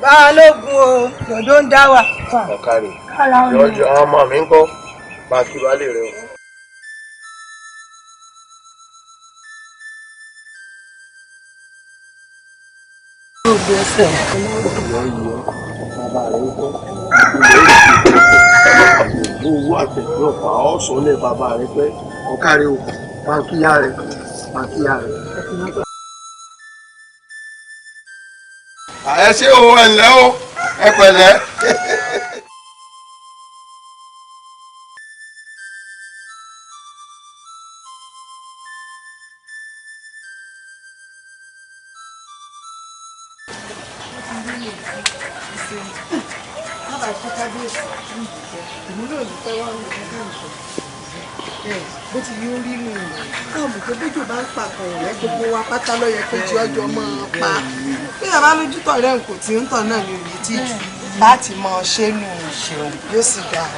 Balógun o dòdò ń dá wa. ọ̀kàrẹ̀ yọjọ ọmọ mi ń kọ́ pàkí balẹ̀ rẹ o. owó àtẹ̀jọ́ pa ọ́ sọ lẹ́ bàbá rẹ pé ọ̀kàrẹ̀ o pàkíyà rẹ. ẹ ṣé o ẹ ǹlẹ́ o ẹ pẹ̀lẹ́. bó ti yóò rí nù káàmù tó bójú bá ń pàkàn rẹ̀ gbogbo wa pátá ló yẹ kó jí ọjọ́ mọ́ ọ pa bí yàrá lójútọ̀ rẹ̀ kò tí ń tọ̀ náà ní òye tí jù láti mọ ṣé nù ṣeun yóò sì dáa.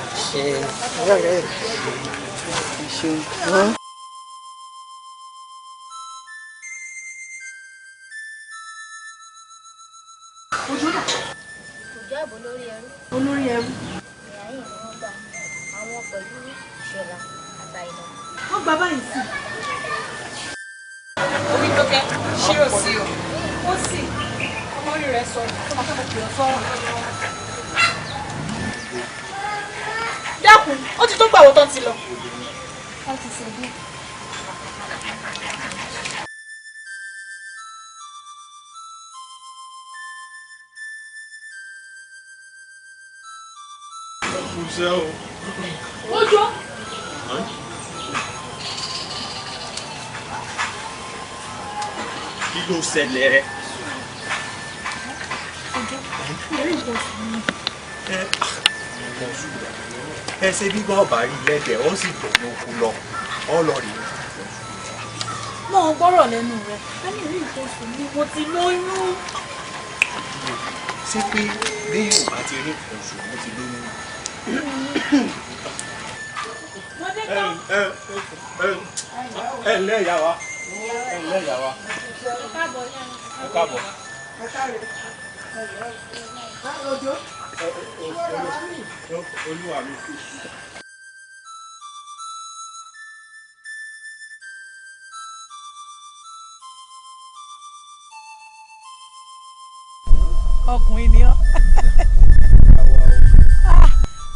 olórí ẹrú. ìyá yìí ni wọ́n gbà àwọn pẹ̀lú ìṣẹ̀lá àtàìmọ́. wọ́n gba báyìí sí. orí tó kẹ́ ṣé ò sí o ó sì ọmọ orí rẹ̀ sọ tó máa fẹ́ pè ọ́ sọ́run. dákun ó ti tó gbàwó tán ti lọ. wọ́n ti ṣe bí. Ojo. kí ló ṣẹlẹ̀ rẹ. ẹ ṣe bí bá ọba rí lẹ́dẹ̀ ó sì tọ̀ ní oko lọ ọ lọ rí. mo ń gbọ́rọ̀ lẹ́nu rẹ̀ ẹni rí nǹkan oṣù mi mo ti lóyún. ṣé pé lẹ́yìn ò bá ti rí nǹkan oṣù mo ti lóyún. ẹ ǹlẹ́ ìyá wa ẹ ǹlẹ́ ìyá wa ẹ káàbọ̀. olúwa mi. ọkùnrin ni ọ́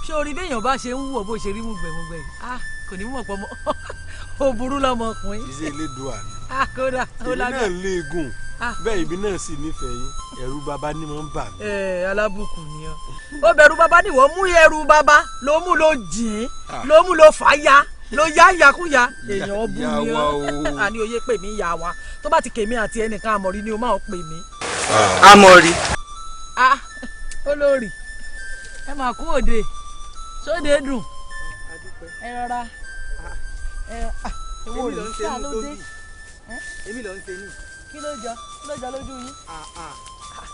ṣé orí béèyàn bá ṣe ń wúwo bó ṣe rí mùgbẹ̀mùgbẹ̀ kò ní mọ̀ pọ̀ mọ́ ó burú lọ́mọkùnrin. ìṣe elédùà ni kódà ó lágbá. èmi náà léegun bẹ́ẹ̀ ibi náà sì nífẹ̀ẹ́ yín ẹ̀rù bàbá ni mo ń bà mí. alábùkù ni ọ ó bẹ̀rù bàbá ni wọ́n mú ẹrù bàbá ló mú ló jìn ló mú ló fà ya ló yá yakuya èèyàn bú ni ọ àní oyè pè mí yà wá tó bá ti kèmí àti ẹnìkan àmọ̀rí ni o máa pè mí. Àmọ̀rí. olórí ẹ máa kú òde sóde dùn ẹ rọra èmi ló ń ṣe ní lójú èmi ló ń ṣe ní. kí ló jọ lójú yín.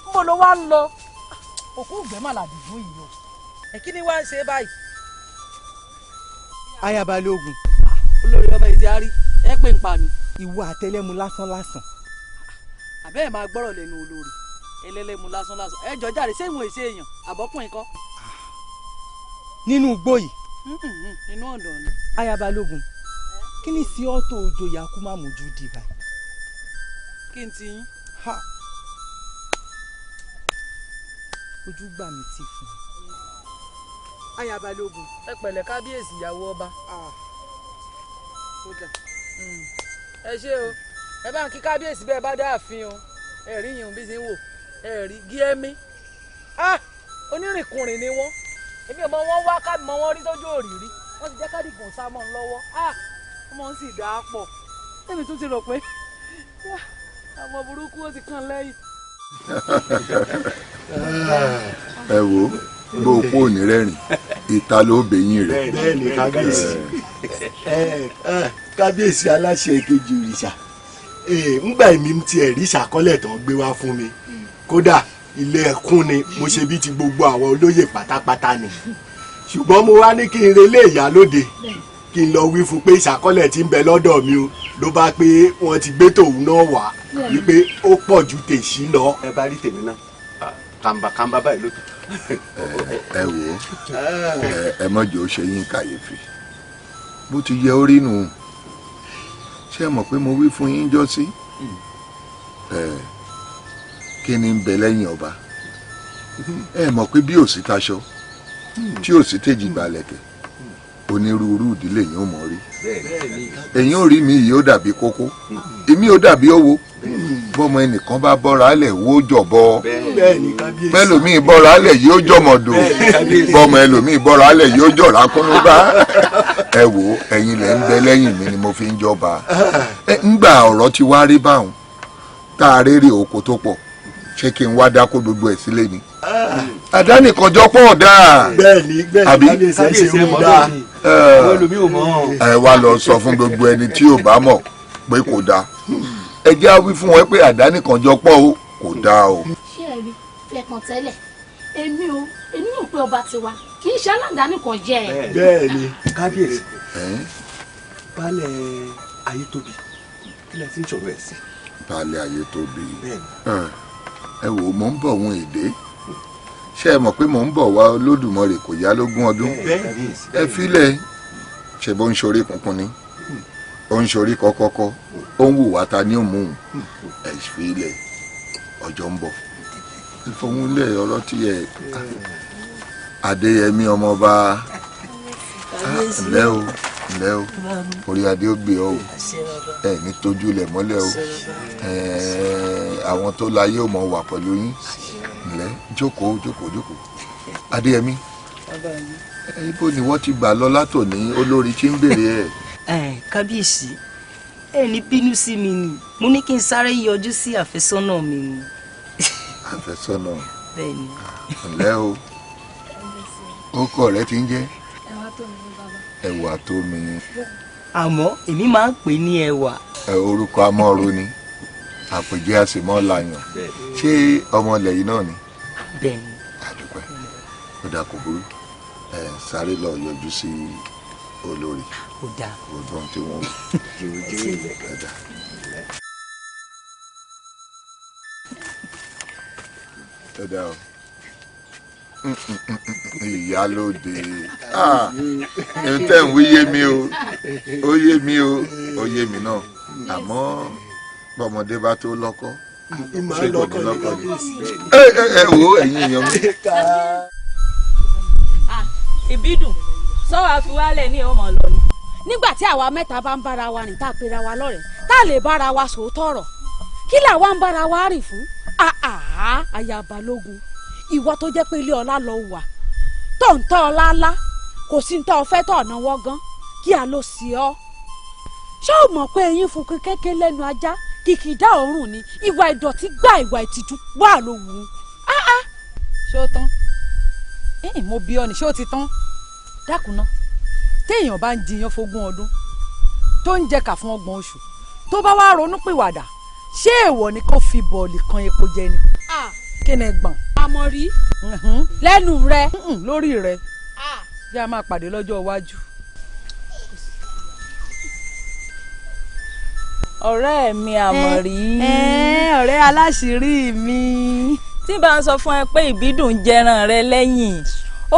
níbo ló wá ń lọ òkú ìgbẹ́mọ̀ làdìgbò yìí o kí ni wàá ń ṣe báyìí. Aya Balógun. olórí ọba ìdí àárí ẹ pè ń pa mi. ìwọ àtẹlẹmu lásán lásán. àbẹ́ẹ̀ máa gbọ́rọ̀ lẹ́nu olórí ẹlẹ́lẹ́mu lásán lásán ẹ jọ jáde sẹ́yìn èsì èèyàn àbọ́kùnrin kọ́. nínú igbó yìí. inú ọ̀dọ̀ ni. Aya Balógun kí ni sí ọ́ tó ojo yakú má mójú di báyìí. kí n ti yín. ojú gbà mí ti fún un. Aya Balógun. ẹ pẹ̀lẹ́ kábíyèsí ìyàwó ọba. ẹ ṣé o ẹ bá ń kí kábíyèsí bẹ́ẹ̀ bá dáàfin o ẹ rí yìnyín bí ti ń wò ẹ rí gíẹ́mí onírìnkùnrin ni wọ́n èmi ò mọ wọn wá ká mọ wọn rí tójú òrìrí wọ́n ti jẹ́ kádìgàn sá mọ́ ń lọ́wọ́ ọmọ ń sì dáa pọ̀ èmi tún ti rò pé ọmọ burúkú ó ti kàn lẹ́yìn. ẹ wo bó o kú òní rẹ́rìn ìta ló bẹ̀yìn rẹ̀. bẹ́ẹ̀ ni kábíyèsí kábíyèsí aláṣẹ kejì òrìṣà ńgbà èmi ti ẹ̀rí ìṣàkọọ́lẹ̀ tó ń gbé wá fún mi kódà ilé ẹ̀kún ni mo ṣe bí ti gbogbo àwọn olóyè pátápátá ni ṣùgbọ́n mo wá ní kí n relé ìyálóde kí n lọ wí fún pé ìṣàkọọ́lẹ̀ tí ń bẹ lọ́dọ̀ mi o ló bá pé wọ́n ti gbé tòun náà wá wípé ó pọ̀ ju tèṣí lọ. ẹ bá rí tèmi náà kàmbàkàmbà báyìí ló tán. ẹ wò ó ẹ mọ̀jọ́ ó ṣe yín kàyéfì bó ti yẹ orí nù ṣé ẹ mọ̀ pé mo wí fún yín jọ́sí kí ni ń bẹ lẹ́yìn ọba ẹ mọ̀ pé bí òsì taṣọ tí òsì tèjì balẹ̀kẹ̀ onírúurú ìdílé yìí ó mọ̀ rí ẹ̀yin ò rí mi yìí ó dàbí kókó èmi ò dàbí owó bọ́mọ ẹnìkan bá bọ́ra lẹ̀ wó jọ̀bọ bẹ́lòmíì bọ́ra lẹ̀ yìí ó jọ̀mọ̀dò bọ́mọ ẹlòmíì bọ́ra lẹ̀ yìí ó jọ̀rá kúnnúbá ẹ wò ẹ̀yin lẹ̀ ń bẹ lẹ́yìn mi ni mo fi ń jọba ńgbà ọ̀rọ̀ ti wá rí báwọn tá a rérè oko tó pọ̀ ṣé kí n wá dákó gbogbo ẹ̀ sílé ni àdánìkan jọpọ̀ dáa àbí ẹ wá lọ sọ fún gbogbo ẹni tí ò bá mọ̀ pé kò dáa ẹ jẹ́ á wí fún wọn pé àdánìkan jọpọ̀ o kò dáa o. ṣé ẹ rí fẹ̀kàn tẹ́lẹ̀ èmi ò pé ọba tiwa kì í ṣe aládàánìkan jẹ́ ẹ. bẹ́ẹ̀ ni kábíyèsí baálẹ̀ Ayétóbi kí lẹ ti ń sọ̀rọ̀ ẹ̀ sí. baálẹ̀ Ayétóbi ẹ wò mò ń bọ̀ wọn èdè ṣé ẹ mọ̀ pé mò ń bọ̀ wá Olódùmarè kò yá lógún ọdún ẹ filẹ̀ ṣe bó ń ṣorí kunkun ni ó ń ṣorí kọ́kọ́kọ́ ó ń wùwá ta ní òmùhùn ẹ filẹ̀ ọjọ́ ń bọ̀ ìfowónlẹ̀ ọ̀rọ̀ tí ẹ Adéyẹmí ọmọọba ǹlẹ́ o orí adé ó gbé ọ o ẹ ní tójú lẹ̀ mọ́lẹ̀ o àwọn tó láyé ò mọ̀ wà pẹ̀lú yín ǹlẹ́ jókòó Adéyẹmí ibo ni wọ́n ti gbà lọ látòní olórí tí ń béèrè ẹ̀. kábíyèsí ẹ ní bínú sí mi ni mo ní kí n sáré yọjú sí àfẹ́sọ́nà mi ni. àfẹ́sọ́nà bẹ́ẹ̀ ni. ǹlẹ́ o orúkọ rẹ ti ń jẹ́ ẹwà tó mi. àmọ́ èmi máa ń pè ní ẹwà. orúkọ amọ́ru ni àpèjẹ àsèmọ́ làyàn ṣé ọmọ ilẹ̀ yìí náà ni. bẹ́ẹ̀ ni. àdúpẹ́ ó dà kò burú sáré lọ yọjú sí olórí. ó dà. gbogbo ohun tí wọ́n dà. ó dà o. Ìyálóde tẹ́ ń wí yé mi o ó yé mi o ó yé mi náà àmọ́ bọ́mọdé bá tó lọ́kọ ṣé kò ní lọ́kọ ni ẹ wo ẹ̀yin èèyàn mi. ìbídùn sọ́wọ́ àfiwálẹ̀ ní ọmọ lọ ni. nígbà tí àwa mẹ́ta bá ń bára wa rìn tá a pera wa lọ́rẹ̀ẹ́ tá a lè bára wa sòótọ́ ọ̀rọ̀ kí làwa ń bára wa rìn fún. aya Balógun ìwọ tó jẹ́ pé ilé ọlá lọ wà tó ń tọ́ ọlá ńlá kò sí ń tọ́ ọ fẹ́ tọ̀ náwó gan kí a ló sí ọ. ṣé o mọ̀ pé eyín funfun kékeré lẹ́nu ajá kìkìdá òórùn ni ìwà ìdọ̀tí gbá ìwà ìtìjú wà ló wù ú. ṣé ó tán mo bí ọ ní ṣé ó ti tán dákun náà téèyàn bá ń jiyàn fógún ọdún tó ń jẹ kà fún 30 oṣù tó bá wá ronú pìwàdà ṣé èèwọ̀ ni kó fi bọ̀ọ̀lì kan epo jẹ ni kí ni gbọ̀n. àmọ́ rí lẹ́nu rẹ. lórí rẹ bí a máa pàdé lọ́jọ́ iwájú. ọ̀rẹ́ mi Àmọ̀rí. ọ̀rẹ́ aláṣìírí mi. tí bá ń sọ fún ẹ pé ìbídùn jẹran rẹ lẹ́yìn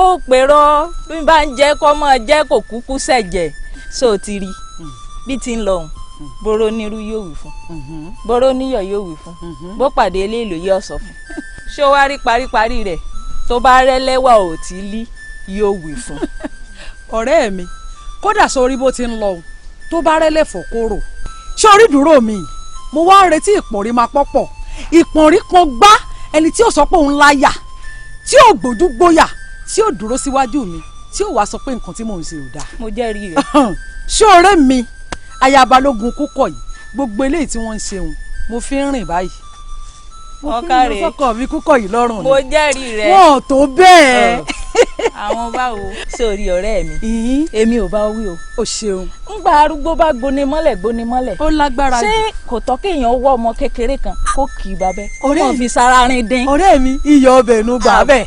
ó pèrọ bí bá ń jẹ́ kọ́ mọ́ jẹ́ kò kúkú ṣẹ̀jẹ̀ sóò ti rí bí ti ń lọ òun bóró nírú yóò wí fún bóró níyọ̀ yóò wí fún bó pàdé eléèlò yóò sọ fún ṣé ó wá rí paríparí rẹ̀ tó bá rẹ́lẹ́wà ò tí lí yóò wí fún. ọ̀rẹ́ mi kódà sórí bó ti ń lọ òun tó bá rẹ́lẹ̀ fòkóró ṣé orí dúró mi mo wá ń retí ìpọ̀nrí máa pọ́pọ̀ ìpọ̀nrí kan gbá ẹni tí ò sọ pé òun láyà tí ò gbójú gbóyà tí ò dúró síwájú mi tí ò wá sọ pé nǹkan tí mò ń ṣe ò dáa. mo jẹ́rìí rẹ̀. ṣé ọ̀rẹ́ mi aya Balógun kúkọ̀ yìí gbogbo eléyìí tí wọ́n ń ṣeun mo fi ń rìn báyìí. ọ̀kàrẹ̀ mo fi ń lọ sọ́kọ̀ mi kúkọ̀ yìí lọ́rùn ni. mo jẹ́rìí rẹ̀. wọn ò tó bẹ́ẹ̀. àwọn báwo sórí ọ̀rẹ́ mi èmi ò bá wí o. o ṣeun. ńgbà arúgbó bá gbóni mọ́lẹ̀. ó lágbára jù. ṣé kò tọ́ kéèyàn wọ́ ọmọ kékeré kan kó kì í babẹ́ kó mọ̀ fi sára rin dín. ọ̀rẹ́ mi iyọ̀ ọbẹ̀ inú gbà bẹ́ẹ̀.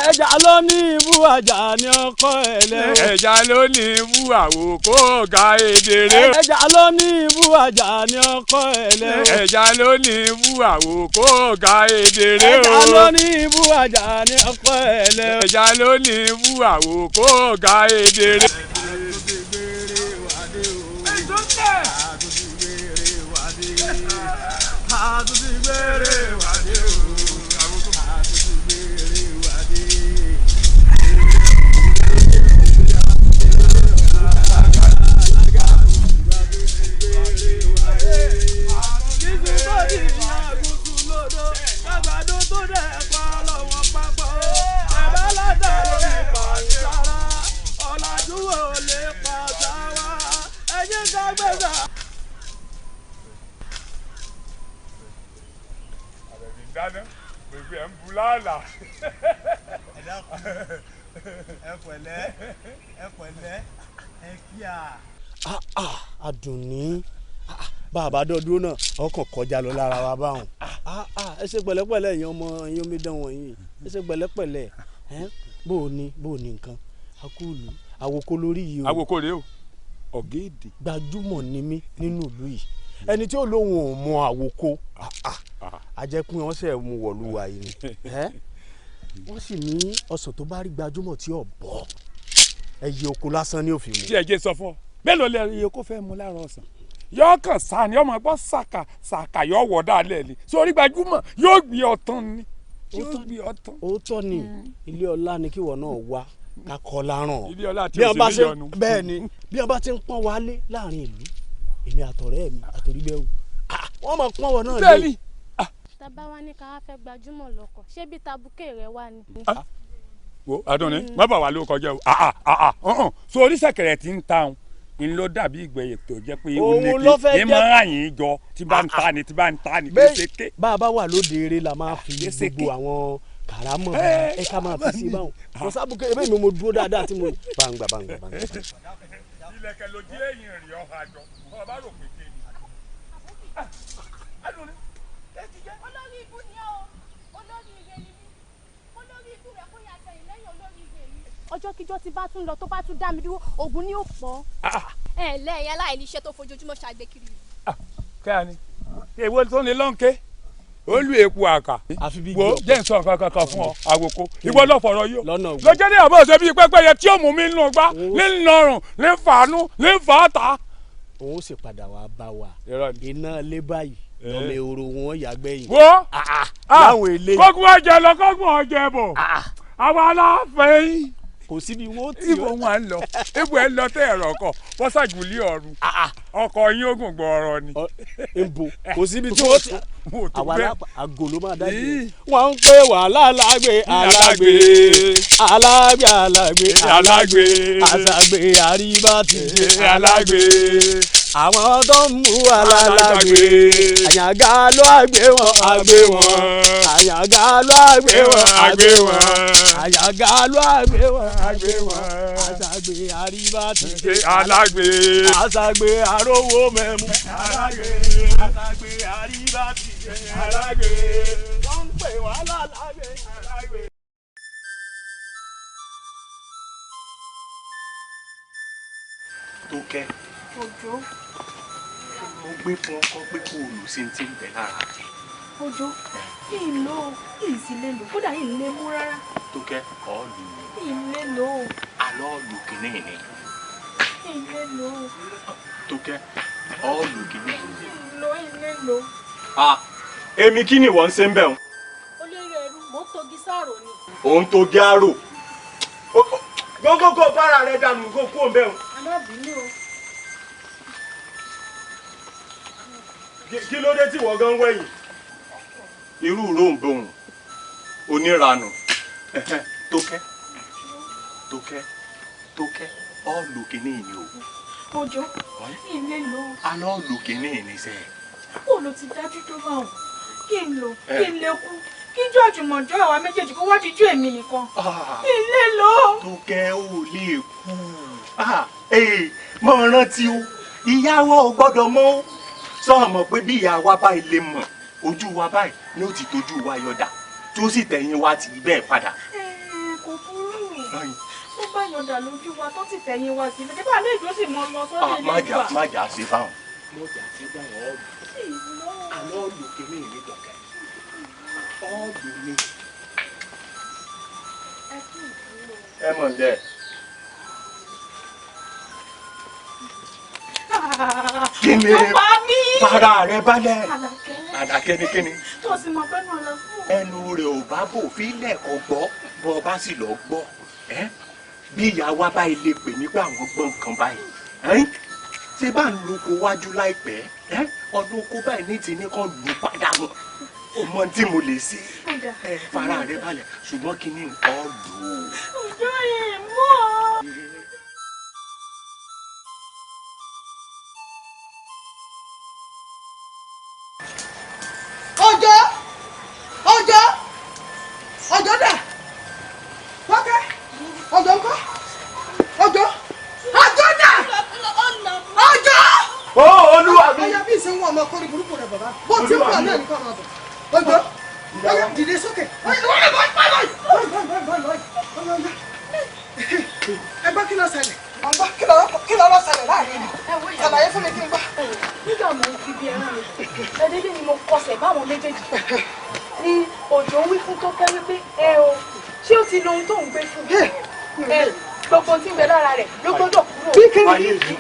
ẹja ló ní ibú àjà ní ọkọ ẹlẹ. ẹja ló ní ibú àwòkọ́ ọ̀gá èdèrè. ẹja ló ní ibú àjà ní ọkọ ẹlẹ. ẹja ló ní ibú àwòkọ́ ọ̀gá èdèrè. ẹja ló ní ibú àjà ní ọkọ ẹlẹ. ẹja ló ní ibú àwòkọ́ ọ̀gá èdèrè. dáná gbègbè ẹ̀ ń bu láàlà. ẹ pẹ̀lẹ́ ẹ kí a. Àdùnní bàbá dọ́dún náà ọkàn kọjá lọ lára wa báwọn. ẹ ṣe pẹ̀lẹ́pẹ̀lẹ́ èèyàn ọmọ ẹ̀yìn omidan wọ̀nyí ẹ ṣe pẹ̀lẹ́pẹ̀lẹ́ bó o ní nǹkan akúlù àwòkọ lórí yìí o. àwòkọ rèé o ọ̀gẹ́dẹ̀. gbajúmọ̀ ni mí nínú ìlú yìí ẹni tí ó lóun ò mọ àwòkọ àjẹkùn wọn ṣe mú wọ̀lúwa yìí ni wọ́n sì ní ọsàn tó bá rí gbajúmọ̀ tí ò bọ́ ẹyẹ oko lásán ní òfin mu. tí ẹ jẹ́ sọ fún ọ mélòó lẹ iye kó fẹ́ mu lára ọsàn yóò kàn sá ni ọmọ gbọ́ sàkà yóò wọ̀ dálẹ̀ ni sórí gbajúmọ̀ yóò gbé ọtán ni yóò gbé ọtán. òótọ́ ni ilé ọlá ni kíwọ náà wá kakọ láràn ilé ọlá tí o sì ní yọnu. bẹ́ẹ̀ ni bí wọ́n bá ti ń pọ́n wálé láàrin ìlú èmi àtọ̀rẹ́ mi àtòríbẹ́wò wọ́n máa pọ́n wọ náà lé. bẹ́ẹ̀ni. tàbá wa ní ká wá fẹ́ gbajúmọ̀ lọ́kọ̀ ṣé bí tabuké rẹ wà ní. wo Adúnní má bà wá ló kọjá o so oríṣẹ̀kẹ̀rẹ̀ tí ń ta òun ń lọ dàbí ìgbẹ́ tó jẹ́ pé ó ní kí ẹ máa yìn jọ tí bá ń ta ni kéṣeké. bá a bá wà lóde eré la máa fi gbogbo àwọn kàrámọ̀ ẹ ká máa fi sí báwọn kò sábùkẹ́ ebe mi mo dúró dáadáa tí mo bàǹgbà. ilẹ̀kẹ̀ ló jí ẹ̀yìn rìn ọ̀hà jọ ọba rò pé kéde. Adúnní ẹ ti jẹ́. olórí ibú ni ó olórí ire ni mí olórí ibú rẹ kó yàtọ̀ ìlẹ́yìn olórí ire mi. ọjọ́ kíjọ́ tí bá tún lọ tó bá tún dá mi dúró ògùn ni ó pọ̀. ẹ lẹ́yìn aláìníṣẹ́ tó fojoojúmọ́ ṣàgbé kiri. kẹ́hà ni èwo tó ní lọ́nkẹ́ olú èkó àkà wo jẹ́ nsọ kankan fún ọ àwòkọ ìwọ náà fọ̀rọ̀ yìí o lọ́jọ́ ní àbọ̀ ṣe bí pẹ́pẹ́yẹ tí ó mú mi nù gbá ní nọrùn ní fàánú ní fàátà. òun sì padà wá bá wa iná lé báyìí lọ́mọ ehoro wọn yàgbẹ́ yìí. wo láwọn èlé. kókùn ọjẹ lọ kókùn ọjẹ bọ̀ àwọn aláfẹ́ yìí. kò síbi wo tí ibo wọn lọ ibo ẹ lọ tẹ ẹ̀rọ kọ bọ́sàgùlì ọ̀run ọkọ̀ yín ogun gbọ̀ọ̀rọ̀ ni. nbo kò síbi tí wọ́n ti àwọn àgò ló máa dájú. wọ́n ń pè wá alágbè àṣàgbè àríbá ti jẹ alágbè àwọn tó ń mú alágbè àyànká ló àgbè wọn àyànká ló àgbè wọn àyànká ló àgbè wọn àṣàgbè àríbá ti jẹ alágbè àṣàgbè àrówó mẹ́mú àṣàgbè àríbá ti jẹ alágbè wọ́n ń pè wá lálágbè alágbè. tó kẹ́ Òjó. mo gbé fún ọkọ pé kó o lù sí ti ń bẹ lára rẹ. Òjó ìlò ìsìlè lò kódà ìlè mú rárá. tó kẹ́ ọ́ lù ú. ìlè lò. alọ́ lù kínní ni. ìlè lò. tó kẹ́ ọ́ lù kínní ni. ìlè lò. èmi kí ni wọ́n ń ṣe ń bẹ̀ wọ́n. olórí ẹrú mò ń togi sáàrò ni. òun tó gé àrò gógógó bára rẹ dànù kó kú òun bẹ̀ wọ́n. a má bínú o. kí ló dé tí wọ́n gan wẹ̀yìn. irú ròǹbòun oníranù tó kẹ́ ọ́ lù kínní ni o. Òjó ìlè lò. alọ́ lù kínní ni sẹ́. kó ló ti dájú tó bá wọn kí n lò kí n lè kú kí jọ́ọ̀jù mọ̀jọ́ àwa méjèèjì kó wá dijú èmi nìkan. ìlè lò. tó kẹ́ ò lè kú. mọ̀ rántí o ìyàwó ò gbọ́dọ̀ mọ́ o sọ mọ̀ pé bí ìyá wa báyìí lè mọ̀ ojú wa báyìí ni ó ti tójú wa yọ̀dà tí ó sì tẹ̀yìn wa ti bẹ́ẹ̀ padà. tó bá yọ̀dà lójú wa tó sì fẹ̀yìn wa sí i bá lè dúró sì mọ lọ sọ́dọ̀ ilé ìgbà. má jà sí báwọn. mo jà sí báwọn àlọ́ lòkè ní ìlú dọ̀kẹ́ ọ́ọ̀dù mi. ẹ mọ̀ ǹdẹ́. kíni fara rẹ balẹ̀ àdàkẹ́ kíni. tó sì mọ pé náà lọ fún. ẹnu rẹ̀ ò bá bò fi lẹ́ẹ̀kan gbọ́ bọ́ ọ bá sì lọ gbọ́ bí ìyá wa báyìí lè pè nígbà àwọn gbọ́ nǹkan báyìí ṣé bá ń lóko wájú láìpẹ́ ọdún oko báyìí ní ti ní kàn lù padà wọn ò mọ tí mo lè ṣe fara rẹ balẹ̀ ṣùgbọ́n kí ni nǹkan lù ú. ọjọ́ yẹn mọ́. ọjọ́ dà wọ́kẹ́ ọjọ́ ńkọ́ ọjọ́ dà ọjọ́. ó olúwa mi. ọyọ bí ìsìn wọn ọmọ kórìí burúkú rẹ bàbá bó ti ń bọ̀ náà nìkan máa bọ̀ ọjọ́ ọyọ dìde sókè. ẹ gbọ́ kí ló ṣẹlẹ̀ ọgbọ́n kí ló lọ ṣẹlẹ̀ láàrin mi ṣàlàyé fún mi kí n gbọ́. nígbà mo fi bí ẹran rẹ ẹdẹdẹ ni mo kọsẹ̀ báwọn méjèèjì ni òjò wí fún tó kẹ́ wípé o ṣé ó ti lo ohun tó ń gbé fún gbogbo tí ń bẹ lára rẹ̀ ló gbọ́dọ̀ kúrò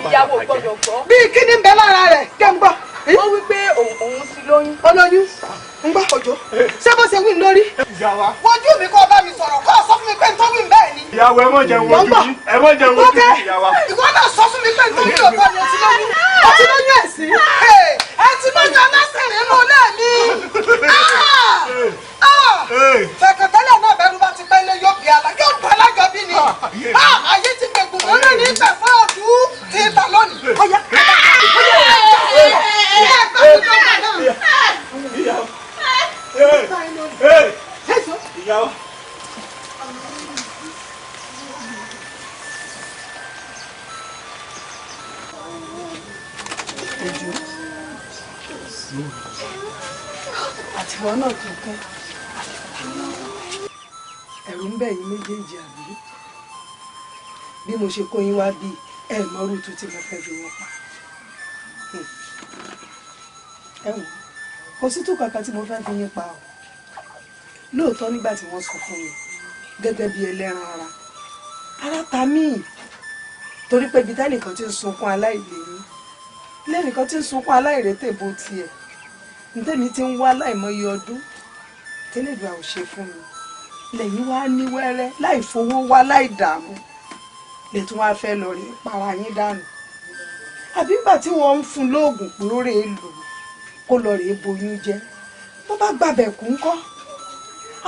ìyàwó gbọ́dọ̀ gbọ́. bí kíni ń bẹ lára rẹ̀ kẹ́ ń gbọ́. ó wí pé òun ti lóyún. olóyún ń gbọ́ òjò ṣé bó ṣe wí lórí. wojú mi kó bá mi sọ̀rọ̀ kó sọ fún mi pé nítorí ń bẹ́ẹ̀ ni. ìyàwó ẹ mọ̀ jẹun wojú mi ẹ mọ̀ jẹun wojú mi ìyàwó. ìwọ náà sọ fún mi pé nítorí ọ̀tọ̀ ni o ti lóyún ẹ̀sìn ẹ ti lóyún ọlọ́sìn nínú ilé mi. fẹ̀kẹ̀tẹ́lẹ̀ náà bẹ̀rù bá ti pẹ́ lé yóò bí ala yóò bá alájọ bí ni. ayé ti gbẹ̀gùn wọn náà ní ìgbà fún ọdún tí ń ta lónìí. ọ̀yá ìyàwó. àtiwọ́ náà tó kẹ́ ẹ̀rù ń bẹ̀ yín méjèèjì àbí bí mo ṣe kó yín wá bí ẹ mọ́rú tó tí mo fẹ́ fi wọ́n pa ẹ wò kò sí tó kankan tí mo fẹ́ fi yín pa ọ́ lóòótọ́ nígbà tí wọ́n sọ fún mi gẹ́gẹ́ bí ẹlẹ́ran ara ta mí torí pé ibi tẹ́nìkan ti ń sunkún aláìléyìn lẹ́nìkan ti ń sunkún aláìrétè bó tiẹ̀ ntẹ́mi ti ń wá láìmọye ọdún tẹ́lẹ̀dùn àwọn ṣe fún mi lẹ́yìn wá ní wẹ́rẹ́ láì fowó wá láì dààmú lè tún wá fẹ́ lọ rí para yín dànù àbí nígbà tí wọ́n ń fún lóògùn pé ó rèé lò kó lọ rèé boyún jẹ́ tó bá gbàbẹ̀ kú ńkọ́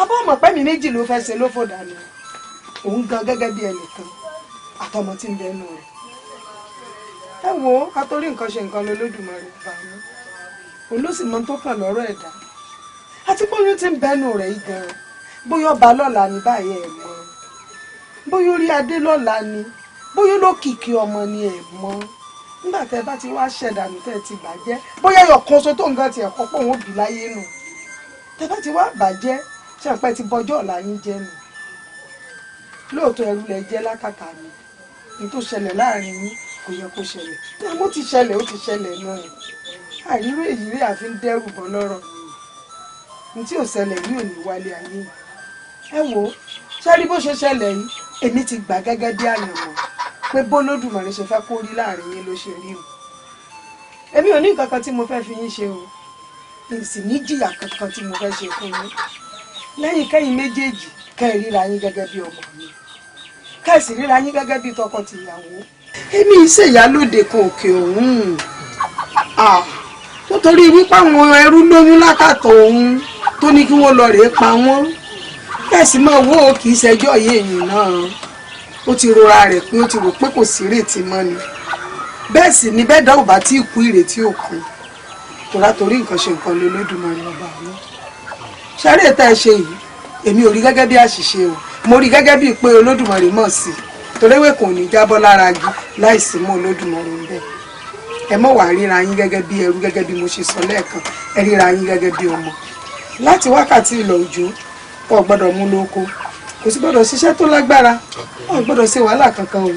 abọ́ ọmọ pẹ́mi méjì ló fẹ́ ṣe ló fò dànù òun gan gẹ́gẹ́ bí ẹnìkan àtọmọ tí ń bẹnu rẹ̀ ẹ wo kátórí nǹkan ṣe nǹkan lolódùmarè bá mú olóṣìmọ tó kàn lọ́rọ̀ ẹ̀dá àti bóyún tí ń bẹnu rẹ̀ yìí gan bóyá ọba lọ́la ní báyìí ẹ̀ mọ́ bóyá orí adé lọ́la ni bóyá olókìkí ọmọ ni ẹ̀ mọ́ nígbà tẹ́ bá ti wá ṣẹ̀dànù tẹ́ ti bàjẹ́ bóyá ẹyọkan so tó nǹkan tiẹ̀ kọ́ pọ̀ wọ́n bì láyé nù tẹ́ bá ti wá bàjẹ́ ṣàpẹ́ ti bọjọ́ ọ̀la yín jẹ́ nù lóòótọ́ ẹrú lẹ jẹ́ lákàtà mi ní tó ṣẹlẹ̀ láàrin yín kò yẹ kó ṣẹlẹ̀ àmọ́ ti ṣẹlẹ̀ ó ti ṣẹlẹ̀ náà àìrírò èyí rí àfi ń dẹ́rù bọ́ lọ́rọ̀ ní tí ò ṣẹlẹ̀ ní òní wálé ayé ẹ wò ó ṣáàrí bó ṣe ṣẹlẹ̀ yìí èmi ti gbà gẹ́gẹ́ bí àyànmọ́ pé bólódùmarè ṣe fẹ́ kó rí láàrin yín ló ṣe rí o èmi ò ní nǹkan kan tí mo fẹ́ fi yín ṣe o n sì ní jìyà kankan tí mo fẹ́ ṣe fún yín lẹ́yìn kẹ́yìn méjèèjì kẹ́ ẹ ríra yín gẹ́gẹ́ bí ọmọ mi kẹ́ ẹ sì ríra yín gẹ́gẹ́ bí tọkọ-tìyàwó èmi ìṣèyálóde kan òkè òun nítorí wípé àwọn ẹrú lóyún lákàtọ̀ òun tó ní kí wọ́n lọ rèé pa wọ́n kẹ́sì máa wò ó kì í ṣẹjọ́ yéèyàn náà ó ti rora rẹ̀ pé ó ti rò pé kò sí ìrètí mọ́ ni bẹ́ẹ̀ sì ni bẹ́ẹ̀ dáhùn bá tí ì kú ìrètí òkun tòrá torí nǹkan ṣe nǹkan lolódùmarè ọba mi ṣáré tá ẹ ṣe yìí èmi ò rí gẹ́gẹ́ bí àṣìṣe o mo rí gẹ́gẹ́ bíi pé olódùmarè mọ̀ sí i toréwé kò ní jábọ́ lára igi láìsí mọ́ olódùmarè ń bẹ ẹ mọ̀ wá ríra yín gẹ́gẹ́ bí ẹrú gẹ́gẹ́ bí mo ṣe sọ lẹ́ẹ̀kan ẹ ríra yín gẹ́gẹ́ bí ọmọ láti wákàtí ìlọ òjò kò gbọ́dọ̀ mú lóko kò sí gbọ́dọ̀ ṣiṣẹ́ tó lágbára wọn gbọ́dọ̀ ṣe wàhálà kankan o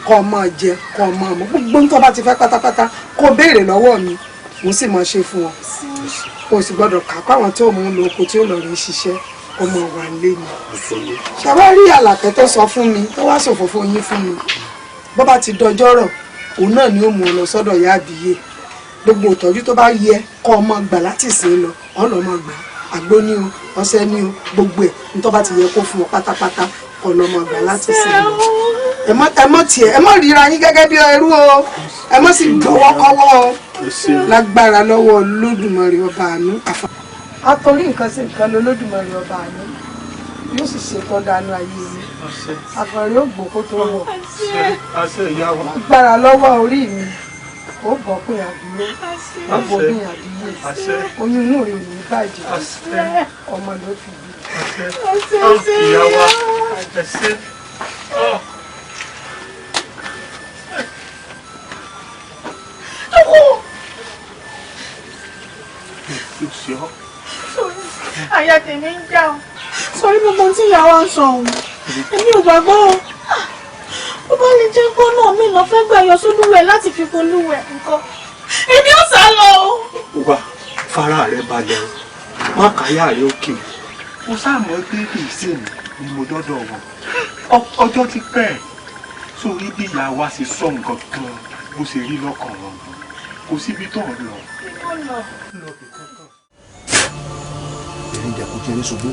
kọ́ ọmọ jẹ kọ́ ọmọ ọmọ gbogbo nǹkan bá ti fẹ́ pátápátá kó béèrè lọ́wọ́ mi mo sì máa ṣe fún ọ kò sì gbọ́dọ̀ kàkọ́ àwọn tí ò mú un lọ oko tí ó lọ rí ṣiṣẹ́ ọmọ wà lé mi ṣàwárí àlàkẹ́ tó sọ fún mi tó wá ṣòfófó yín fún mi bó bá ti dọjọ́ rọ̀ òun náà ni ó mú ọ lọ sọ́dọ̀ ìyá àbíyè gbogbo ìtọ́jú tó bá yẹ kọ́ ọmọ gbà láti sìn lọ ọlọ́mọ gbà àgbo ní o ọṣẹ ní o gbogbo ẹ̀ nítorí bá ti yẹ kó fún ọ pátápátá kọ́ ọlọ́mọ gbà láti sìn lọ ẹ mọ́ ríra yín gẹ́gẹ́ bí ẹrú o ẹ mọ́ sì gbọ́wọ́ kọ́wọ́ o lágbára lọ́wọ́ Olódùmarè ọba àánú àtòrí nǹkan sí nǹkan lọ́lọ́dùmarè ọba àánú yóò sì ṣe tọ́ dánú ayé mi àfọ̀rẹ́ ògbó kó tó wọ̀ gbára lọ́wọ́ orí mi ó bọ̀ pé àdúró ó bọ̀ bí àdúyè oyún inú rẹ̀ ò ní bàjẹ́ ọmọ ló fi bí. Àyà tèmi ń já o. Sọrí gbogbo tí ìyá wa ń sọ òun. Èmi ò gbàgbọ́ o. Ó bá lè jẹ́ gbọ́ náà mi lọ fẹ́ gbà yọ sólúwẹ̀ láti fi polúwẹ̀ nǹkan. Èmi ò sá lọ o. Wá fara rẹ balẹ̀ o. Má káyà rẹ òkè o. Mo sáàmọ́ pé kì í sè mí ni mo dọ́dọ̀ wọn. Ọjọ́ ti pẹ́ sórí bí ìyá wa ṣe sọ nǹkan kan bó ṣe rí lọ́kàn wọn. Kò síbi tó ń lọ. Erin jẹ̀kú tí ń ṣubú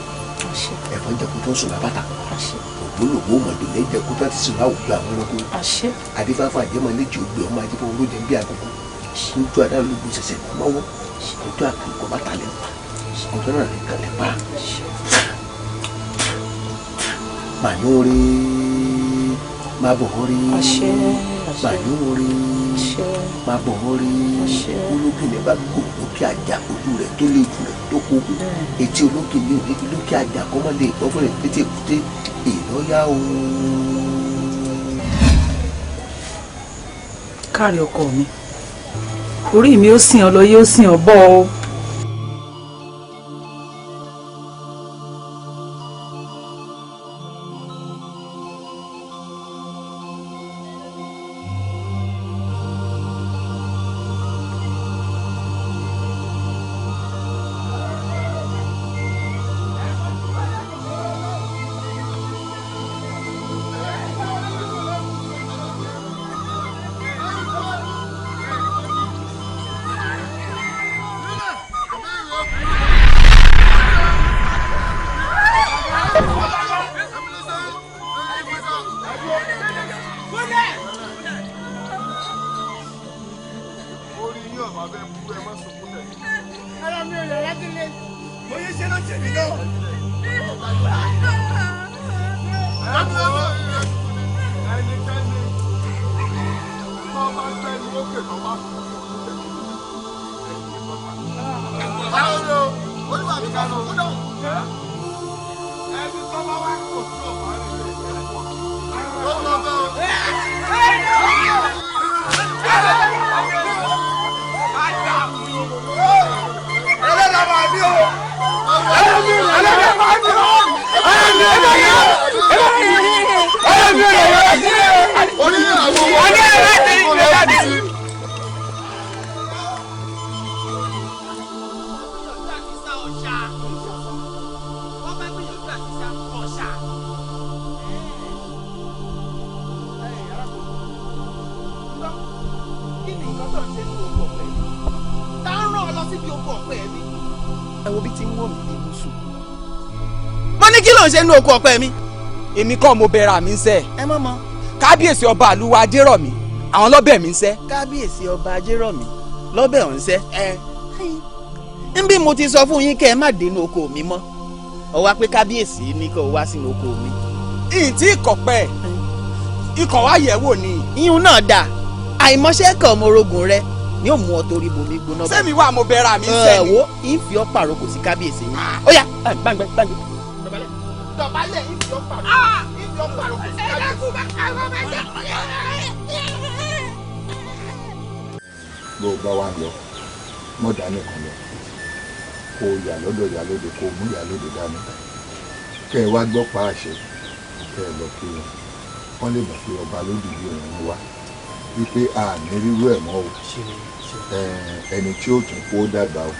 ẹ̀fọn jẹ̀kú tó ń sùn lábàtà ògbólógbó mọ̀dùnlé jẹ̀kú tó ti sùn láwùjọ àwọn ẹranko adífáfá àjẹmọ́lẹ́jì ògbé ọmọ ajíbọ̀ olóde ń bí agogo ojú adáàlúgbò ṣẹ̀ṣẹ̀ kọ́ mọ́wọ́ ojú àkùkọ bàtà lẹ̀ pa ọjọ́ náà lè kàlẹ̀ pa. màyún rí má bọ̀ rí màyún rí má bọ̀ rí olókìní bá gbò lókè àjà ojú rẹ̀ tó lè jù rẹ̀ tó kó etí olókìní òdìdí lókè àjà kọ́ mọ́ lè gbọ́ fún rẹ̀ pété ìlọ́yà o. kárí ọkọ mi orí mi ó sìn ọ lọ yóò sìn ọ bọ́ ọ. ṣe nú oko ọpẹ mi èmi kọ́ mo bẹ̀rẹ̀ àmì ń sẹ́ ẹ mọ́ mọ́ kábíyèsí ọba àlùwà adérọ̀mí àwọn lọ́bẹ̀ mi ń sẹ́. kábíyèsí ọba adérọ̀mí lọ́bẹ̀ ọ̀hún sẹ́ ń bí mo ti sọ fún yín kẹ́ ẹ má dénú oko mi mọ́ ọ wá pé kábíyèsí ní kó o wá sínú oko mi. ìtì ìkọ̀pẹ́ ikọ̀ wá yẹ̀ wò ni. iyún náà dà àìmọṣẹ́ kan ọmọ orogun rẹ ni ó mú ọ torí bomi gbóná. sẹ́mi wà mo bẹ̀rẹ̀ àmì ń sẹ́ ni. wo ìfi ọ́ pàrokò sí kábíyèsí yín. ó yá gbàngbẹ́ gbàngbẹ́. dọ̀bálẹ̀ ìfi ọ́ pàrokò sí kábíyèsí. bó o bá wà lọ mọ́ dání kan lọ kó o yà lọ́dọ̀ ìyálóde kó o mú ìyálóde dání kẹ́ ẹ wá gbọ́ pa àṣẹ kẹ́ ẹ lọ kí wọ́n lè mọ̀ pé ọba lódìdí òun wá wípé a ní rírú ẹ̀ mọ́ o ẹni tí ó tún kó dàgbà o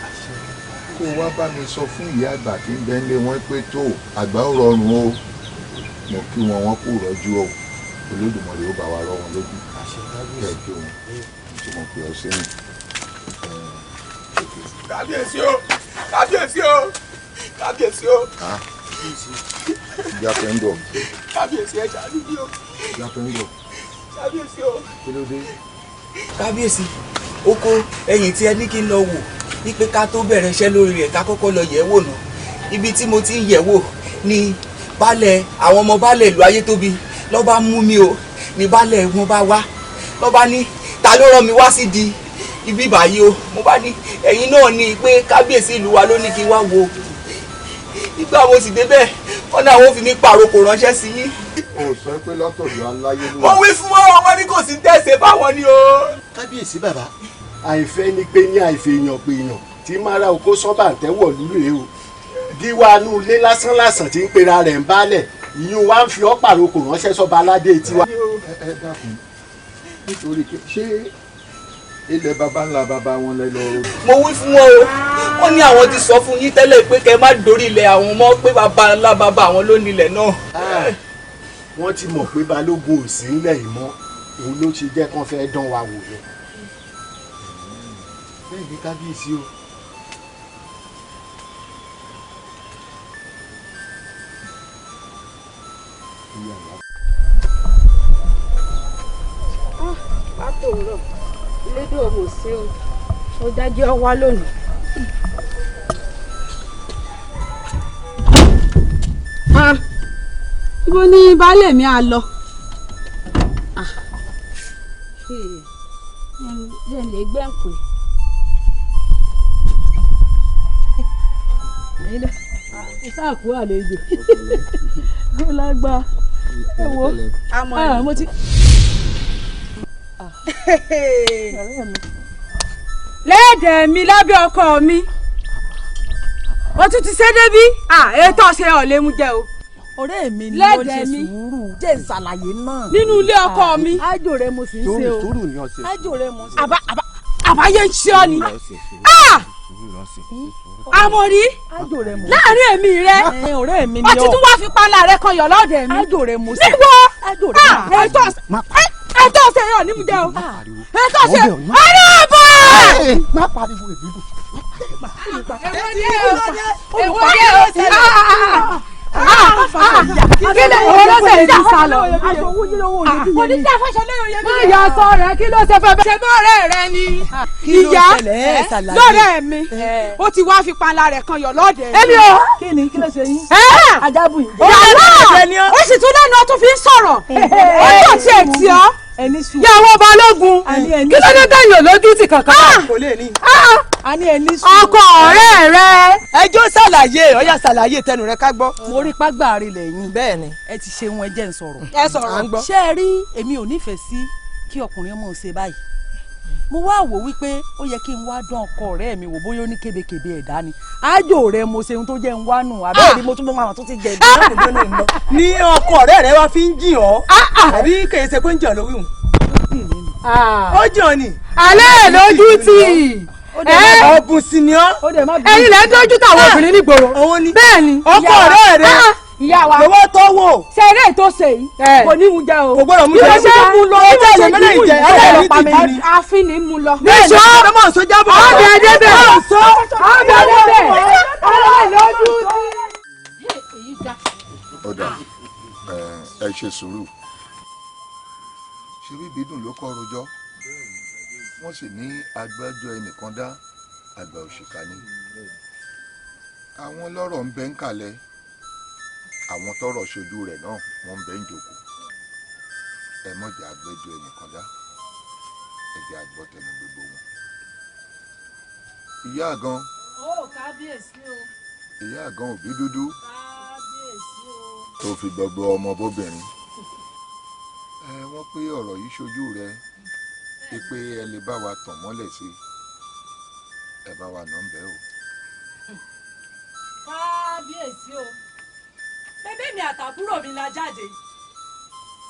kó wá bá mi sọ fún ìyá àgbà tí ń bẹ́ńlé wọn pé tó àgbà ó rọrùn o mo kí wọn kú rọ́jú o Olódùmarè ó bá wa rọ́ wọn lójú kẹ́ ẹ kí wọn tí mo pè ọ́ sẹ́yìn. kábíyèsí o kábíyèsí o kábíyèsí o. ìjà pẹ́ńdọ̀. kábíyèsí ẹ̀ ṣáájú bí o. ìjà pẹ́ńdọ̀. kábíyèsí o. kí ló dé. kábíyèsí oko ẹ̀yìn tí ẹ ní kí n lọ wò wípé ká tó bẹ̀rẹ̀ iṣẹ́ lórí rẹ̀ ká kọ́kọ́ lọ yẹ̀ wò ná ibi tí mo ti ń yẹ̀ wò ni baálẹ̀ àwọn ọmọ baálẹ̀ ìlú Ayétóbi ló bá mú mi o ní baálẹ̀ wọn bá wá ló bá ní ta ló rán mi wá sí di ibi báyìí o mo bá ní ẹ̀yin náà ní pé kábíyèsí ìlú wa ló ní kí n wá wo nígbà mo sì débẹ̀ wọ́n ní àwọn fi mí pàrokò ránṣẹ́ sí yín. o sọ pé látọ̀dọ̀ aláyé ló wà. mo wí fún wọn ní kò sí tẹ̀sẹ̀ báwọn ni o. kábíyèsí bàbá àìfẹ́ ni pé ní àìfèèyàn pé èèyàn tí mara oko sọ́bà ń tẹ́wọ̀ lúlé o díwáánú ilé lásán tí ń pera rẹ̀ ń bálẹ̀ ìyún wa ń fi ọ́ pàrokò ránṣẹ́ sọ́ba aládé tiwa. ẹ dákun nítorí ṣé ilẹ̀ baba ńlá baba wọn lẹ lọ. mo wí fún wọn o wọn ní àwọn ti sọ fún yín tẹ́lẹ̀ pé kẹ́ má dórí ilẹ̀ àwọn mọ́ pé baba ńlá baba àwọn ló nílẹ̀ náà. wọ́n ti mọ̀ pé balógun ò sí ńlẹ̀ yìí mọ́ òun ló ti jẹ́ kán fẹ́ dán wa wò yẹn. bẹ́ẹ̀ ni kábíyèsí o. látòrò lédè ọmọ sí o ó dájú ọ wá lónìí. ibo ni baálé mi á lọ. ṣe lè gbẹ̀ǹpẹ̀. ìsáàkú àlejò ó lágbá ẹ wo mo ti. lẹ́ẹ̀dẹ̀ mi lábẹ́ ọkọ mi o tún ti ṣe débí ètò ọ̀sẹ̀ ọ̀lẹ́mú jẹ́ o. ọ̀rẹ́ mi ni ó ṣe sùúrù jẹ́ ìṣàlàyé náà. nínú ilé ọkọ mi. ájò rẹ mo sì ń ṣe o sùúrù ni ọ̀sẹ̀. ájò rẹ mo sì. àbáyé ń ṣe ọ ni. Àmọ̀rí láàrin èmi rẹ ọ̀rẹ́ mi ni ọ ti tún wá fi pálá rẹ kan yọ̀ lọ́dẹ̀ mi. ájò rẹ mo sì. níbo ètò ọ̀sẹ̀ yọ̀ ní mu jẹ́ o ètò ọ̀sẹ̀ ọ̀rẹ́ ọ̀bọ̀. má pariwo èmi bò. èwọ́dé o ṣe lọ. kí ló ṣe ìdí sálọ. oníṣẹ́ àfọ̀ṣẹ́ lóye yẹn. má yà sọ rẹ kí ló ṣe fẹ́ bẹ́ẹ̀. ṣe bọ́ọ̀rẹ́ rẹ ni ìyá lọ́rẹ́ mi ó ti wá fi panla rẹ̀ kan yọ̀ lọ́dẹ̀ mi. èmi o. kí ló ṣe yín. ajábù yìí. yàrá ó sì tún lẹ́nu ọtún fi ń sọ̀rọ̀ ó tọ̀ tí ẹ̀ tí ọ́ yàwó balógun kí ló dé tẹ̀yìn olójú ti kankan. kò lè ní. ọkọ ọ̀rẹ́ rẹ. ẹjọ́ ṣàlàyé ọ̀yà ṣàlàyé tẹnu rẹ ká gbọ́. mo rí págbáre lẹ́yìn. bẹ́ẹ̀ ni. ẹ ti ṣe wọn ẹ jẹ́ ń sọ̀rọ̀. ẹ sọ̀rọ̀ à ń gbọ́. ṣé ẹ rí èmi ò nífẹ̀ẹ́ sí kí ọkùnrin ọmọ ṣe báyìí. mo wá wò wípé ó yẹ kí n wá dán ọkọ ọ̀rẹ́ mi wò bóyá ó ní kébékébé ẹ̀dá ni. ájò rẹ mo ṣe ohun tó jẹ́ ń wá nù àbẹ́rẹ́ mo tún mọ àwọn tó ti jẹ ìdílé ní ọkọ ọ̀rẹ́ rẹ wá fi ń jìn ọ́ àbí kèé ṣe pé ń jìn ọ́ lórí òun. ó jìn ọ́ ni. alẹ́ lójú tì ọ̀bùn sì ni ọ́. ẹ̀yin lẹ́ ń dójú táwọn obìnrin nígboro. bẹ́ẹ̀ ni ọkọ ọ̀rẹ́ rẹ ìyá wa lọ́wọ́ tó wò. ṣe eré ètò ṣe yìí kò ní mu jẹ o. kò gbọ́dọ̀ mu jẹ. ìṣe mú lọ ó jẹ́ ìṣẹ̀mẹ́lẹ̀ ìjẹ́ ẹlẹ́rìí ti bí ni. àfin ni mu lọ. níṣó ọmọ sójà bọ̀. ọbẹ̀ ẹ̀dẹ́bẹ̀ ọbẹ̀ ẹ̀dẹ́bẹ̀ ọlọ́ọ̀ lójú. ọ̀dà ẹ ṣe sùúrù ṣé bíbí dùn ló kọ́ rojọ́ wọ́n sì ní agbẹ́jọ́ ẹnìkan dá àgbà òṣìkà ni àwọn lọ́rọ̀ ń bẹ ń kalẹ̀ àwọn tọ́rọ̀ ṣojú rẹ̀ náà wọ́n ń bẹ ń jókòó ẹ mọ̀jà agbẹ́jọ́ ẹnìkan dá ẹ jẹ́ àgbọ́ tẹnu gbogbo wọn. ìyá àgan ìyá àgan òbí dúdú tó fi gbogbo ọmọ bóbìnrin wọ́n pé ọ̀rọ̀ yìí ṣojú rẹ̀ pé ẹ lè bá wa tàn mọ́lẹ̀ sí ẹ bá wa nà ń bẹ́ o. kábíyèsí o bébí mi àtàbúrò mi la jáde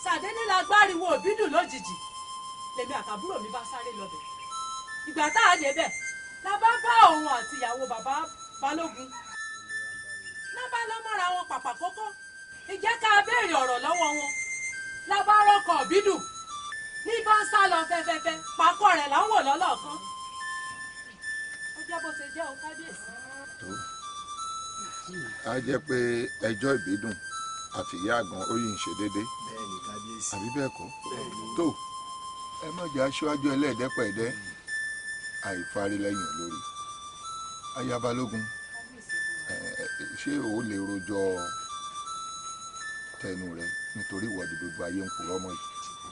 ṣàdédé la gbáriwo òbídùn lójijì lèmi àtàbúrò mi bá sáré lọbẹ̀ ìgbà tá a débẹ̀ la bá bá òun àti ìyàwó bàbá balógun la bá lọ́mọ́ra wọn pàpà kókó ìjẹ́ ká béèrè ọ̀rọ̀ lọ́wọ́ wọn la bá rọ́kọ̀ òbídùn ní bá ń sá lọ fẹ́fẹ́fẹ́ pàkọ́ rẹ̀ là ń wò lọ́lọ́ọ̀kan ó jẹ́ bó ṣe jẹ́ o kábíyèsí. a jẹ́ pé ẹjọ́ ìbídùn àti ìyá àgàn ó yìí ń ṣe déédéé àbí bẹ́ẹ̀ kọ́ tó ẹ má jẹ́ aṣáájú ẹlẹ́ẹ̀dẹ́pẹ̀ẹ́dẹ́ àìfarí lẹ́yìn olórí aya balógun ṣé o lè rojọ́ tẹnu rẹ nítorí ìwọ́de gbogbo ayé ń purọ́ mọ́ yìí.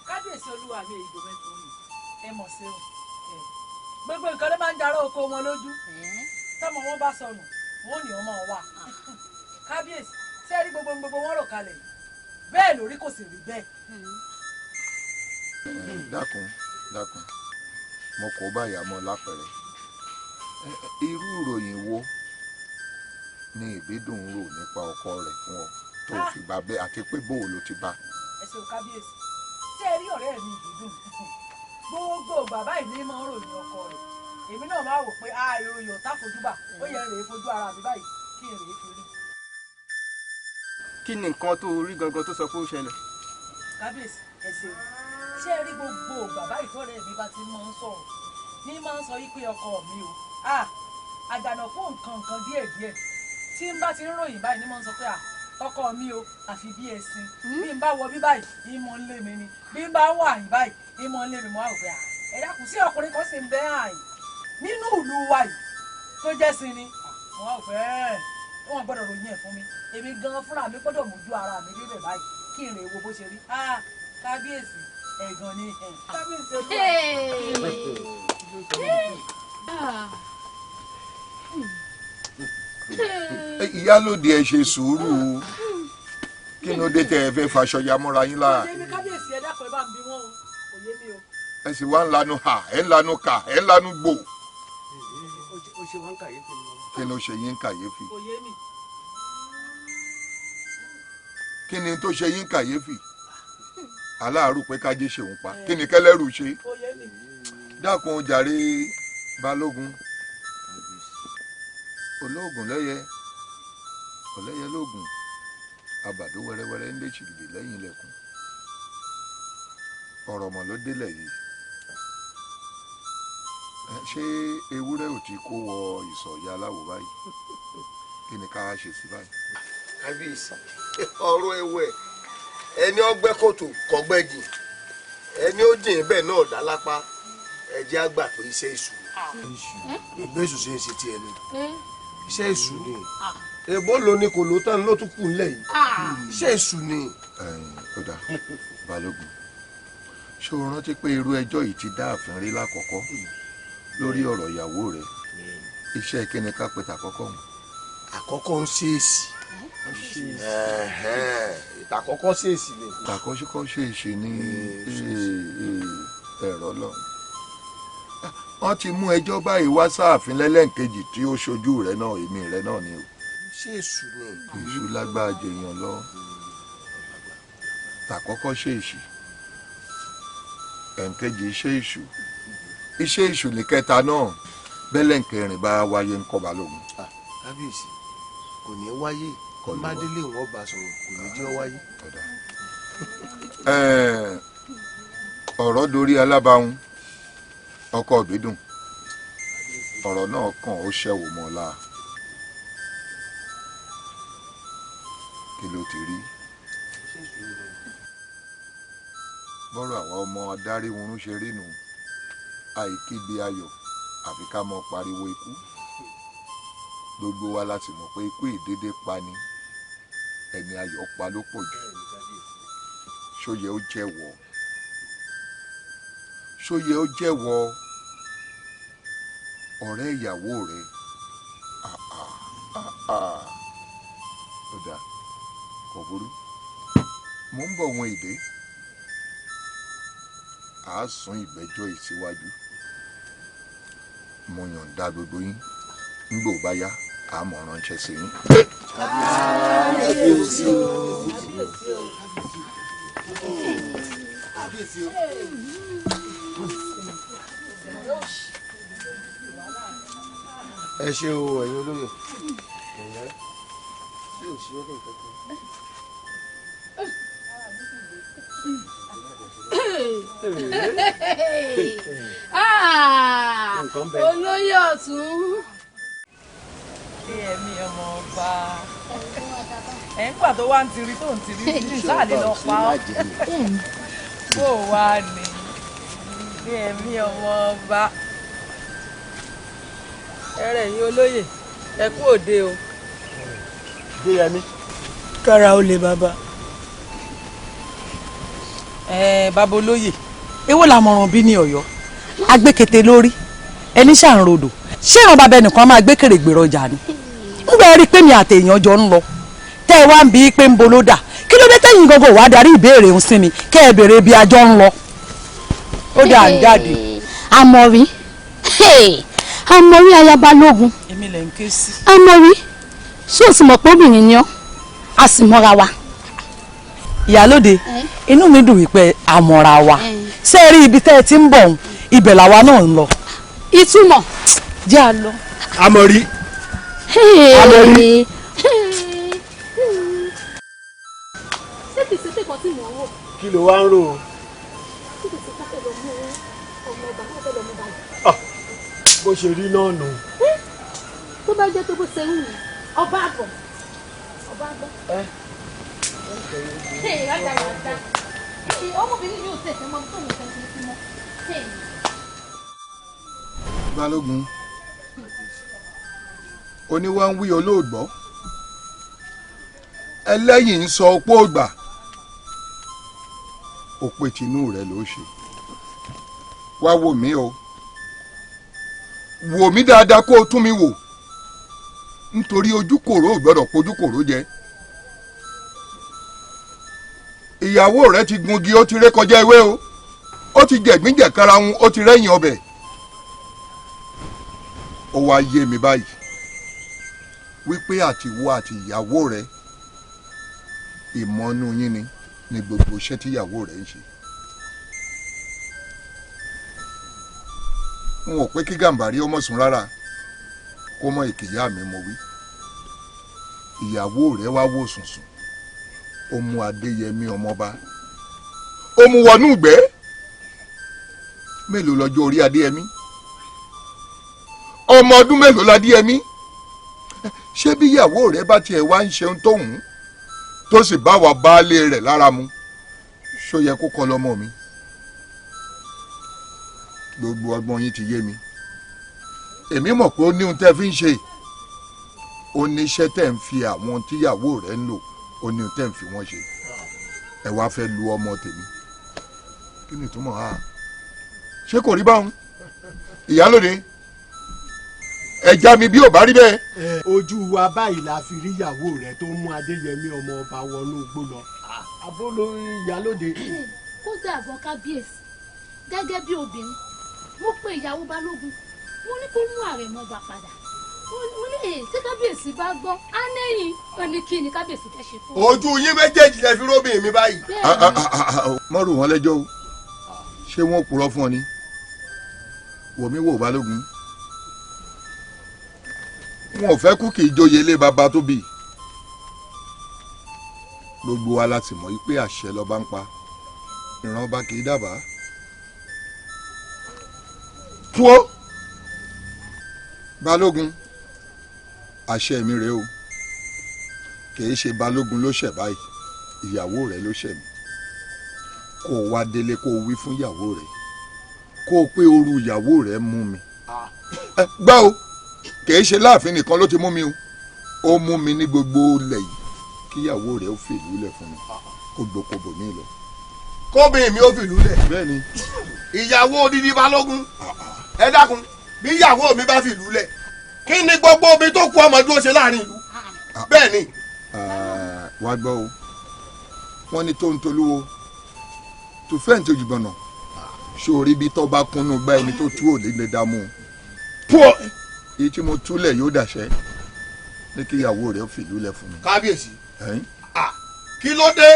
kábíyèsí olúwa mi èyí tó mẹ́tò yìí ẹ mọ̀ sí òun gbogbo nǹkan ló máa ń darọ́ oko wọn lójú tọ́mọ wọn bá sọnù wọn ò ní ọmọ wa kábíyèsí sẹ́ẹ̀rí gbogbo wọn rò kalẹ̀ bẹ́ẹ̀ lórí kò sì rí bẹ́ẹ̀. dákun mo kò bá ìyá mọ́ lápẹ̀rẹ̀ irú ìròyìn wo ni ìbídùn rò nípa ọkọ rẹ̀ fún ọ tó fi bá bẹ́ẹ̀ àti pé bóò ló ti bá. ẹ ṣeun kábíyèsí ṣé ẹ rí ọ̀rẹ́ mi ìbídùn gbogbo bàbá ìní máa ń ròyìn ọkọ rẹ̀ èmi náà máa wò pé ìròyìn ọ̀tá fojúbà ó yẹ rèé fojú ara mi báyìí kí n rèé fi rí. kí ni nǹkan tó rí gangan tó sọ pé ó ṣẹlẹ̀. kábíyèsí ẹ ṣeun ṣé ẹ rí gbogbo bàbá ìtọ́rẹ́ mi bá ti máa ń sọ̀rọ̀ ní máa ń sọ yí pé ọkọ mi o àjànà fún nǹkan díẹ̀díẹ̀ tí n bá ti ń ròyìn báyìí ní máa ń sọ pé ọkọ mi o àfi bí ẹṣin bí n bá wọ bí báyìí ìmọ̀ ń lé mi ni bí n bá wọ àyìn báyìí ìmọ̀ ń lé mi mọ́ àwòrán ẹ̀dá kù sí ọkùnrin kan sì ń bẹ́ àyìn nínú ìlú wa yìí tó jẹ́ sí ni wọ́n á fẹ́ wọ́n gbọ́dọ̀ ròyìn ẹ̀ fún mi èmi gan fúnra mi gbọ́dọ̀ mójú ara mi débẹ̀ báyìí kí n rè wo bó ṣe rí kábíyèsí ẹ̀gàn ni kábíyèsí ìyálòdì ẹ ṣe sùúrù kí ló dé tẹ ẹ fẹ́ faṣọ ya mọ́ra yín lára. kábíyèsí ẹ dákun ẹ bá ń bí wọn o kò yé mi o. ẹ sì wá ń lanu ha ẹ ń lanu kà ẹ ń lanu gbò. ó ṣe wá ń kàyéfì ni wọn. kí ló ṣe yín kàyéfì. kò yé mi. kí ni tó ṣe yín kàyéfì aláàrú pé kájí ṣeun pa kí ni kẹlẹ́rù ṣe. kò yé mi. dákun jàre balógun olóògùn lẹ́yẹ ọ̀lẹ́yẹ lóògùn abàdó wẹ́rẹ́wẹ́rẹ́ ń lé ṣìlìlì lẹ́yìn ilẹ̀kùn ọ̀rọ̀ mọ̀ ló délẹ̀ yìí ṣé ewúrẹ́ ò ti kó wọ ìsọ̀yà aláwọ̀ báyìí kí ni ká ṣe sí báyìí. kábíyèsí ọ̀rọ̀ ẹ̀wẹ̀ ẹni ọgbẹ́ kòtò kọgbẹ́ jìn ẹni ó jìn bẹ́ẹ̀ náà dá lápá ẹ̀jẹ̀ àgbà pé iṣẹ́ èṣù ìgbésù ṣe é ṣe tiẹ̀ ni iṣẹ́ èṣù ni èbó lo ni kò ló tán ló tún kù ńlẹ̀ yìí iṣẹ́ èṣù ni. kódà balógun ṣé o rántí pé irú ẹjọ́ yìí ti dá ààfin rí lákọ̀ọ́kọ́ lórí ọ̀rọ̀ ìyàwó rẹ̀ iṣẹ́ kíni ká pẹ̀tà àkọ́kọ́ mu. àkọ́kọ́ ń ṣe èsì ìtàkọ́kọ́ ṣe èsì ni. ìtàkọ́kọ́ ṣe èsì ní ẹ̀rọ lọ. wọ́n ti mú ẹjọ́ báyìí wá sáàfin lẹ́lẹ́ǹkejì tí ó ṣojú rẹ̀ náà èmi rẹ̀ náà ni o. ṣé èṣù ni. èṣù lágbára jèèyàn lọ. ìtàkọ́kọ́ ṣe èsì ẹ̀ǹkejì iṣẹ́ èṣù iṣẹ́ èṣù ní kẹta náà bẹ́lẹ̀ǹkẹrin bá wáyé ń kọ́ balógun. kábíyèsí kò ní wáyé mádélé wọn bá sọ̀rọ̀ kò ní jẹ́ wáyé. ọ̀rọ̀ dorí alábàáhùn ọkọ ìbídùn ọ̀rọ̀ náà kàn ó ṣẹ̀wò mọ́ ọ́lá kí ló ti rí bọ́rọ̀ àwa ọmọ adáríhunrún ṣe rí nù àìkígbe ayọ̀ àfi ká mọ pariwo ikú gbogbo wa láti mọ̀ pé ikú ìdédé pa ni ẹni ayọ̀ pa ló pọ̀ jù ṣóyẹ ó jẹ́wọ́ ṣóyẹ ó jẹ́wọ́ ọ̀rẹ́ ìyàwó rẹ̀ ó dà kò burú mò ń bọ̀ wọn èdè a sún ìgbẹ́jọ́ ìsíwájú mo yọ̀ǹda gbogbo yín nígbò bá yá àmọ́ ránṣẹ́ sí yín. ẹ ṣe o ẹ̀yin olóyè. olóyè ọ̀tún. ẹ̀mí ọmọ ọba ẹ̀ ń pàtó wá ń tiri tó ń tiri ní sáàlì lọ pa ọ́ bó wá ní ẹ̀mí ọmọ ọba ẹ̀rẹ̀ yín olóyè ẹ kú òde o. Gbéyẹmí. kára ó lè bàbá. bàbá olóyè èwo làmọ̀ràn bí ní Ọ̀yọ́ agbẹ́kẹ̀tẹ̀ lórí ẹni ṣàǹrodò ṣé ìran bàbá ẹnìkan máa gbé kèrègbè rọjà ni nígbà rí i pé mi àtẹ̀yàn jọ ń lọ tẹ́ ẹ wá ń bi pé ń bolo dà kí ló dé tẹ́yìn gangan wàá darí ìbéèrè ń sinmi kẹ́ ẹ béèrè bí ajọ́ ń lọ ó dà ń jáde. Àmọ̀rí Àmọ̀rí aya Balógun èmi lẹ̀ ń ké sí. Àmọ̀rí ṣé o sì mọ̀ pé obìnrin ni ọ́ a sì mọ́ra wa. ìyálóde inú mi dùn wípé àmọ̀ra wa ṣé ẹ rí ibi tẹ́ ẹ ti ń bọ̀ ibẹ̀ làwa náà ń lọ. ìtumọ̀. jẹ́ a lọ. Àmọ̀rí. Àmọ̀rí. ṣé kìí ṣe pẹ́kọ̀ tí mò ń wò. kí ló wá ń rò ó. ṣé kìí ṣe pẹ́kọ̀ lọ mú ọmọ ọba náà fẹ́ lọ mú báyìí. bó ṣe rí náà nù. tó bá jẹ́ tó bó ṣe ń wù ọba àbọ̀ ọba àgbọ̀. ọmọbìnrin yóò tẹ̀sẹ̀ mọ́ tó ń tẹ̀sẹ̀ sí mọ́. Balógun oníwà ń wí olóògbọ́ ẹlẹ́yìn ń sọ opó ògbà òpè tinú rẹ ló ṣe wá wò mí o wò mí dáadáa kó o tún mi wò nítorí ojú kòró ò gbọ́dọ̀ pojú kòró jẹ ìyàwó rẹ ti gungi ó ti ré kọjá ewé o ó ti jẹ̀gbín karahun ó ti rẹ́yìn ọbẹ̀ ó wá yé mi báyìí wípé àtiwọ àti ìyàwó rẹ ìmọ̀nú yín ni gbogbo iṣẹ́ tí ìyàwó rẹ ń ṣe. n ò pé kí Gàmbàrí ọmọ sùn rárá kó mọ ìkìyà mi mo wí ìyàwó rẹ wá wò sùnsùn ó mú Adéyẹmí ọmọba ó mú wọnú ìgbẹ́ mélòó lọ́jọ́ orí Adéyẹmí ọmọ ọdún mélòó l'Adéyẹmí ṣé bí ìyàwó rẹ bá tiẹ̀ wá ń ṣeun tóhùn tó sì bá wa baálé rẹ̀ lára mu ṣó yẹ kó kọ́ lọ́mọ mi gbogbo ọgbọ́n yín ti yé mi èmi mọ̀ pé ó ní ohun tẹ́ fi ń ṣe ó ní iṣẹ́ tẹ́ ń fi àwọn tíyàwó rẹ̀ ń lò ó ní ohun tẹ́ ń fi wọ́n ṣe ẹ wá fẹ́ lu ọmọ tèmi kí ni ìtumọ̀ ha ṣé kò rí báwọn ìyálóde ẹja mi bí ò bá rí bẹ́ẹ̀. ojú wa báyìí la fi rí ìyàwó rẹ tó mú Adéyẹmí ọmọ ọba wọnú igbó lọ abóló ìyálóde. kódà àgbọn kábíyèsí gẹ́gẹ́ bí obìnrin mo pe ìyàwó Balógun mo ní kó mú àrẹ̀mọ ọba padà mo ní tí kábíyèsí bá gbọ́ á lẹ́yìn ó ní kí ni kábíyèsí fẹ́ ṣe fún un. ojú yín méjèèjì lẹ fi róbìn mi báyìí. mọ́rù wọn lẹ́jọ́ o ṣé wọ́n purọ́ fún ọ ni wòmí wò Balógun wọn ò fẹ́ kú kì í joyè ilé baba tó bì gbogbo wa láti mọ̀ pé àṣẹ lọ́ba ń pa ìran ọba kì í dábàá tó Balógun àṣẹ mi rèé o kì í ṣe Balógun ló ṣẹ̀ báyìí ìyàwó rẹ̀ ló ṣẹ̀ mí kó o wá délé kó o wí fún ìyàwó rẹ̀ kó o pé oru ìyàwó rẹ̀ mú mi gbá o kìí ṣe láàfin nìkan ló ti mú mi o ó mú mi ní gbogbo ilẹ̀ yìí kíyàwó rẹ̀ ó fìlú lẹ̀ fún mi kó gbókòbò mi lọ. kóbìnrin mi ó fìlú lẹ̀. bẹ́ẹ̀ni. ìyàwó odidi Balógun ẹ dákun bí ìyàwó mi bá fìlú lẹ̀ kí ni gbogbo omi tó kú ọmọ dúró ṣe láàrin ìlú bẹ́ẹ̀ni. wá gbọ́ o wọ́n ní tó ń tolúwo tó fẹ́ǹ tó jùbọ̀n náà sórí bí tọ́ bá kúnnú gbá ẹni tó tú òlé lè dá mú un. èyí tí mo túlẹ̀ yóò dàṣẹ́ ní kí ìyàwó rẹ̀ fìlú lẹ̀ fún mi. kábíyèsí kí ló dé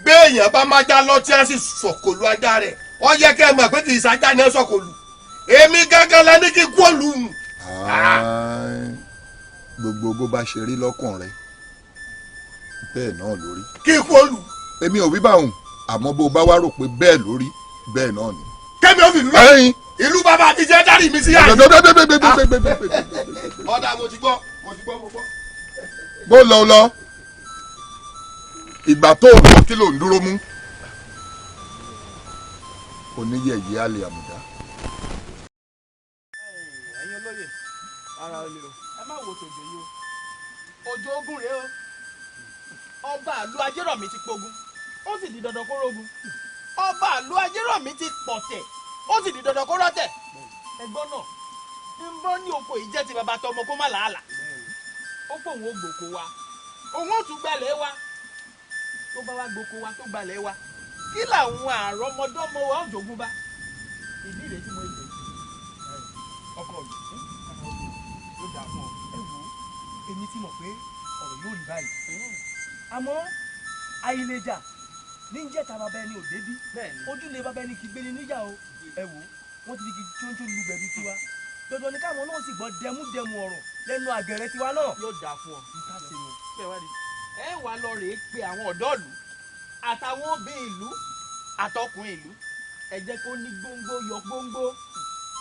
béèyàn bá má já lọ tí a sì sọ̀kòlù ajá rẹ̀ wọ́n yẹ kẹ́ ẹ mọ̀ pé kì í sájà ní ẹ sọ̀kòlù èmi gángan la ní kí kú òlù. gbogbo bó bá ṣe rí lọ́kàn rẹ̀ bẹ́ẹ̀ náà lórí. kí kú òlù. èmi ò wí báwọn àmọ́ bó bá wá rò pé bẹ́ẹ̀ lórí bẹ́ẹ̀ náà ni. kẹ́mi ò fi lù lọ ìlú bàbá àti jẹ́ dárì mi sí yá. ọ̀dà mo ti gbọ́ mo gbọ́. bó lọ ìgbà tó o lọ kí ló ń dúró mú. oníyẹ̀yẹ́ àlè àmùdá. ẹ̀yin olóyè ara olè o ẹ má wo tòjò yìí o òjò ogun rèé o ọba àlú ajérọ̀mí ti pogun ó sì di dandan kó rógun ọba àlú ajérọ̀mí ti pọ̀tẹ̀ ó sì di dandan kó rọ́tẹ̀ ẹ̀gbọ́n náà ń bọ́ ní oko ìjẹ́ ti bàbá tọmọ kó má làálàá ó pò òun ó gbòkó wa òun ó tún gbalẹ̀ wa tó bá wá gboko wa tó gbalẹ̀ wa kí làwọn àrọ́mọdọ́mọ wa ó jogún bá ìdí rẹ̀ tí mo lè ọkọ yìí yóò dà fún ọ ẹ wò ó èmi ti mọ̀ pé ọ̀rọ̀ yóò rí báyìí àmọ́ àìlèjà ní ń jẹ́ta bàbá ẹni òde bí ojúlé bàbá ẹni kì í gbéni níjà o ẹ wò ó wọ́n ti di kí tóńtó lu gbẹ̀bí tiwa dandan ni káwọn náà sì gbọ́ dẹmúdẹmú ọ̀rọ̀ lẹ́nu àgẹ̀rẹ̀ tiwa náà yóò dà fún ọ níta ṣe ni ẹ wà lọ rèé pe àwọn ọ̀dọ́ ìlú àtàwọn obìnrin ìlú àtọkùnrin ìlú ẹ jẹ́ kó ní gbóngbó yọ gbóngbó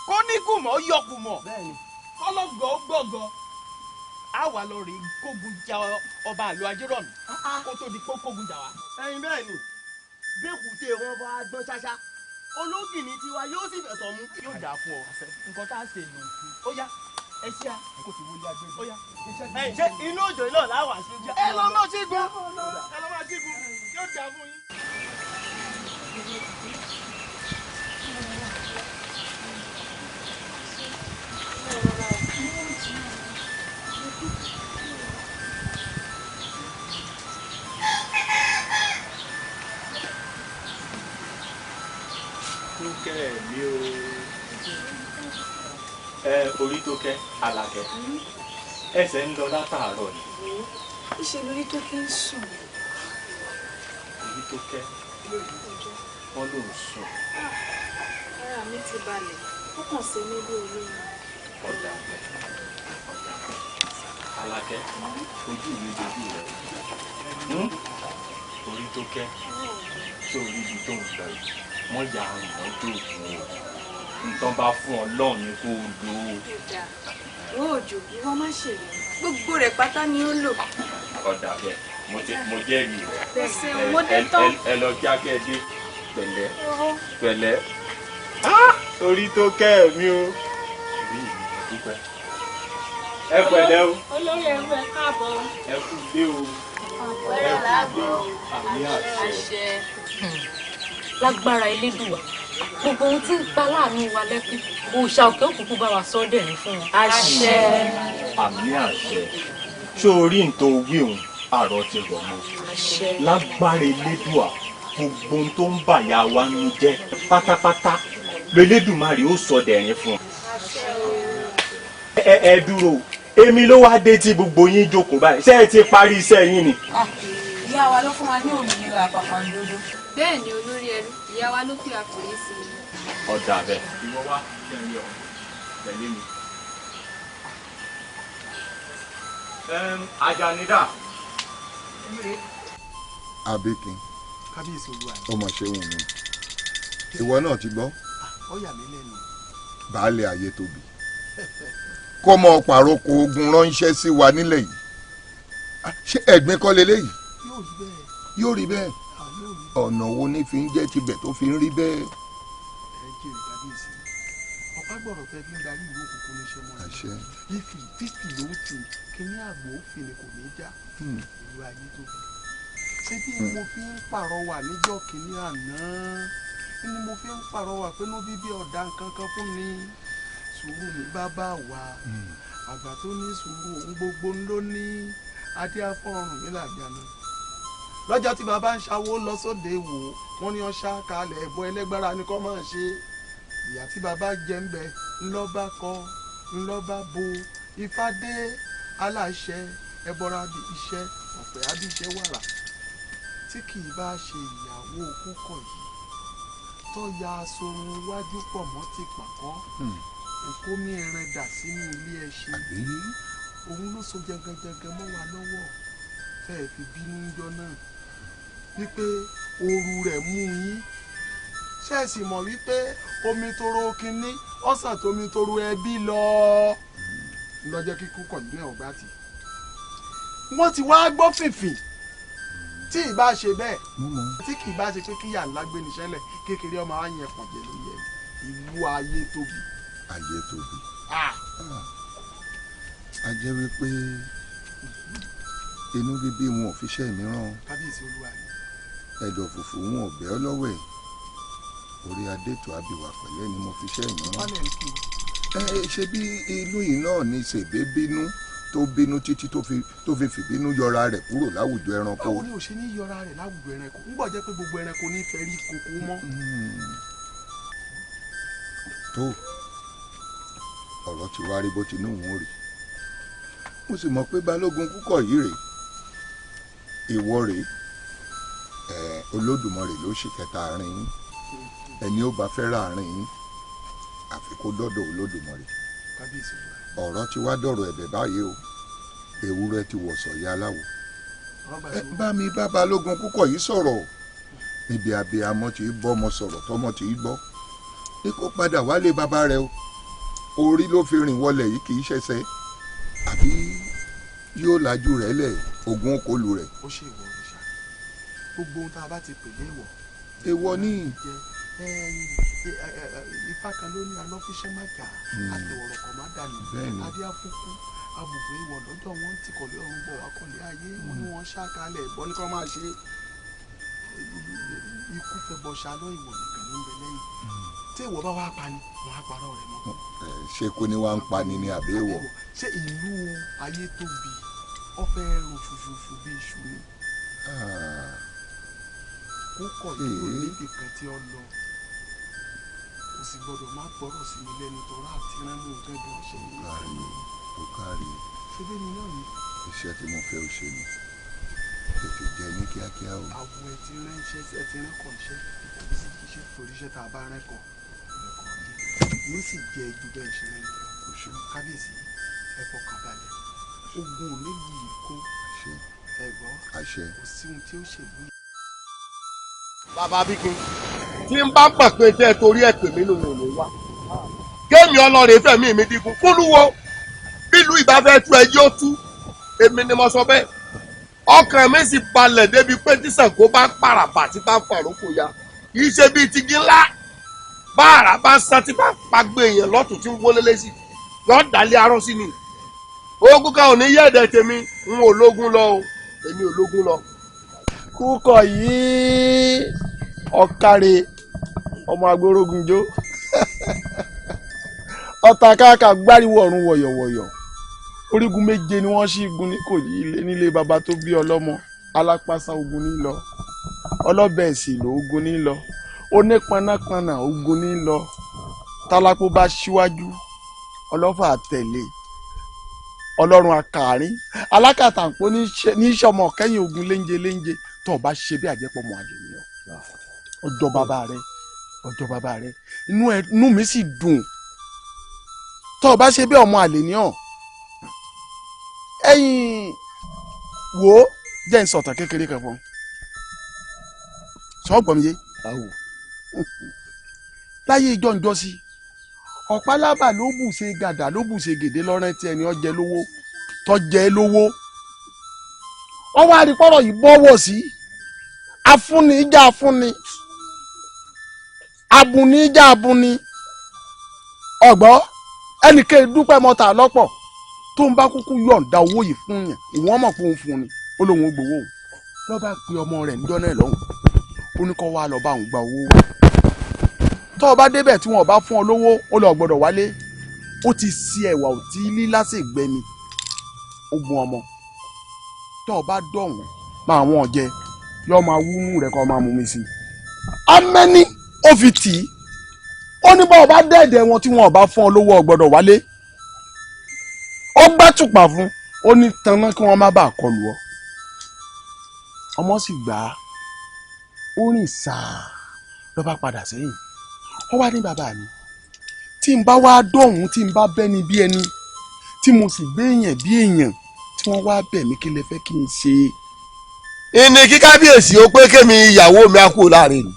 kó ní kùmọ̀ yọ kùmọ̀ kọ́lọ́gọ̀ gbọ̀gọ̀ á wà lọ rèé kógun ja ọba àlú ajérọ̀mí kó tó di kógun jà wá. ẹ̀yin bẹ́ẹ̀ ni bẹ́ẹ̀kùtì wọn bá gbọ́n ṣáṣá ológìní tiwa yóò sì fẹ̀sọ̀ mú. yóò dà fún ọ nǹkan tá a ṣe lò ó yá ẹ ṣe à kò tí wọlé agbègbè ó yá ẹ ṣe inú òjò náà láwà sí i. ẹ lọ náà sí gun ẹ lọ máa sí gun yóò dà fún yín. Tókẹ́ mi o orí Tókẹ́ Àlàkẹ́ ẹsẹ̀ ń lọ látàárọ̀ ni. ìṣe lórí Tókẹ́ ń sùn. Orí Tókẹ́ wọ́n ló ń sùn. ara mi ti balẹ̀ ó kàn sí mi bí olóyún. ọ̀dà Àlàkẹ́ ojú mi dojú rẹ̀ orí Tókẹ́ tó orí ibi tó ń gbà yìí wọ́n yà àrùn mọ́tò òkun o nǹkan bá fún Ọlọ́run ní kó o lò ó. òjò ìwọ má ṣe rí gbogbo rẹ̀ pátá ni ó lò. ọ̀dà bẹ́ẹ̀ mo jẹ́rìí rẹ̀. pèsè òmòdé tán. ẹ lọ jákèjì pẹ̀lẹ́ pẹ̀lẹ́ orí Tókẹ́ mi o. orí mi ò dúpẹ́. ẹ pẹ̀lẹ́ o. olórí ẹrú ẹ káàbọ̀. ẹ kú dé o. ẹ kú dé o. àmì àṣẹ. lágbára elédùà gbogbo ohun tí ń pa láàánú wa lẹ́kùn òòṣà òkè òkùnkùn bá wa sọ ọ́ dẹ̀rín fún wọn. àṣẹ. àmì àṣẹ ṣó orí nǹkan wí òun àrò ti rọ̀ mọ́ lágbára elédùà gbogbo ohun tó ń bàyà wa ń jẹ́ pátápátá lélẹ́dùmarè ó sọ dẹ̀rín fún un. ẹ dúró èmi ló wá dé tí gbogbo yín jókòó báyìí ṣé ẹ ti parí iṣẹ́ yín ni. ìyá wa ló fún wa ní òmìnira àpapàǹdodo. bẹ́ẹ̀ ni olórí ẹrú ìyá wa ló pè àkòrí sí i. ọ̀dà bẹ́ẹ̀ ìwọ wá kẹrin ọ̀ tẹ̀lé mi. Àjànídà. Abíkin kábíyèsí olúwa ni. ọmọ ṣeun mi ìwọ náà ti gbọ́ ó yà mí lẹ́nu. baálé ayé tóbi kó mọ pàrókò ogun ránṣẹ́ sí wa nílẹ̀ yìí ṣé ẹ̀gbin kọ́ leléyìí yóò rí bẹ́ẹ̀ ọ̀nà wo ni fi ń jẹ́ tibẹ̀ tó fi ń rí bẹ́ẹ̀. ẹ jèrè kábíyèsí ọ̀pá gbọ̀rọ̀ fẹ́ fi ń darí ìlú òkùnkùn ní iṣẹ́ mọ́ ẹ̀ ìfì fífì ló ń tì kíní àgbò òfin ni kò ní í já ìlú ayé tó kù ṣé bí mo fi ń pàrọwà níjọ́ kìíní àná ni mo fi ń pàrọwà pé ló bíbí ọ̀dà nǹkan kan fún mi sùúrù ní bàbá wa àgbà tó ní sùúrù ohun gbogbo ló ní adé afọ́rùn mi làgbàna lọ́jọ́ tí bàbá ń ṣàwó lọ sóde wò wọ́n ní ọ̀ṣà kalẹ̀ ẹ̀bọ ẹlẹ́gbára ni kò máa ṣe ìyá tí bàbá jẹ ń bẹ ńlọ́ba kọ ńlọ́ba bo ifá dé aláṣẹ ẹbọra bí iṣẹ́ ọ̀pẹ àbí iṣẹ́ wàrà tí kì í bá ṣe ìyàwó Kúkọ̀ yìí tó ya asorun iwájú pọ̀ mọ́ ti pàkọ́ èkó mi ẹran dà sínú ilé ẹṣin òun ló so jẹgẹjẹgẹ mọ́ wa lọ́wọ́ fẹ́ẹ́ fi bínú jọ náà wípé ooru rẹ̀ mú yín ṣẹ́ẹ̀sì mọ̀ wípé omi toro kínní ọ̀sán tómi toro ẹbí lọ lọ́jọ́ kíkú kọ̀ọ̀dún ẹ̀ ọ̀gbá tì wọ́n ti wá gbọ́ fìfì tí ì bá ṣe bẹ́ẹ̀ tí kì í bá ṣe pé kíyà ńlá gbé níṣẹ́lẹ̀ kékeré ọmọ wa yẹn pọ̀jẹ́ ló yẹ ìlú ayé tóbi. ayé tóbi. a jẹ́ wípé inú bíbí wọn ò fi ṣẹ́ mìíràn. kábíyèsí olúwa ni. ẹ̀dọ̀ fùfú wọn ò bẹ́ ọ lọ́wọ́ ẹ̀ orí adétò àbíwá pẹ̀lẹ́ ni mo fi ṣẹ́ mìíràn. ṣe bí ìlú yìí náà ní ṣèbé bínú tó bínú títí tó fi fìbínú yọra rẹ̀ kúrò láwùjọ ẹranko. báwo ni o ṣe ní yọra rẹ̀ láwùjọ ẹranko ń gbọ́ jẹ́ pé gbogbo ẹranko ní fẹ́ rí kókó mọ́. tó ọ̀rọ̀ ti wá rí bó ti ní òun rí mo sì mọ̀ pé balógun Kúkọ̀ yìí rèé ìwọ rèé Olódùmarè ló ṣe kẹta àárín yín ẹni ó bá fẹ́ ràárín yín àfi kó dọ́dọ̀ Olódùmarè. ọ̀rọ̀ ti wá dọ̀rọ̀ ẹ̀bẹ̀ báyìí o ewúrẹ́ ti wọ̀sọ̀ ya aláwo. bá mi bá balógun Kúkọ̀ yìí sọ̀rọ̀ níbi abiyamọ tí bọ́mọ sọ̀rọ̀ tọmọ tí gbọ́ ní kó padà wálé bàbá rẹ o orí ló fi rìn wọlé yìí kì í ṣẹ̀ṣẹ̀ àbí yóò lajú rẹ̀ lẹ̀ ogun okòlù rẹ̀. ó ṣe ìwọ òrìṣà gbogbo ohun tá a bá ti pè léèwọ̀. èèwọ̀ ní. ifá kan ló ní alọ́fíṣẹ́ má jà àtẹ̀wọ̀rọ̀ kan má dànù adé àfúkú abùgbé ìwọ̀ lọ́jọ́ wọn ti kọ̀lé ọ̀run bọ̀ wá kọ̀lé ayé wọn ni wọ́n ṣàkálẹ̀ ìbọn ní kọ́ máa ṣe ikú fẹ́ bọ́ ṣálọ́ ìwọ̀ nìkan ní bẹ lẹ́yìn tí ìwọ bá wá pa ni wọn á parọ́ rẹ̀ mọ́. ṣé kò ní wá ń pa ni ní àbí èèwọ̀. ṣé ìlú ayé tóbi ọfẹ ro ṣuṣuṣu bí iṣu ni Kúkọ̀ yìí níbi kan tí ó lọ kò sì gbọdọ̀ má gbọ́rọ̀ sí mi lẹ́nu tọ́ra àti ránmú gẹ́gẹ́ ọ̀ṣẹ́ yìí. ó kárí ṣé bẹ́ẹ̀ ni náà ni. iṣẹ́ tí mo fẹ́ ó ṣe ni tètè jẹ ní kíákíá o. àwọn ẹ ti ránṣẹ́ ẹ ti ránkọ̀ iṣẹ́ ìkọ̀wé sí iṣẹ́ torí iṣẹ́ tá a bá ránkọ̀ ẹ̀kọ́ ni yóò sì jẹ ju bẹ́ẹ̀ ṣe rẹ̀ lọ. kábíyèsí ẹ fọkàn balẹ̀ ogun méjì yìí kó ẹ̀gbọ́n kò sí ohun tí ó ṣèlú. bàbá Bíkin tí ń bá pà pé tẹ́ ẹ torí ẹ̀ pè mí lòun ò ní wá kéèmì ọlọ́rẹ̀ fẹ̀mí mi dínkù fúlùwọ́ bílù ìbáfẹ́ tú ẹjẹ́ ó tú èmi ni mo sọ bẹ́ẹ̀ ọkàn mi sì balẹ̀ débi pé tí Ṣàngó bá pàràbà tí bá fàrókò ya kì í ṣe bíi tigi ńlá bá àrà bá sá tí bá pàgbé èèyàn lọ́tún tí ń wọlé lẹ́sìn yọ̀ọ́ dálé arọ́ sí ni ogun kan ò ní yẹ̀dẹ̀ tèmi n ò lógun lọ o èmi ò lógun lọ. Kúkọ̀ yìí ọ̀kàrẹ̀ ọmọ agbórógunjó ọ̀tà káàkà gbáriwọ̀ ọ̀run wọ̀yọ̀wọ̀yọ̀ orígun méje ni wọ́n ṣí igun ní kò ní ilé nílé baba tó bí ọlọ́mọ alápásá ogun ní lọ ọlọ́bẹ̀ ìsìlò ogun ní lọ onípanápaná ogun ní lọ tálákó bá ṣíwájú ọlọ́fà tẹ̀lé ọlọ́run akàárín alákàtàǹpó ní sọmọ kẹ́yìn ogun léńjẹ tó o bá ṣe bí àjẹpọ̀mọ́ àlè ni ọjọ́ bàbá rẹ inú mi sì dùn tó o bá ṣe bí ọmọ àlè ni ọ ẹ̀yin wo jẹ́ ń sọ̀tàn kékeré kan fún sọ gbọ́n mi yé láyé ìjọ sí ọ̀pálábà ló bù ṣe gàdà ló bù ṣe gèdè lọ́rẹ́ tí ẹni ọjẹ́ lówó tọ́jẹ́ lówó wọ́n wá rí pọ́rọ̀ yìí bọ́wọ́ sí afúnni ìjà afúnni abùnni ìjà abùnni ọ̀gbọ́ ẹnìkan dúpẹ́ mọ́ta lọ́pọ̀ tó ń bá kúkú yọ̀ǹda owó yìí fún yàn ìwọ́n mọ̀ pé òun fún ni ó lóun ó gbowó òun lọ́ bá pe ọmọ rẹ̀ níjọ́ náà lọ́hùn ó ní kó wá lọ bá òun gba owó wá tọ́ ọ bá débẹ̀ tí wọn bá fún ọ lówó ó lọ gbọ́dọ̀ wálé ó ti si ẹ̀wà ò tí lílá sì gbẹni ogun ọmọ tọ́ ọ bá dọ̀hún máa wọ́n jẹ yọ máa wúnú rẹ̀ kọ́ máa mú mi sí i amẹ́ni ó fi tì í ó ní bá ọ bá dẹ́ẹ̀dẹ̀ wọn tí wọn bá fún ọ lówó ọ gbọ́dọ̀ wálé ó gbẹ́tùpà fún ó ní tanná kí wọ́n má bàa kọlù ọ ọmọ sì gbà á ó rìn sáà ló bá padà sẹ́yìn ó wá ní bàbá mi tí n bá wá dọ̀hún tí n bá bẹ́ni bí ẹni tí mo sì gbé èèyàn bí èèyàn tí wọ́n wá bẹ̀ mí kí lè fẹ́ kí n ṣe. ìní kí kábíyèsí ó pé kémi ìyàwó mi á kú láàrin ni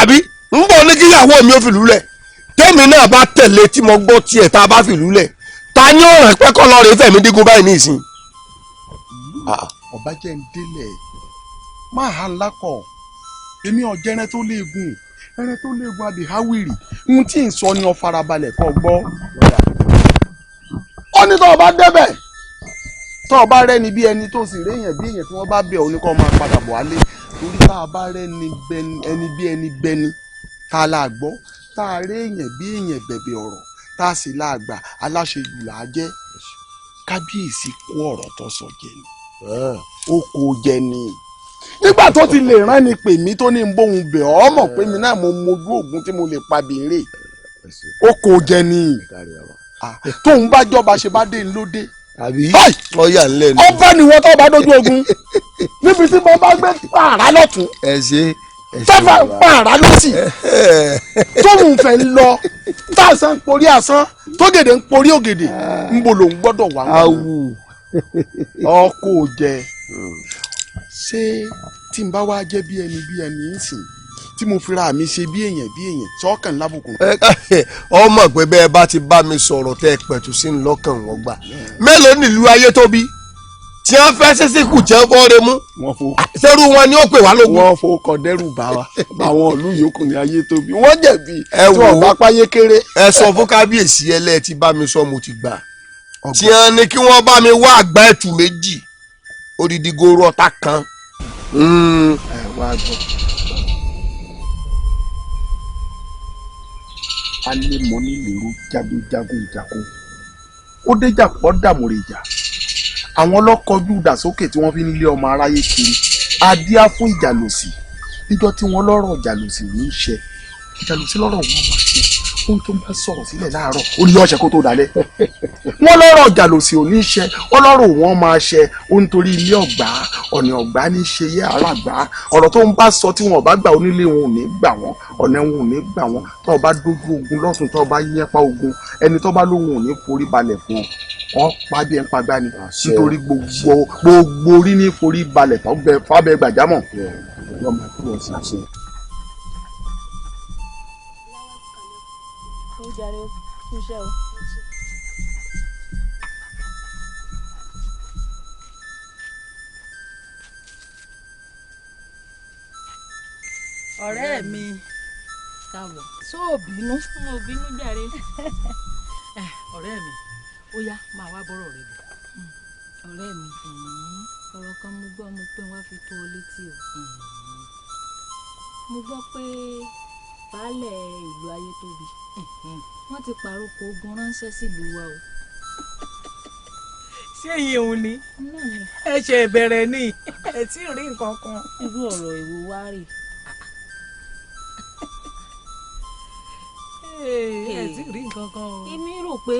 àbí ń bọ̀ ní kí ìyàwó mi ó fìlú lẹ̀ tèmi náà bá tẹ̀lé tí mo gbọ́ tiẹ̀ tá a bá fìlú lẹ̀ ta ni ó rẹ̀ pẹ́ kọ́ lọ́ọ́ rẹ̀ fẹ̀mí dígun báyìí ní ìsìn. ọba jẹ́ ń délẹ̀ máa ha ńlá kọ̀ èmi ọ̀jẹ̀rẹ̀ tó léegun ẹrẹ tó léegun abìháwìrì ohun tí ń sọ ni ọ farabalẹ̀ kọ́ gbọ́. ó ní tó o bá débẹ̀ tó o bá rẹ́ni bí ẹni tó sì réyàn bí èèyàn tí wọ́n bá bẹ̀ ọ́ ní kó máa padà bọ̀ wálé torí tá a bá rẹ́ni ẹni bí ẹni bẹni tá a là gbọ́ tá a réyàn bí èèyàn bẹ̀bẹ̀ ọ̀rọ̀ tá a sì là gbà aláṣejù là á jẹ́ kábíyèsí kó ọ̀rọ̀ tó sọ jẹ ni ó kó jẹ ni nígbà tó ti lè rán ni pè mí tó ní n bóun bẹ̀ ọ́ mọ̀ pé mi náà mo mojú ògùn tí mo lè pa bèrè ó kó jẹ ni tóun bá jọba ṣe bá dé ń lóde àbí ọyà ńlẹ ni ọba ni wọn tó bá dójú ogun níbi tí mo bá gbé pààrà lọ́tún tẹ́fà pààrà lọ́sì tóun fẹ́ ń lọ táàsán ń porí àsán tógèdè ń porí ògèdè ń bo lòun gbọ́dọ̀ wà awù ọkọ jẹ ṣé tí n bá wá jẹ́ bí ẹni ń sìn tí mo fira mi ṣe bí èèyàn tí ọkàn lábùkù. ọmọ pé bẹ́ẹ̀ bá ti bá mi sọ̀rọ̀ tẹ́ ẹ pẹ̀tù sí ní lọ́kàn wọn gbà mélòó nílùú ayé tóbi tí wọ́n fẹ́ sísìkù tí wọ́n fọ́ọ́rẹ́ mú sẹ́rù wọn ni ó pè wá lógun. wọ́n fowó kọ dẹ́rù bá wa àwọn ìlú yòókù ní ayé tóbi wọ́n jẹ̀bi tí wọ́n bá páyé kéré. ẹ sọ fún kábíyèsí ẹlẹ́ẹ̀ tí bá mi sọ mo ti gbà tí wọ́n ní kí wọ́n bá mi wá àgbá ẹ̀tù méjì odidi goro ọ̀tá kan. ẹ wá gbọ́ alẹ́ mọ́ nílùú jagunjagun ìjàkó ó déjà pọ̀ dàmúrè ìjà àwọn ọlọ́kọ̀ọ́jú dàsókè tí wọ́n fi nílé ọmọ aráyé kiri adíá fún ìjàlòsì níjọ́ tí wọ́n lọ́rọ̀ ìjàlòsì ní í ṣe ìjàlòsì lọ́rọ̀ wọn máa ṣe ohun tó ń bá sọ̀rọ̀ sílẹ̀ láàárọ̀ ó ní ọ̀ṣẹ́ kó tó dalẹ̀ wọ́n lọ́rọ̀ ìjàlòsì ò ní í ṣe ọlọ́rọ̀ wọn máa ṣe ó ń torí ilé ọ̀gbá ọ̀nà ọ̀gbá ní í ṣe yé àràgbá ọ̀rọ̀ tó ń bá sọ tí wọn ò bá gbà onílé wọn ò ní gbà wọn ọ̀nà wọn ò ní gbà wọn tó o bá dójú ogun lọ́sùn tó o bá yẹpa ogun ẹni tó bá lóhun ò ní forí balẹ̀ fún ọ wọn pa bí ẹ ń pagbá ni nítorí gbogbo orí ní forí balẹ̀ fábẹ́ gbàjámọ̀ ọ̀rẹ́ mi káàbọ̀ só ò bínú. mo bínú jàre. ọ̀rẹ́ mi ó yá máa wá bọ́rọ̀ rẹ bọ̀. ọ̀rẹ́ mi ọ̀rọ̀ kan mo gbọ́ mo pé wọ́n fi tó ọ létí o. mo gbọ́ pé baálẹ̀ ìlú Ayétóbi wọ́n ti pàrokò ogun ránṣẹ́ sílùú wa o. ṣé iye òun ni ẹ ṣe ìbẹ̀rẹ̀ ni ẹ tí ì rí nǹkan kan. irú ọ̀rọ̀ èwo wá rè. ẹ tí ì rí nǹkan kan o. èmi rò pé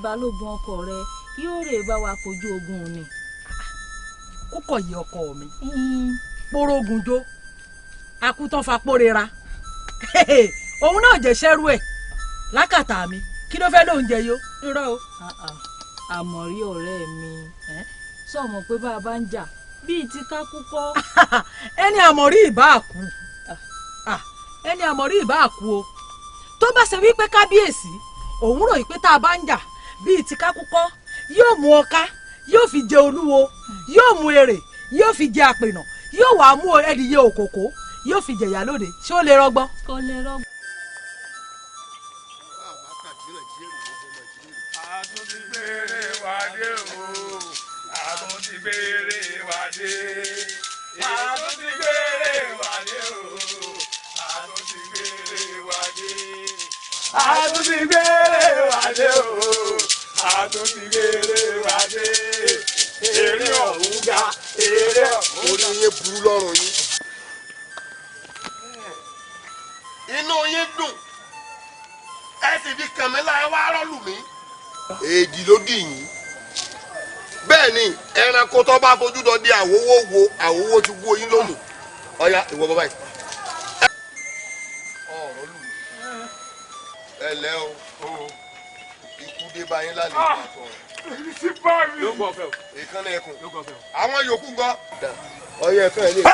balógun ọkọ rẹ yóò rè bá wa kojú ogun ni. ó kọ̀ yí ọkọ mi porogun jó akútàn fapórera òun náà jẹ́ sẹ́rú ẹ̀ lákàtà mi kí ló fẹ́ lóúnjẹ yó irọ́ o. àmọ̀rí ọ̀rẹ́ mi sọ̀mọ pé bá a bá ń jà bíi ti ká kú kọ́. ẹni àmọ̀rí ìbá àkú ẹni àmọ̀rí ìbá àkú o tó bá ṣe wípé kábíyèsí òun rò wípé tá a bá ń jà bíi ti ká kú kọ́ yóò mú ọká yóò fi jẹ olúwo yóò mú èrè yóò fi jẹ àpènà yóò wá mú ẹdìyẹ òkòkò yóò fi jẹ̀yà lóde ṣé ó lè rọgbọ́n. kò lè rọgbọ́n. àtúntìgbèrè wádé o àtúntìgbèrè wádé àtúntìgbèrè wádé o àtúntìgbèrè wádé àtúntìgbèrè wádé o àtúntìgbèrè wádé èrè ọ̀hún ga èrè ọ̀hún ga. orí yín burú lọ́rùn yín inú yín dùn ẹ sì fi kàn mí láì wá rọ́ọ̀lù mi èdè ló dì yín bẹ́ẹ̀ ni ẹranko tó bá fojú dọ di àwòwò wo àwòwò ti wó yín lónìí ọ̀ya ìwọ bàbá yìí. ọ̀rọ̀ lù mí ẹ lẹ́ o ikú dé bá yín lálẹ́ ìpàtọ́ ìkànnì ẹkùn àwọn yòókù gbọ́ ọyẹ ẹ̀fẹ́ ẹ̀ lè ta.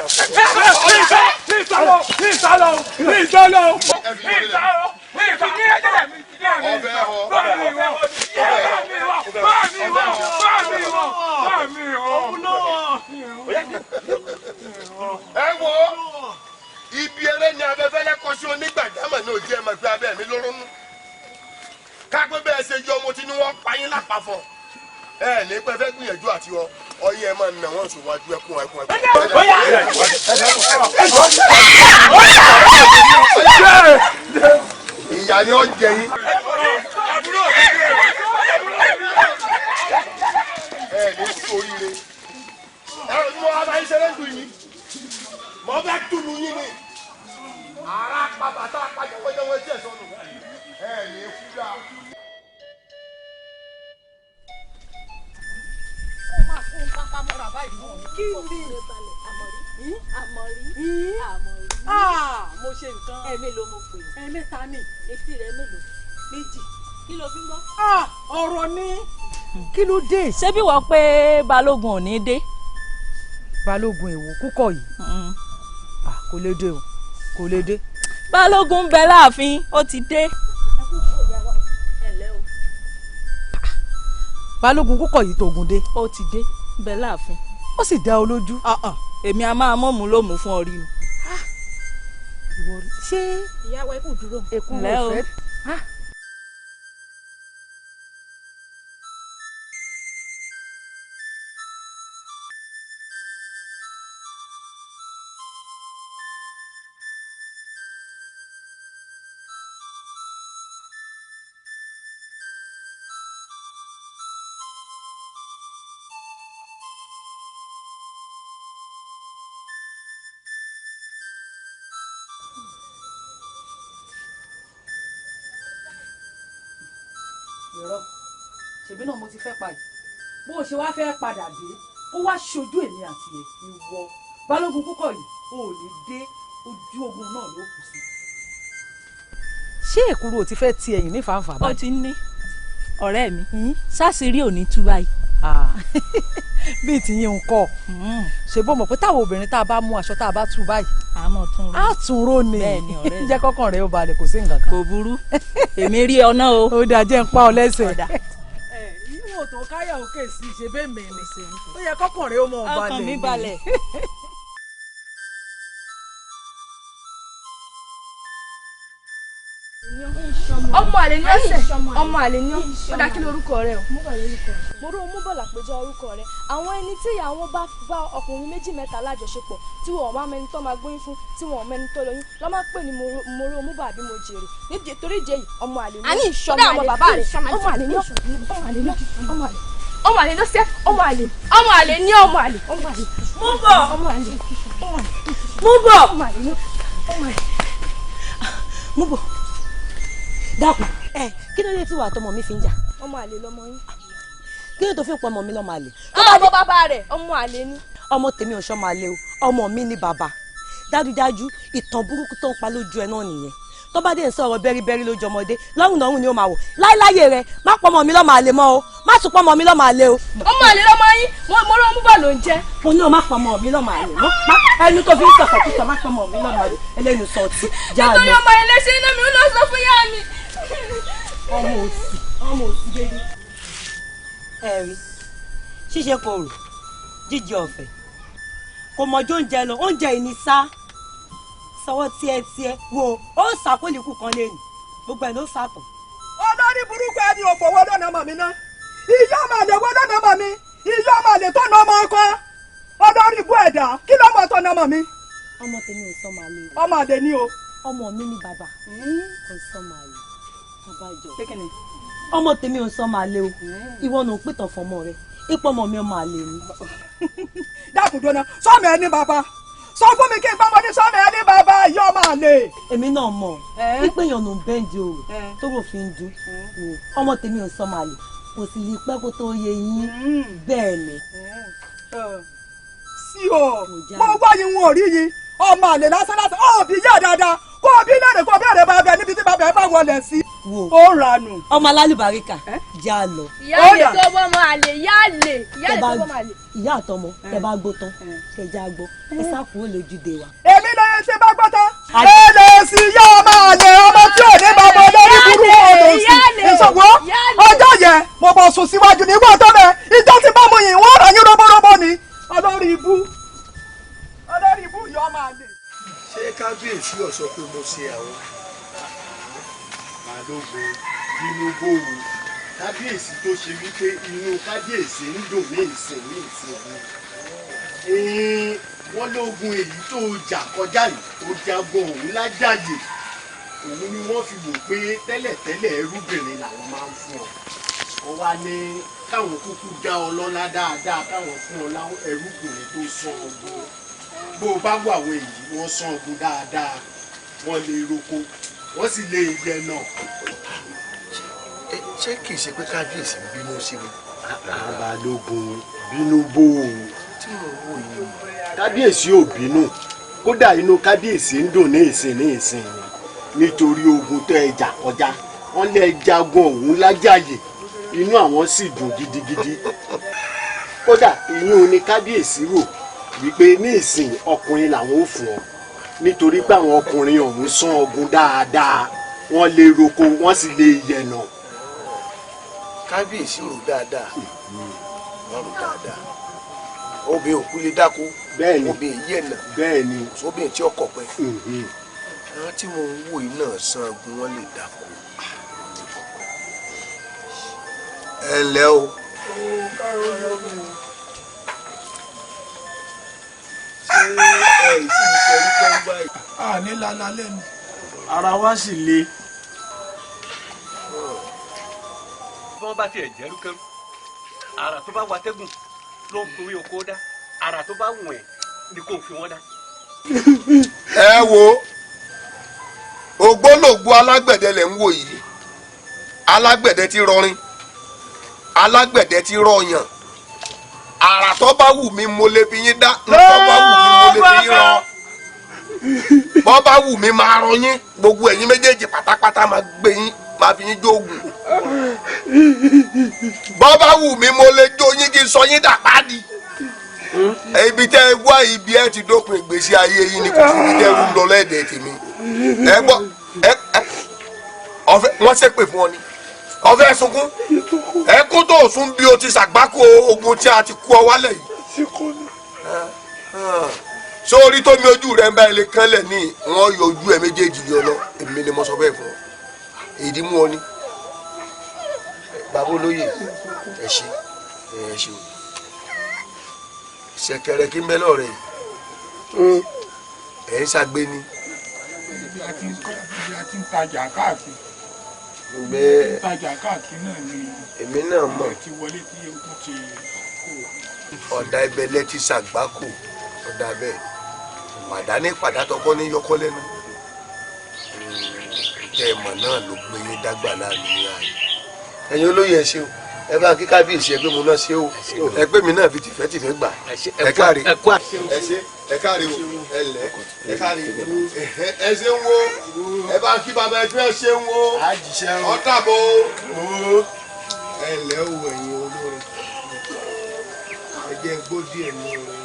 ẹ wo ibi eré ni abẹ́fẹ́ lẹ́kọ̀ọ́ sí onígbàjámọ̀ ní òjì ẹ̀ máa gbé abẹ́ mi lóró nù kápẹ́ bẹ́ẹ̀ ṣe yọ ọmọ tí ni wọ́n pa yín lápapọ̀ ẹ ní pẹ́ fẹ́ gbìyànjú àti ọyẹ ẹ máa nà wọ́n sùn wájú ẹkún. ìyá ni ó jẹ yín. ẹ ní oríire ẹ ní mo bá yín ṣẹlẹ̀ dùn yín mo bẹ tùlù yín ni ara pa bàtà pàjọpọ̀jọ̀ wọn jẹ̀ sọnù ẹ ní fúdà. mo ṣe nǹkan. ẹ̀mélòó mo pè é. ẹ̀mẹ́ta ni. etí rẹ̀ mélòó. méjì. kí ló fi ń gbọ́. ọ̀rọ̀ ni kí ló dé. ṣé bí wọ́n pé balógun ò ní dé. balógun èwo kúkọ yìí kò lè dé o kò lè dé. balógun ń bẹ láàfin ó ti dé. balógun kúkọ yìí tógun dé. ó ti dé bẹ láàfin. ó sì dá ọ lójú. èmi a máa mọ̀mú lómú fún ọ rí mi. ṣé ìyàwó ẹ kò dúró. èkó rẹ fẹ́. irọ́ ṣèbí náà mo ti fẹ́ pa yìí bó o ṣe wá fẹ́ padà dé ó wá ṣojú èmi àti ẹ̀ ìwọ balógun púpọ̀ yìí o ò ní dé ojú ogun náà ló kù sí. ṣé èkúrú ò ti fẹ́ ti ẹ̀yìn ní fàǹfà báyìí. ó ti ní ọ̀rẹ́ mi ṣáṣírí ò ní tú báyìí. bíi ti yín ń kọ́ ṣe bó mọ̀ pé táwọn obìnrin tá a bá mú aṣọ tá a bá tú báyìí á tún ró ni jẹ́ kọ́kàn rẹ̀ ó balẹ̀ kò sí nǹkan kan. kò burú èmi rí ọ náà o. ó dáa jẹ́ ń pa ọ lẹ́sẹ̀. ìwọ tó káyà òkè sí ṣe bẹ́ẹ̀ mẹ́rin ó yẹ kọ́kàn rẹ̀ ó mọ̀ balẹ̀. ọkàn mi balẹ̀. ọmọ àlè ní ọsẹ ọmọ àlè ní ó dá kí lórúkọ rẹ o. mo rò mú bọ̀là péjọ orúkọ rẹ àwọn ẹni tí ìyàwó bá bá ọkùnrin méjì mẹ́ta lájọṣepọ̀ tí wọn máa mẹni tó máa gbóyún fún tí wọn mẹni tó lóyún lọ́ máa pè ní mo rò mú bàbí mo jèrè nítorí ìdí èyí ọmọ àlè ní. àní ìṣọmọ àlè ọmọ bàbá rẹ ọmọ àlè ní ọmọ àlè ló ṣe ọmọ àlè ní ọmọ àlè mú bọ̀ mú bọ̀ mú bọ̀ dákun kí ló dé tí wàá tọmọ mi fi ń jà. ọmọ àlè lọmọ yín. kí ló tó fi ń pọ ọmọ mi lọmọ àlè. ọmọ bàbá rẹ ọmọ àlè ni. ọmọ tèmi ò sọmọ àlè o ọmọ mi ní bàbá dájúdájú ìtàn burúkú tó ń pa lójú ẹ náà nìyẹn tó bá dé ń sọ̀rọ̀ bẹ́rìbẹ́rì lójú ọmọdé lọ́rùn ni ó máa wò láéláyé rẹ má pọ ọmọ mi lọmọ àlè mọ́ o má tún pọ ọmọ mi lọmọ àlè o. ọmọ àlè lọmọ yín mo rọ mú bọ̀ ló ń jẹ́. mo ní o má pọ ọmọ mi lọmọ àlè mọ́ ẹni tó fi ń sọ̀kọ̀ tó sọ má pọ ọmọ mi lọmọ àlè ẹlẹ́nu sọ ọtí já lọ. nítorí ọmọ ẹlẹ́sẹ̀ iná mi ló sọ fún yá mi. ọmọ òsì dédé. ẹ̀rí ṣíṣe kò rò jíjẹ ọ̀fẹ́ kò mọ̀jọ́ oúnjẹ lọ oúnjẹ ìní sá sọwọ́ tiẹ̀ wo ó sàkólìkù kan lẹ́nu gbogbo ẹ̀ ló sàtọ̀. olórí burúkú ẹni òfò wo lọ́nà ọmọ mi ná ìyá ọmọ àlè wo lọ́nà ọmọ mi ìyá ọmọ àlè tó na ọmọ ọkọ olórí ibú ẹ̀dá kí ló mọ̀ tó na ọmọ mi. ọmọ tèmi ò sọ màálé. ọmọ àlè ni o. ọmọ mi ni bàbá kò sọ màálé bàbá ìjọ. ọmọ tèmi ò sọ màálé o ìwọ nù pìtàn fọmọ rẹ ipò ọmọ mi ọmọ àlè ni. dákun dọ́nà sọ́ọ̀mù ẹ ní bàbá sọ fún mi kí n gbọ́mọdé sọ́ọ̀mù ẹ ní bàbá ìyá ọmọ àlè. èmi náà mọ̀ wípé èèyàn ló ń bẹ́ǹdì o tó rò fi ń dún ọmọ tèmi ò sọ màálé kò sì lè pẹ́ kó tó yé yín bẹ́ẹ̀ ni. sí o mo gbọ́ yín wọn ò rí yín ọmọ àlè lásán lásán ó bí yá dáadáa kó o bí lẹ́rìí kó o bẹ̀rẹ̀ bá bẹ níbi tí bàbá ẹ bá wọlé sí. ó ranù. ọmọ alálùbáríkà já lọ. ìyá àlè tó bọ́ ọmọ àlè ìyá àlè tó bọ́ ọmọ àlè. ìyá àtọmọ tẹ bá gbó tán kẹjá gbọ́ ẹ sá kúrò lójúde wa. èmi lè ṣe bá gbọ́ tán. ẹ lè sí yá ọmọ àlè ọmọ tí ò ní bàbá olórí burúkú ọdọ sí. ìṣòwò ọjọ́ yẹn mo bọ̀ sùn síwájú ní ìwọ tó bẹ ìjọ tí bá mu yìí wọ́n rà yín róbóróbó ni olórí ibú yọ ọmọ àlè. ṣé kábíyèsí ó sọ pé mo ṣe àwọn balógun bínú bòwò kábíyèsí tó ṣe wípé inú kábíyèsí ń dùn ní ìsìn wọ́n lógun èyí tó jà kọjá yìí tó jagun òun lájàyè òun ni wọ́n fi wò pé tẹ́lẹ̀tẹ́lẹ̀ ẹrúbìnrin làwọn máa ń fún ọ wọ́n wá ní káwọn kúkú dá ọ lọ́lá dáadáa káwọn fún ọ láwọn ẹrúbìnrin tó sọ ọgbọ́n bó o bá wà wọ èyí wọ́n sán ogun dáadáa wọ́n lè roko wọ́n sì lè yẹ náà. ṣé kì í ṣe pé kábíyèsí ń bínú sí mi. balógun bínú bò ó tí mo wò yìí. kábíyèsí ò bínú kódà inú kábíyèsí ń dùn ní ìsìn nítorí ogun tó ẹ jà kọjá wọ́n lè jagun ọ̀hún lájàyè inú àwọn sì dùn gidigidi kódà ìyún ni kábíyèsí rò wípé ní ìsìn ọkùnrin làwọn ò fún ọ nítorí pé àwọn ọkùnrin ọ̀hún sán ogun dáadáa wọ́n lè roko wọ́n sì lè yẹ̀nà. kábíyèsí rò dáadáa wọ́n rò dáadáa obìnrin òkú lè dáko obìnrin yẹ̀nà obìnrin tí ọkọ̀ pẹ́ àwọn tí mo ń wò yìí náà sán ogun wọ́n lè dáko. ẹ ǹlẹ́ o. ní lálá lẹ́nu. ara wa sì le. bí wọ́n bá tiẹ̀ jẹ́rú kẹ́rú ara tó bá wà tẹ́gùn ló ń torí oko dá ara tó bá wùn ẹ̀ ni kò fi wọ́n dá. ẹ wo ògbólógbò alágbẹ̀dẹ lẹ̀ ń wò yìí alágbẹ̀dẹ ti rọrin alágbẹ̀dẹ ti rọyàn àrà tó bá wù mí mo lè fi yín dá tó bá wù mí mo lè fi yín rọ bọ́ bá wù mí máa rọ yín gbogbo ẹ̀yin méjèèjì pátápátá máa gbé yín máa fi yín jóògùn bọ́ bá wù mí mo lè jó yín kí n sọ yín dàpáàdì ibi tẹ́ ẹ wá ibi ẹ ti dópin ìgbésí ayé yín ni kò sí ibi tẹ́ ẹ ń lọ lẹ́ẹ̀dẹ̀ tèmi ẹ gbọ́ ọ̀fẹ́ wọ́n ṣépè fún ọ ni ọ̀fẹ́ sunkún ẹkún tó sún bí o ti ṣàgbákò ogun tí a ti kú ọ wálẹ̀ yìí sórí tómi ojú rẹ ń bá ilé kanlẹ̀ ní wọ́n yọ ojú ẹ méjèèjì yọ lọ èmi ni mo sọ bẹ́ẹ̀ fún ọ èdè mú ọ ní bàbá olóyè ẹ ṣe o ṣẹ̀kẹ̀rẹ̀ kí n bẹ lọrẹ yìí ẹ ń ṣàgbé ni. ibi àti ń tajà káàkiri bẹ́ẹ̀ tajà káàkiri náà ni èmi náà mọ̀ ti wọlé tí egun ti kó. ọ̀dà ìbẹ̀lẹ̀ ti ṣàgbákò ọ̀dà bẹ́ẹ̀ pàdánù pàdátọ́kọ́ ní yọkọ́ lẹ́nu tẹ́ ẹ mọ̀ náà ló gbé yín dágbà láàrin ní ààyè. ẹ̀yin olóyè ẹ ṣé o ẹ bá kí kábíyèsí ẹ pé mo náà ṣe o ẹ pé mi náà fi tìfẹ́tìfẹ́ gbà ẹ káre ẹ káre o ẹ lẹ ẹ káre ẹ ṣe ń wo ẹ bá kí bàbá ẹ fẹ́ ṣe ń wo ọ̀tàbọ̀ ẹ lẹ́ o ẹ̀yin olórin ẹ jẹ́ gbódì ẹ̀ ní orin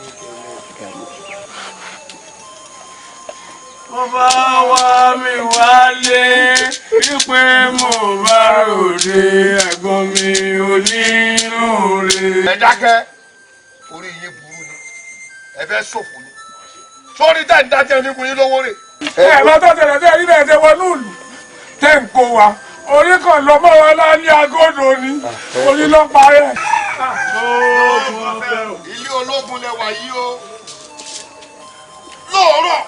mo bá wá mi wálé wípé mo bá ròde ẹ̀gbọ́n mi onírúurú. ẹ dákẹ́ orí yín burú ni ẹ fẹ́ ṣòfò ni sórí tẹ̀ ń dájẹ́ nígun yín lówó rè. ẹ bá tó tẹ̀lé tẹ́ ilé ẹ̀dẹ̀ wọnú ìlú tẹ́ ń kó wa orí kan lọ mọ́ wọn lá ní agódò ni orí ló parẹ́. ilé ológun lẹ wà yìí o lóòrọ̀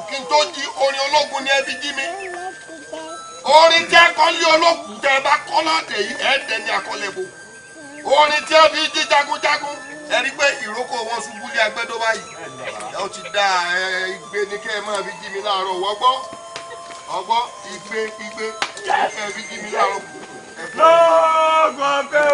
kí n tó jí orin ológun ni ẹ fi jí mi orin tí ẹ kọ́ lé ológun tẹ ẹ bá kọ́ látẹ̀ yìí ẹ dẹ̀ ní àkọlẹ̀ bò orin tí ẹ fi jí jagunjagun ẹ rí pé ìrókò wọn ṣubú lé agbẹ́dọ́ báyìí ẹ ó ti dá ẹ igbe ní kẹ́ ẹ máa fi jí mi láàárọ̀ ọgbọ́ igbe kẹ́ ẹ fi jí mi láàárọ̀. lọ́gọ̀ kẹ́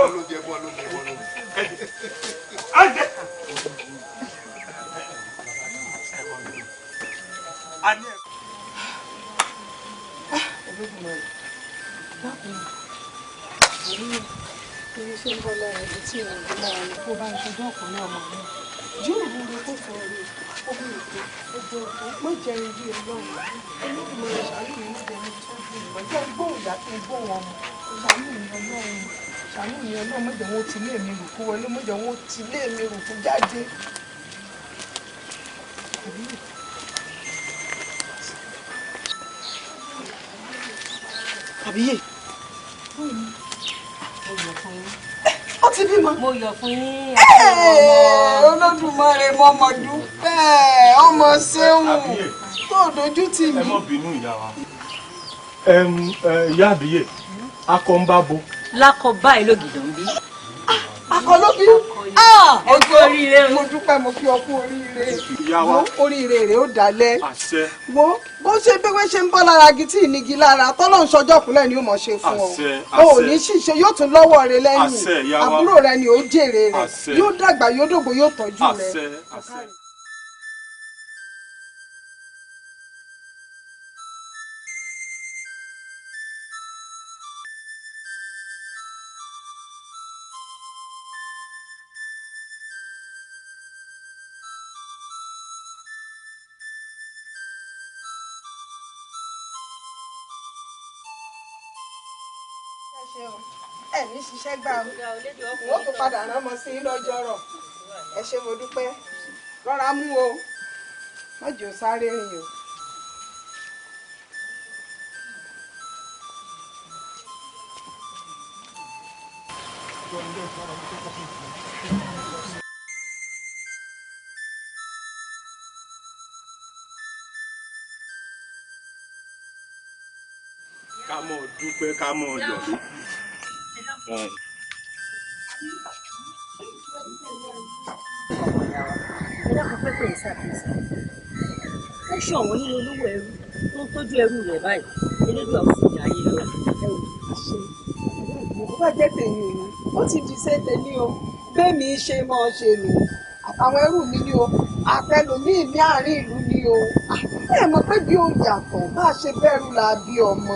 ṣe ń bọ́ lọ́wọ́ ibi tí ìwọ̀n ìdí lára ní kó bá ń ṣojú ọ̀kan ní ọmọ mi yóò mú orí kó sọ orí ọmọ ìpè ẹjọ́ ọmọ ìjẹrin bí ọlọ́run olóògùn rẹ̀ ṣàánú mi nígbà ní tọ́jú ìgbọ́jọ́ gbóhùn ìyá tó gbóhùn ọmọ ṣàánú mi ọlọ́run ṣàánú mi ọlọ́run mọ̀jẹ̀ wọn ti lé mi rù kú wọlé mọ̀jẹ̀ wọn ti lé mi rù kú jáde. àbíyè ó ti bímọ. mo yọ̀ fún yín. Olódùmarè mọmọ dúpẹ́ ọmọ ṣéun tó dojú tì mí. ẹ má bínú ìyá wa. ìyá àbíyè akọ ń bá bo. lákọ báyìí lògìdọ̀ ń bí. akọ ló bí. ẹ kú oríire o. mo dúpẹ́ mo fi ọkú oríire. ìyá wa oríire rẹ̀ ó dalẹ̀. àṣẹ. wo bó ṣe bí wọ́n ṣe ń bọ́ lára igi tí ìnigi lára tọ́lọ́run ṣọjọ́ kúnlẹ̀ ni ó mọ̀ ṣe fún ọ. o ò ní ṣìṣe yóò tún lọ́wọ́ rẹ lẹ́yìn àbúrò rẹ ni ó jèrè rẹ yóò dàgbà yóò dògbò yóò tọ́jú rẹ. ẹ ní ṣiṣẹ́ gbà ó tún padà rán ọmọ sí lọ́jọ́ rọ̀ ẹ ṣé mo dúpẹ́ rọra mú o mọ́jọ́ sáré rìn o. ká mọ̀ dúpẹ́ ká mọ̀ yọ̀. ẹ dákun pé pé ìṣàkóso ó ṣọ̀wọ́n nínú olówó ẹrú tó ń tọ́jú ẹrú rẹ̀ báyìí elédùn àwọn ìyá ayé lọ́la. mo bá jẹ́ tèmi ni ó ti di ṣe tèmi o bẹ́ẹ̀mi ṣe mọ́ ọ ṣe nù àtàwọn ẹrú mi ni o àtẹlòmíì ní àárín ìlú ni o ẹ mọ̀ pé bí ó yàtọ̀ bá a ṣe bẹ̀rù là bí ọmọ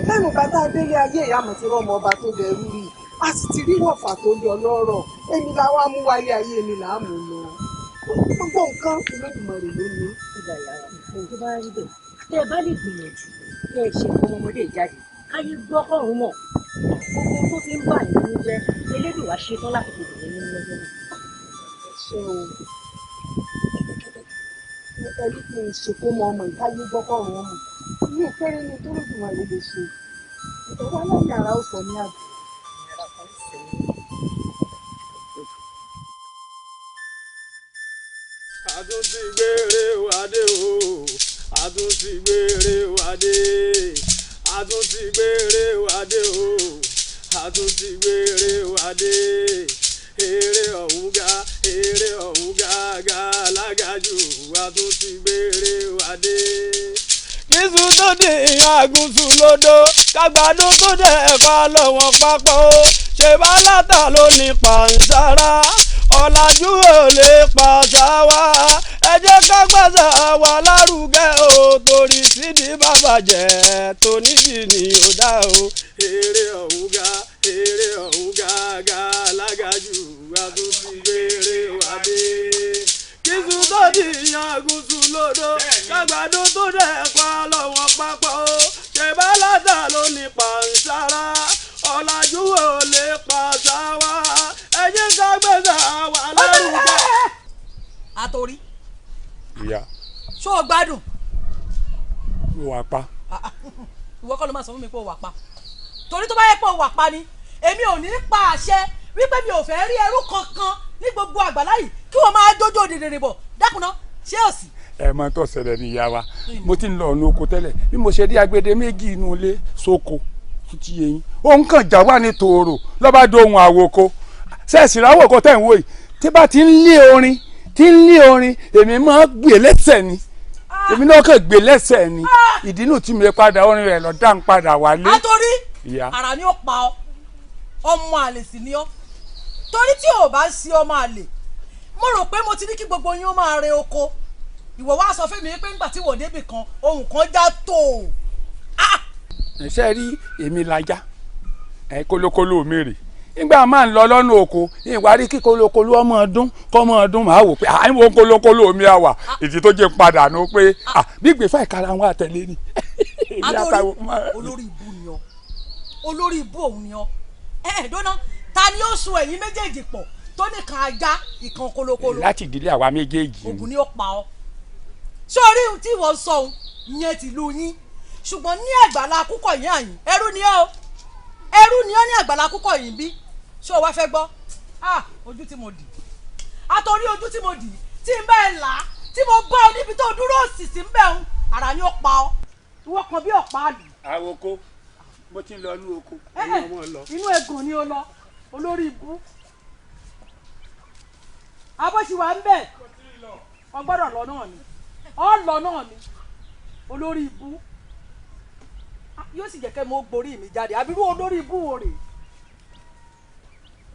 lẹ́nu bàtà délé ayé ìyá àmọ̀ tí rọ́mọ ọba tó dẹrú rí a sì ti rí wọ̀fà tó di ọlọ́rọ̀ èmi làwa mú wáyé ayé mi là á mú lọ gbogbo nǹkan Olódùmarè ló ní. ìgbà yàrá ohun tó bá rí bẹ́ẹ̀ tẹ́ ẹ bá lè gbìyànjú kẹ́ ẹ ṣe nǹkan ọmọdé jáde káyé gbọ́ kọ́run mọ̀ gbogbo tó ti ń bà yín nínú jẹ́ elédùn wá ṣetán láti fi dùn nínú lọ́jọ́ náà. ṣé o ẹni kí n ṣètò mọ ọmọ ìkáyé gbọ́ kọ́run ọmọ ní ìkéré ni tó Olódùmarè lè ṣe ìtọ́wọ́ aláìní ara ó sọ ní àgbẹ̀. àtúntì gbére wádé o àtúntì gbére wádé àtúntì gbére wádé o àtúntì gbére wádé eré ọ̀hún ga alágàjù àtúntì gbére wádé. kíṣù tó di ìyàn àgùntù lódò kágbádùn tó dẹ̀ ẹ̀kọ́ lọ́wọ́n pápọ̀ ṣe bá látà ló ní pàǹsára ọ̀làjú ò lè pàṣà wá ẹ jẹ́ ká gbàṣà wà lárugẹ o torí sídìí bàbá jẹ́ tóníjì ni ò dá o eré ọ̀hún ga alágàjù àtúntì gbére wádé kíṣù tó di ìyàn àgùntù lódò kágbádó tó dẹ̀ pa lọ́wọ́n pápọ̀ o ṣe bá látà ló ní pàǹsára ọ̀làjú ò lè pàṣà wá ẹ jẹ́ ká gbàṣà wà lárugẹ. àtòrí. ìyá. ṣó o gbádùn. mo wà pa. ìwọ kọ́ ló máa sọ fún mi pé o wà pa torí tó bá yẹ pé o wà pa ni èmi ò ní pa àṣẹ wípé mi ò fẹ́ rí ẹrú kankan ní gbogbo àgbàlá yìí kí wọ́n máa jójó dèrè bọ̀ dákúná ṣé ò sí. ẹ mọ tó ṣẹlẹ̀ ní ìyá wa mo ti ń lọ ọ̀nà oko tẹ́lẹ̀ bí mo ṣe rí agbede méjì inú ilé sóko ti yẹ yín òun kàn já wà ní tòòrò lọ́ba dohun àwòko sẹ́ẹ̀sì ráwòkọ tẹ̀ ń wò yìí tí bá ti ń lé orin èmi máa gbé lẹ́sẹ̀ ni èmi náà kàn gbé lẹ́sẹ̀ ni ìdínú tí mi padà orin rẹ̀ lọ dá ń padà wálé. àtòrí ara ni ó pa ọ ọmọ àlè sì ni ọ́ torí tí ò bá sí ọmọ àlè mo rò pé mo ti ní kí gbogbo yín ó máa re oko ìwọ wá sọ fún mi pé ńgbà tí wò débì kan ohun kan já tó. ṣe rí èmi lajá kólókóló mi rè nígbà máa ń lọ lọ́nà oko ìwárí kí kólókóló ọmọ ọdún kọ́mọ ọdún máa wò pé àwọn kólókóló mi àwà ìdí tó jẹ́ padà nù pé bí gbèfà ìkara wọn àtẹlé ni. olórí ibú ni ọ olórí ibú òun ni ọ dọ́nà ta ni ó sun ẹ̀yin méjèèjì pọ̀ tó nìkan ajá ìkan kólókóló. láti ìdílé àwa méjèèjì. ògùn ni ó pa ọ sórí ohun tí wọ́n sọ ohun ìyẹn ti lu yín ṣùgbọ́n ní àgbàlá kúkọ̀ yín àyìn ẹrú ni ó ní àgbàlá kúkọ̀ yín bí ṣé o wá fẹ́ gbọ́ ojú tí mo dì àtọ̀rí ojú tí mo dì tí ń bẹ́ẹ̀ là á tí mo bá ọ níbi tó dúró òsìsì ń bẹ̀ ń ara ni ó pa ọ ìwọ kan bí ọ̀pá àlù. àwòkó mo ti lọ inú oko. inú ẹ̀gàn ni ó lọ olórí ibú abọ́síwá ń bẹ̀ ọgbọ́dọ̀ lọ náà ni ọlọ náà ni olórí ibú yóò sì jẹ́ kẹ́ mo gborí mi jáde àbí irú olórí ibú wo rè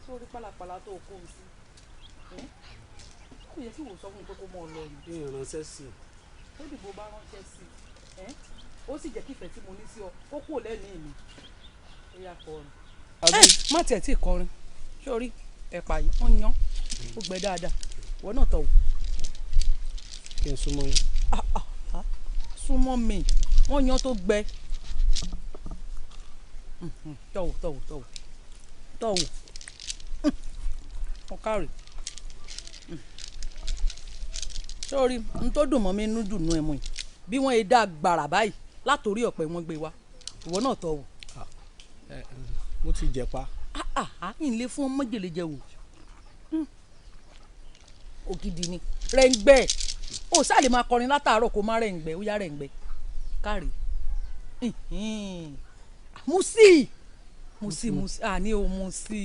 sórí pálapàla tó kó o sí kò yẹ kí wò sọ fún un pé kó mọ ọ lọ yìí. ìránṣẹ́ sí i. ó dìbò bá ránṣẹ́ sí i ó sì jẹ́ kí ìfẹ́ tí mo ní sí ọ ó kúrò lẹ́mìí mi ó yà kọrin. má tiẹ̀ tí ì kọrin sórí ẹ̀pà yìí wọ́n yan ó gbẹ dáadáa ìwọ náà tọ̀ wò. kí n súnmọ́ yín. súnmọ́ mi wọ́n yan tó gbẹ. tọ̀wò ọ̀kárì sórí n tó dùn mọ́ mi inú dùn nú ẹ̀ mọ́ yìí bí wọ́n yé dá gbàrà báyìí látòrí ọ̀pẹ wọn gbé wa ìwọ náà tọ̀wò. mo ti jẹ pa. n lè fún ọmọ jèlèjẹ wò ògidì ni rẹ̀ǹgbẹ́ ó sáà lè máa kọrin látàárọ̀ kó má rẹ̀ǹgbẹ́ ó yá rẹ̀ǹgbẹ́ kárí musi àní o musi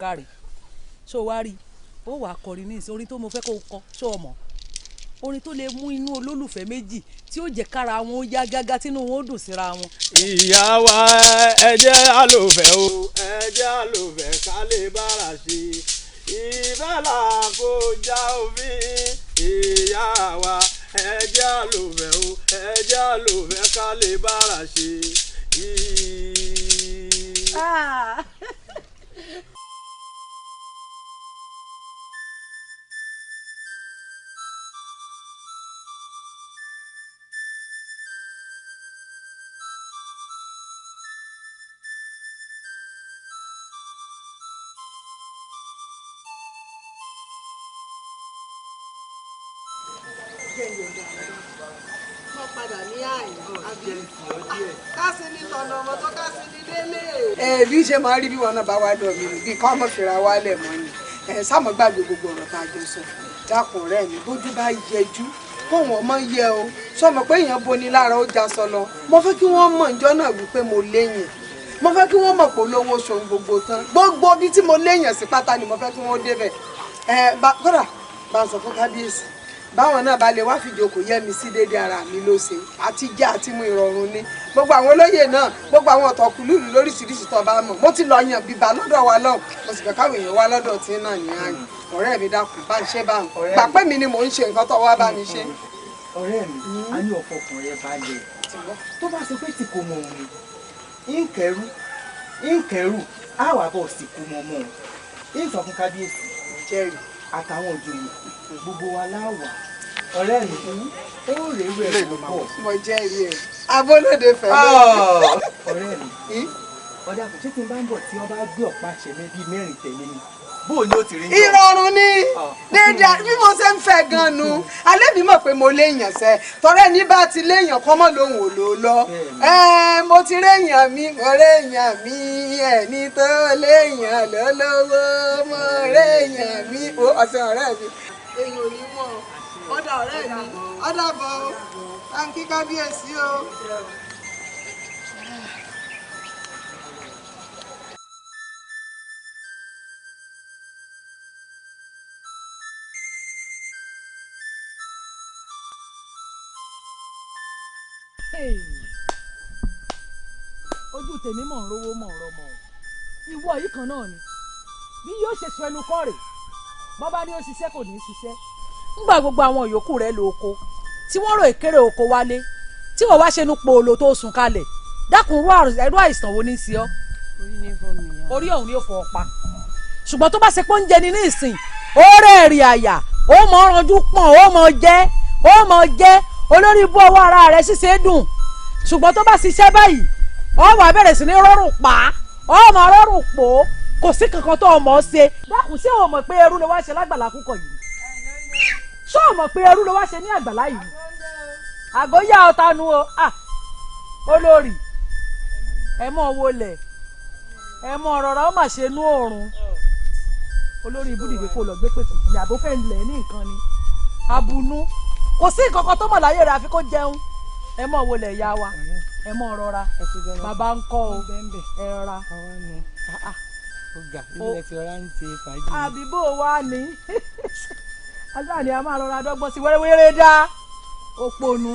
kárí ṣó wá rí ó wàá kọrin ní ìsìn orin tó mo fẹ́ kó kọ ṣó ọmọ orin tó lè mú inú olólùfẹ́ méjì tí ó jẹ́ kára wọn ó yá gágá tínú wọn ó dùn síra wọn. ìyá wa ẹ jẹ́ àlòfẹ́ o ẹ jẹ́ àlòfẹ́ ká lè bára ṣe ìfẹ́ là kó já òfin ìyá wa ẹ jẹ́ àlòfẹ́ o ẹ jẹ́ àlòfẹ́ ká lè bára ṣe. bí ṣe máa rí bí wọn náà bá wá dọ̀ mí bí ká mọ̀ fìrà wálẹ̀ mọ́ ni sáàmù gbàgbé gbogbo ọ̀rọ̀ tá a jọ sọ dákun ọ̀rẹ́ mi bójú bá yẹjú kó wọn mọ yẹ o sọmọ pé èèyàn boni lára ó já sọ lọ mo fẹ́ kí wọ́n mọ̀ níjọ́ náà wípé mo léyìn mo fẹ́ kí wọ́n mọ̀ pé olówó ṣòun gbogbo tán gbogbo bí tí mo léyìn sí pátá ni mo fẹ́ kí wọ́n débẹ̀ kódà bá a sọ fún kábíyèsí báwọn náà bá lè wá fìjókòó yẹ mi sí déédéé ara mi ló ṣe àti jẹ àti mu ìrọ̀rùn ni gbogbo àwọn olóyè náà gbogbo àwọn ọ̀tọ̀kùlùlù lóríṣiríṣi tó bá mọ̀ mo ti lọ yan bíbá lọ́dọ̀ wa lọ́hùn mo sì fẹ́ káwọn èèyàn wá lọ́dọ̀ tí náà ní àyè ọ̀rẹ́ mi dákun bá ń ṣe bá ń gbà pé mi ni mò ń ṣe nǹkan tó wá bá mi ṣe. ọ̀rẹ́ mi a ní ọ̀pọ̀ ọkùnrin ẹ̀ balẹ̀ tó bá ṣe pé tí kò mọ òun ni nkẹrù á wà bọ̀ sí kò mọ ọmọ òun sọ fún kábíyèsí jẹ́rìí àtàwọn òjòyè gbogbo wa láwà ọ̀rẹ́ mi ó rèé rẹ̀ ló pọ̀. mo jẹ́rìí ẹ̀ abólóde fẹ́ lọ. ọ̀rẹ́ mi ọ̀dà kò ṣé tí n bá ń bọ̀ tí wọ́n bá gbé ọ̀pá àṣẹ mi bíi mẹ́rin tẹ̀lé mi bó ni ó ti rí. ìrọ̀rùn ni déédéé bí mo ṣe ń fẹ́ gan-an alẹ́ mi mọ̀ pé mo léèyàn sẹ́ tọ́rẹ́ ní bá ti léèyàn kọ́ mọ́ lòun ò lò lọ. mo ti réèyàn mi mo réèyàn mi ẹni tó léèyàn lọ́lọ́wọ́ mo réèyàn mi ọ̀sẹ̀ ọ̀rẹ́ mi. èyí ò ní mọ̀ ọ̀dà ọ̀rẹ́ mi ọ̀dà bọ̀ táǹkì kábíyèsí o. ojú tèmi mọ̀ ń rówó mọ̀ ń rọmọ ìwọ yìí kan náà ni bí yóò ṣe sọ ẹnu kọ́ rè bọ́ bá ní ó ṣiṣẹ́ kò ní í ṣiṣẹ́ ńgbà gbogbo àwọn yòókù rẹ̀ lo oko tí wọ́n rò ìkéré oko wálé tí wọ́n wá ṣe nu pòòlò tó sùn kalẹ̀ dákun ẹrú àìsàn wo ní í ṣe ọ́ orí ọ̀hún ni ó fọ ọ̀pá ṣùgbọ́n tó bá ṣe pé oúnjẹ ni ní ìsìn ó rẹ̀rì àyà ó mọ ọ̀rànjú pọ̀n ó mọ jẹ́ olórí ibú ọwọ́ ara rẹ̀ ṣíṣe dùn ṣùgbọ́n tó bá ṣiṣẹ́ báyìí ó wá bẹ̀rẹ̀ sí ní rọrùn pa ó mọ rọrùn pò kò sí kankan tó ọmọ ṣe dákun ṣé o mọ̀ pé ẹrú ló wá ṣe lágbàlá kúkọ yìí ṣé o mọ̀ pé ẹrú ló wá ṣe ní àgbàlá yìí àgóyà ọ̀tanu o olórí ẹ mọ̀ wọlé ẹ mọ̀ rọra ó mà ṣe nú òòrùn olórí ibùdíje kò lọ gbé pètù ní àbófẹ́ ńlẹ̀ ní nǹkan ni abunú kò sí nǹkan kan tó mọ̀ láyé rẹ̀ àfi kó jẹun ẹ mọ̀ wọlé ìyá wa ẹ mọ̀ rọra bàbá ń kọ́ o ẹ rọra. ọgá ilé tí ọlá ń ṣe fàájì. àbíbò wa ni ajá ni a máa rọra dọ́gbọ́n sí wẹ́rẹ́wẹ́rẹ́ dá òpònú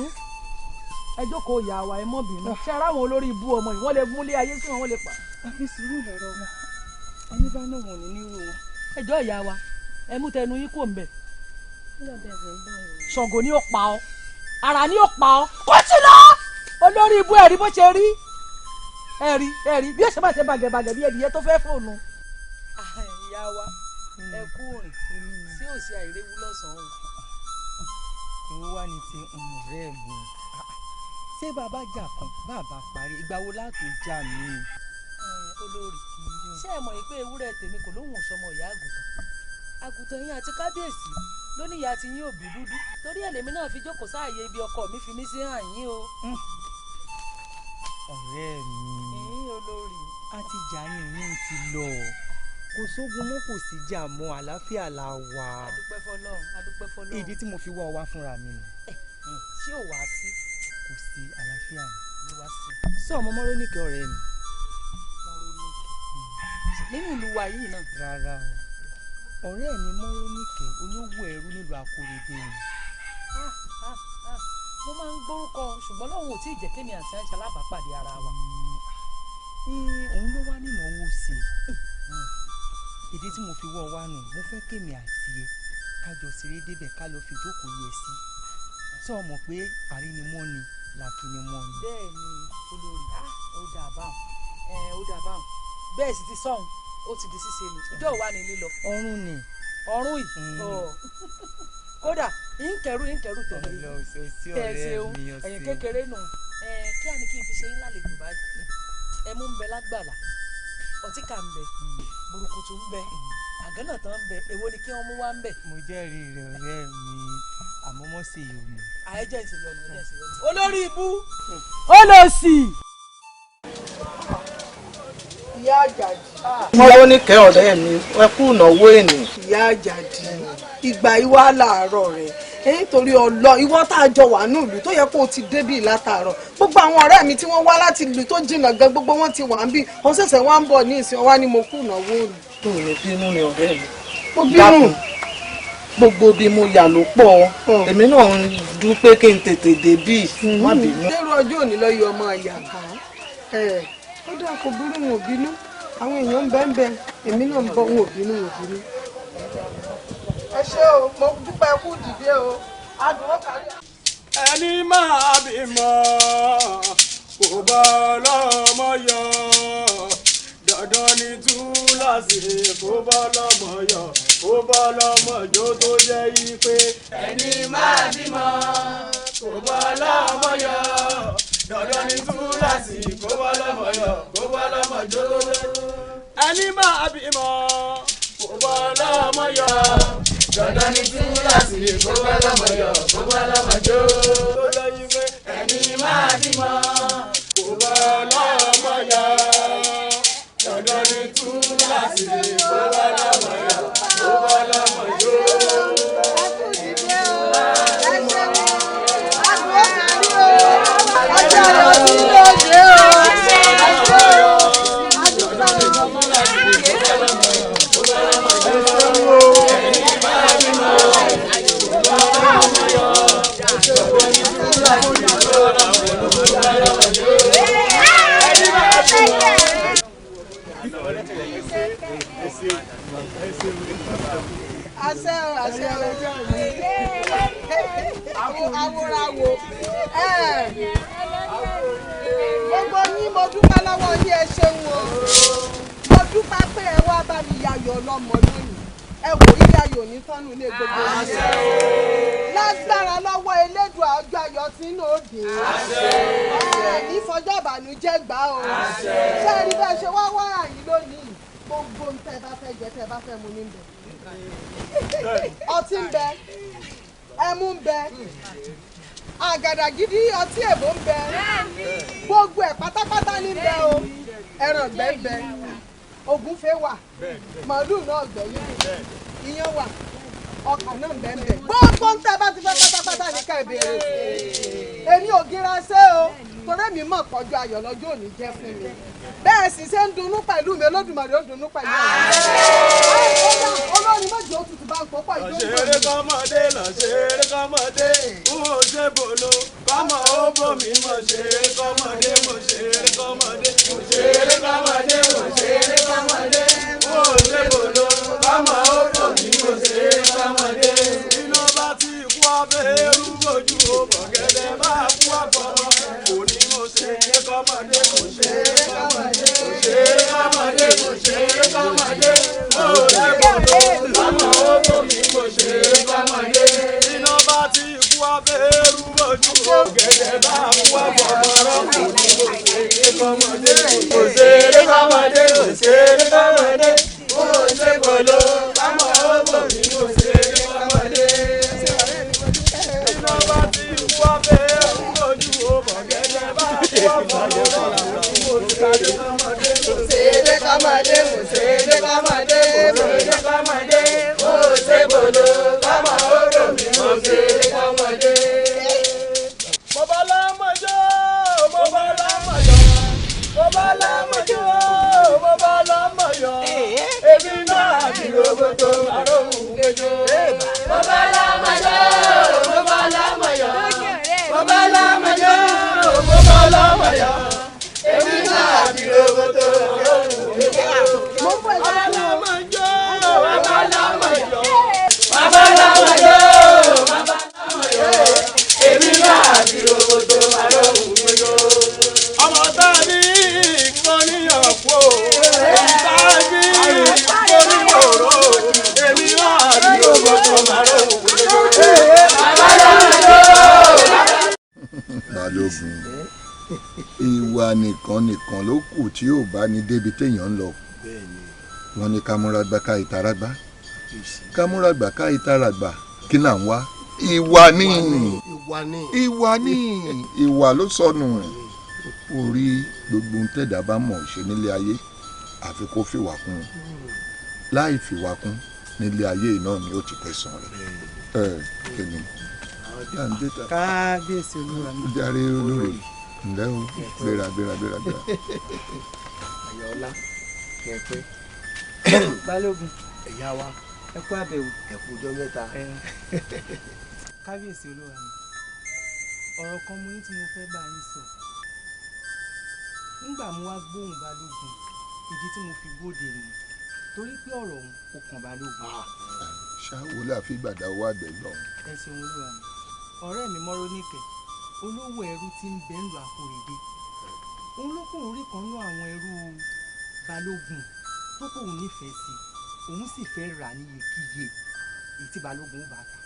ẹ jókòó ìyá wa ẹ mọ̀ bínú ṣe ara àwọn olórí ibú ọmọ yìí wọ́n lè múlé ayé sí wọn wọ́n lè pa. àfi sùúrù lọ́rọ̀ wọn ẹni bá náà wọn ò ní nírú wọn. ẹjọ́ ìyá wa ẹ mú tẹnu yín kò ń bẹ̀. Ṣàngó ni ó pa ọ́ ara ni ó pa ọ́ kó sí lọ olórí ibú ẹ̀rí bó ṣe rí ẹ̀rí bí ó ṣe máa ṣe bàgẹ̀bàgẹ̀ bí ẹ̀dìyẹ tó fẹ́ fóònù. ìyá wa ẹ kú rìn sí òsì àìréwu lọ́sàn-án. ìwọ wá ní ti ọ̀rẹ́ mi ṣé bàbá jà kan bàbá parí ìgbà wo láti jà mí. olórí ṣé ẹ mọ̀ pé ewúrẹ́ tèmi kò lóhùn sọmọ ìyá àgùntàn yín àti kábíyèsí lónìí ìyá ti yín òbí dúdú torí ẹlẹ́mi náà fi jókòó sáàyè ibi ọkọ mi fi mí sí hàn yín o. ọ̀rẹ́ mi olórí àti jà yín ní ti lọ kò sógun mọ́ kò sí jà mọ́ àlàáfíà la wà. adúpẹ́ fọlọ́run. ìdí tí mo fi wá ọ wá fúnra mi nù. ṣé ò wá sí. kò sí àlàáfíà ló wá sí. sọ ọmọ Mọ́rónìkẹ́ ọ̀rẹ́ mi. nínú ìlú wa yìí náà. rárá o ọ̀rẹ́ mi Mọ́rónìkẹ́ olówó ẹrú nílùú Akóredé ni. mo máa ń gbórúkọ ṣùgbọ́n lọ́hùn ò tí ì jẹ́ kémi àti àṣà alábàápàdé ara wa. òun ló wá nínáwó sí i ìdí tí mo fi wọ́ wá nù mo fẹ́ kémi àti ẹ kájọ ṣeré débẹ̀ ká lọ fi jókòó yẹ sí sọ ọmọ pé àrínimọ́ni làfinimọ́ni. bẹ́ẹ̀ ni olórí ó dà báwọn bẹ́ẹ̀ sì ti sọ̀hún ó ti di ṣíṣe ni ìjọ wà ní lílọ. ọrùn ni. ọrùn yìí kódà ìǹkẹrù tẹ̀lé kẹ̀ẹ́sẹ̀hún ẹ̀yìn kékeré nù kí á ní kí n fi ṣe yín lálejò báyìí ẹmu ń bẹ lágbàlá ọtí kà ń bẹ burúkutu ń bẹ àgánà tán ń bẹ èwo ni kí wọ́n mú wá ń bẹ. mo jẹ́rìí rẹ̀ ọ̀rẹ́ mi àmọ́ mọ́ sí ìyọnu. àyẹ̀jẹ̀ ìṣèyọnu olórí ibú olóòsì. ìyá àjàdì. Mọ́rónìkẹ́ ọ̀rẹ́ mi ẹ kú ìnáwó ènì. ìyá àjàdì ìgbà ìwà làárọ̀ rẹ̀ nítorí ọlọ ìwọ tá a jọ wà nílùú tó yẹ kó o ti débì látàárọ̀ gbogbo àwọn ọ̀rẹ́ mi tí wọ́n wá láti ìlú tó jìnnà gan gbogbo wọn ti wà ń bí wọn ṣẹ̀ṣẹ̀ wá ń bọ̀ ní ìsìn ọwá ni mo kú ìnáwó òní. tó o lè bínú ni ọ̀rẹ́ mi. mo bínú. gbogbo bí mo yà ló pọ̀ èmi náà ń dúpẹ́ kí n tètè débì má bínú. lérò ọjọ́ òní lọ yọ ọmọ ìyá kan ó dà kó burú wọn ò bínú àwọn èèyàn ń bẹ́ẹ̀ bẹ́ẹ̀ èmi náà ń bọ̀ wọn ò bínú wọn ò bínú. ẹ ṣé o mo dúpẹ́ kú dìde o adùn ó kárí. ẹni máa bímọ kò bá lọ́mọ yọ dandan ní túláàsì kó bá lọ́mọ yọ kó bá lọ́mọ jó tó jẹ́ yí pé. ẹni máa bímọ kò bá lọ́mọ yọ dandan ní túláàsì kó bá lọ́mọ yọ kó bá lọ́mọ jó tó jẹ́. ẹni máa bímọ kò bá lọ́mọ yọ dandan ní túláàsì kó bá lọ́mọ yọ kó bá lọ́mọ jó tó jẹ́ yí pé. ẹni máa bímọ kò bá lọ́mọ yọ dandan ní túláàsì kó bá lọ́mọ yọ kó bá lọ́mọ jó. Ẹni máa àṣẹ o àṣẹ o awòràwò gbogbo yín mo dúpẹ́ lọ́wọ́ yín ẹ ṣeun o mo dúpẹ́ pé ẹ wá bá mi yayọ̀ ọlọ́mọ lónìí ẹ wò ilé ayọ̀ ní tọ́nù ilé gbogbo yín lágbára lọ́wọ́ elédùn ọjọ́ ayọ̀ tí ń òde ìfọjọ́ ìbànújẹ́ gbà o ṣé ẹ rí bẹ́ẹ̀ ṣe wá wá àyín lónìí gbogbo ń tẹ́ bá fẹ́ jẹ tẹ́ bá fẹ́ mu ní bẹ̀ ọtí ń bẹ ẹmu ń bẹ àgàdàgídí ọtí èbó ń bẹ gbogbo ẹ̀ pátápátá ní bẹ o ẹran gbẹ ń bẹ ògúnfe wà màálù náà gbẹ̀yìn iyán wà ọkà náà bẹ ń bẹ gbogbo ń tẹ́ bá ti fẹ́ pátápátá ní ká ìbéèrè èmi ò gíra ṣe o torí mi mọ̀ pọ̀jù ayọ̀ lọ́jọ́ òní jẹ́ fún mi bẹ́ẹ̀ sì ṣe ń dunnú pẹ̀lú mi Olódùmarè ó dunnú pẹ̀lú mi olórin méjì ó tutù bá ń pọ̀ ìdó ìgbò ṣeré kọ́mọdé lọ ṣeré kọ́mọdé n ò ṣe bolo kọ́mọ ó bòmí mọ̀ ṣeré kọ́mọdé mo ṣeré kọ́mọdé mo ṣeré kọ́mọdé mo ṣeré kọ́mọdé n ò ṣe bolo kọ́mọ ó bòmí mo ṣeré kọ́mọdé iná bá ti kú abẹ́ ẹrú ojú ọ̀gẹ̀dẹ̀ bá kú àfọwọ́ kò ní mo ṣeré kọ́mọdé mo ṣeré kọ́mọdé mo ṣeré kọ́mọdé mo ṣeré kọ́mọdé mo ṣe bolo kọ́mọ ó bòmí mo ṣeré kọ́mọdé iná bá ti kú abẹ́ ẹrú ojú ọ̀gẹ̀dẹ̀ bá kú àfọwọ́ kò ní mo ṣeré kọ́mọdé mo ṣeré kọ́mọdé mo ṣeré kọ́mọdé mo ṣe bolo kọ́mọ ó bòmí mo ṣeré kọ́mọdé iná bá ti kú abẹ́ ẹrú ojú ọ̀gẹ̀dẹ̀ bá kú àfọwọ́ mo ṣeré kọ́mọdé mo ṣeré kọ́mọdé mo ṣeré kọ́mọdé mo ṣeré kọ́mọdé mo ṣe bolo kọ́mọ ó bòmí mo ṣeré kọ́mọdé. mo bá lámọjọ́ mo bá lámọjọ́ mo bá lámọjọ́ mo bá lámọjọ́ èmi náà ti roboto àròhùn gbẹjọ. mo bá lámọjọ́ mo bá lámọjọ́ mo bá lámọjọ́ mo bá lámọjọ́ èmi náà ti roboto àròhùn gbẹjọ. mo bá lámọjọ́ mo bá lámọjọ́ mo bá lámọjọ́ mo bá lámọjọ́ èmi náà ti roboto àròhùn gbẹjọ. ọmọ tá a ní kò níyàn kú èyí tá a ní kò níyàn ró èmi náà ti roboto àròhùn gbẹjọ. Balógun ìwà nìkan ló kù tí yóò bá ní débi téèyàn ń lọ wọn ní ká múra gbá ká ìtara gbá ká múra gbá ká ìtara gbá kí là ń wá ìwà ní ìwà ló sọnù orí gbogbo ń tẹ̀dá bá mọ̀ ṣe nílé ayé àfi kó fìwà kún láì fìwà kún nílé ayé náà ni ó ti pẹ̀sán rẹ̀ kí ni kábíyèsí olúwa mi. jàre olórí ǹlẹ́ o gbéra. Ayọ̀ọ́lá kẹpẹ́. Balógun. ẹ̀yà wa. ẹ kú àbẹ̀wò. ẹ kú ọjọ́ mẹ́ta. kábíyèsí olúwa mi. ọ̀rọ̀ kan mo ní tí mo fẹ́ bá yín sọ. nígbà mo wá gbóhùn Balógun ìdí tí mo fi gbóde ni torí pé ọ̀rọ̀ òun kò kàn Balógun. ṣáwo la fi gbàdá owó àgbẹ̀ lọ. ẹ ṣeun olúwa mi. ọ̀rẹ́ mi Mọ́róníkẹ́ olówó ẹrú tí ń bẹ ń lọ Àkòrèdé òun ló kóun rí kan nú àwọn ẹrú Balógun tó kóun nífẹ̀ẹ́ sí òun sì fẹ́ rà ní iyekíye èyí tí Balógun bá ta.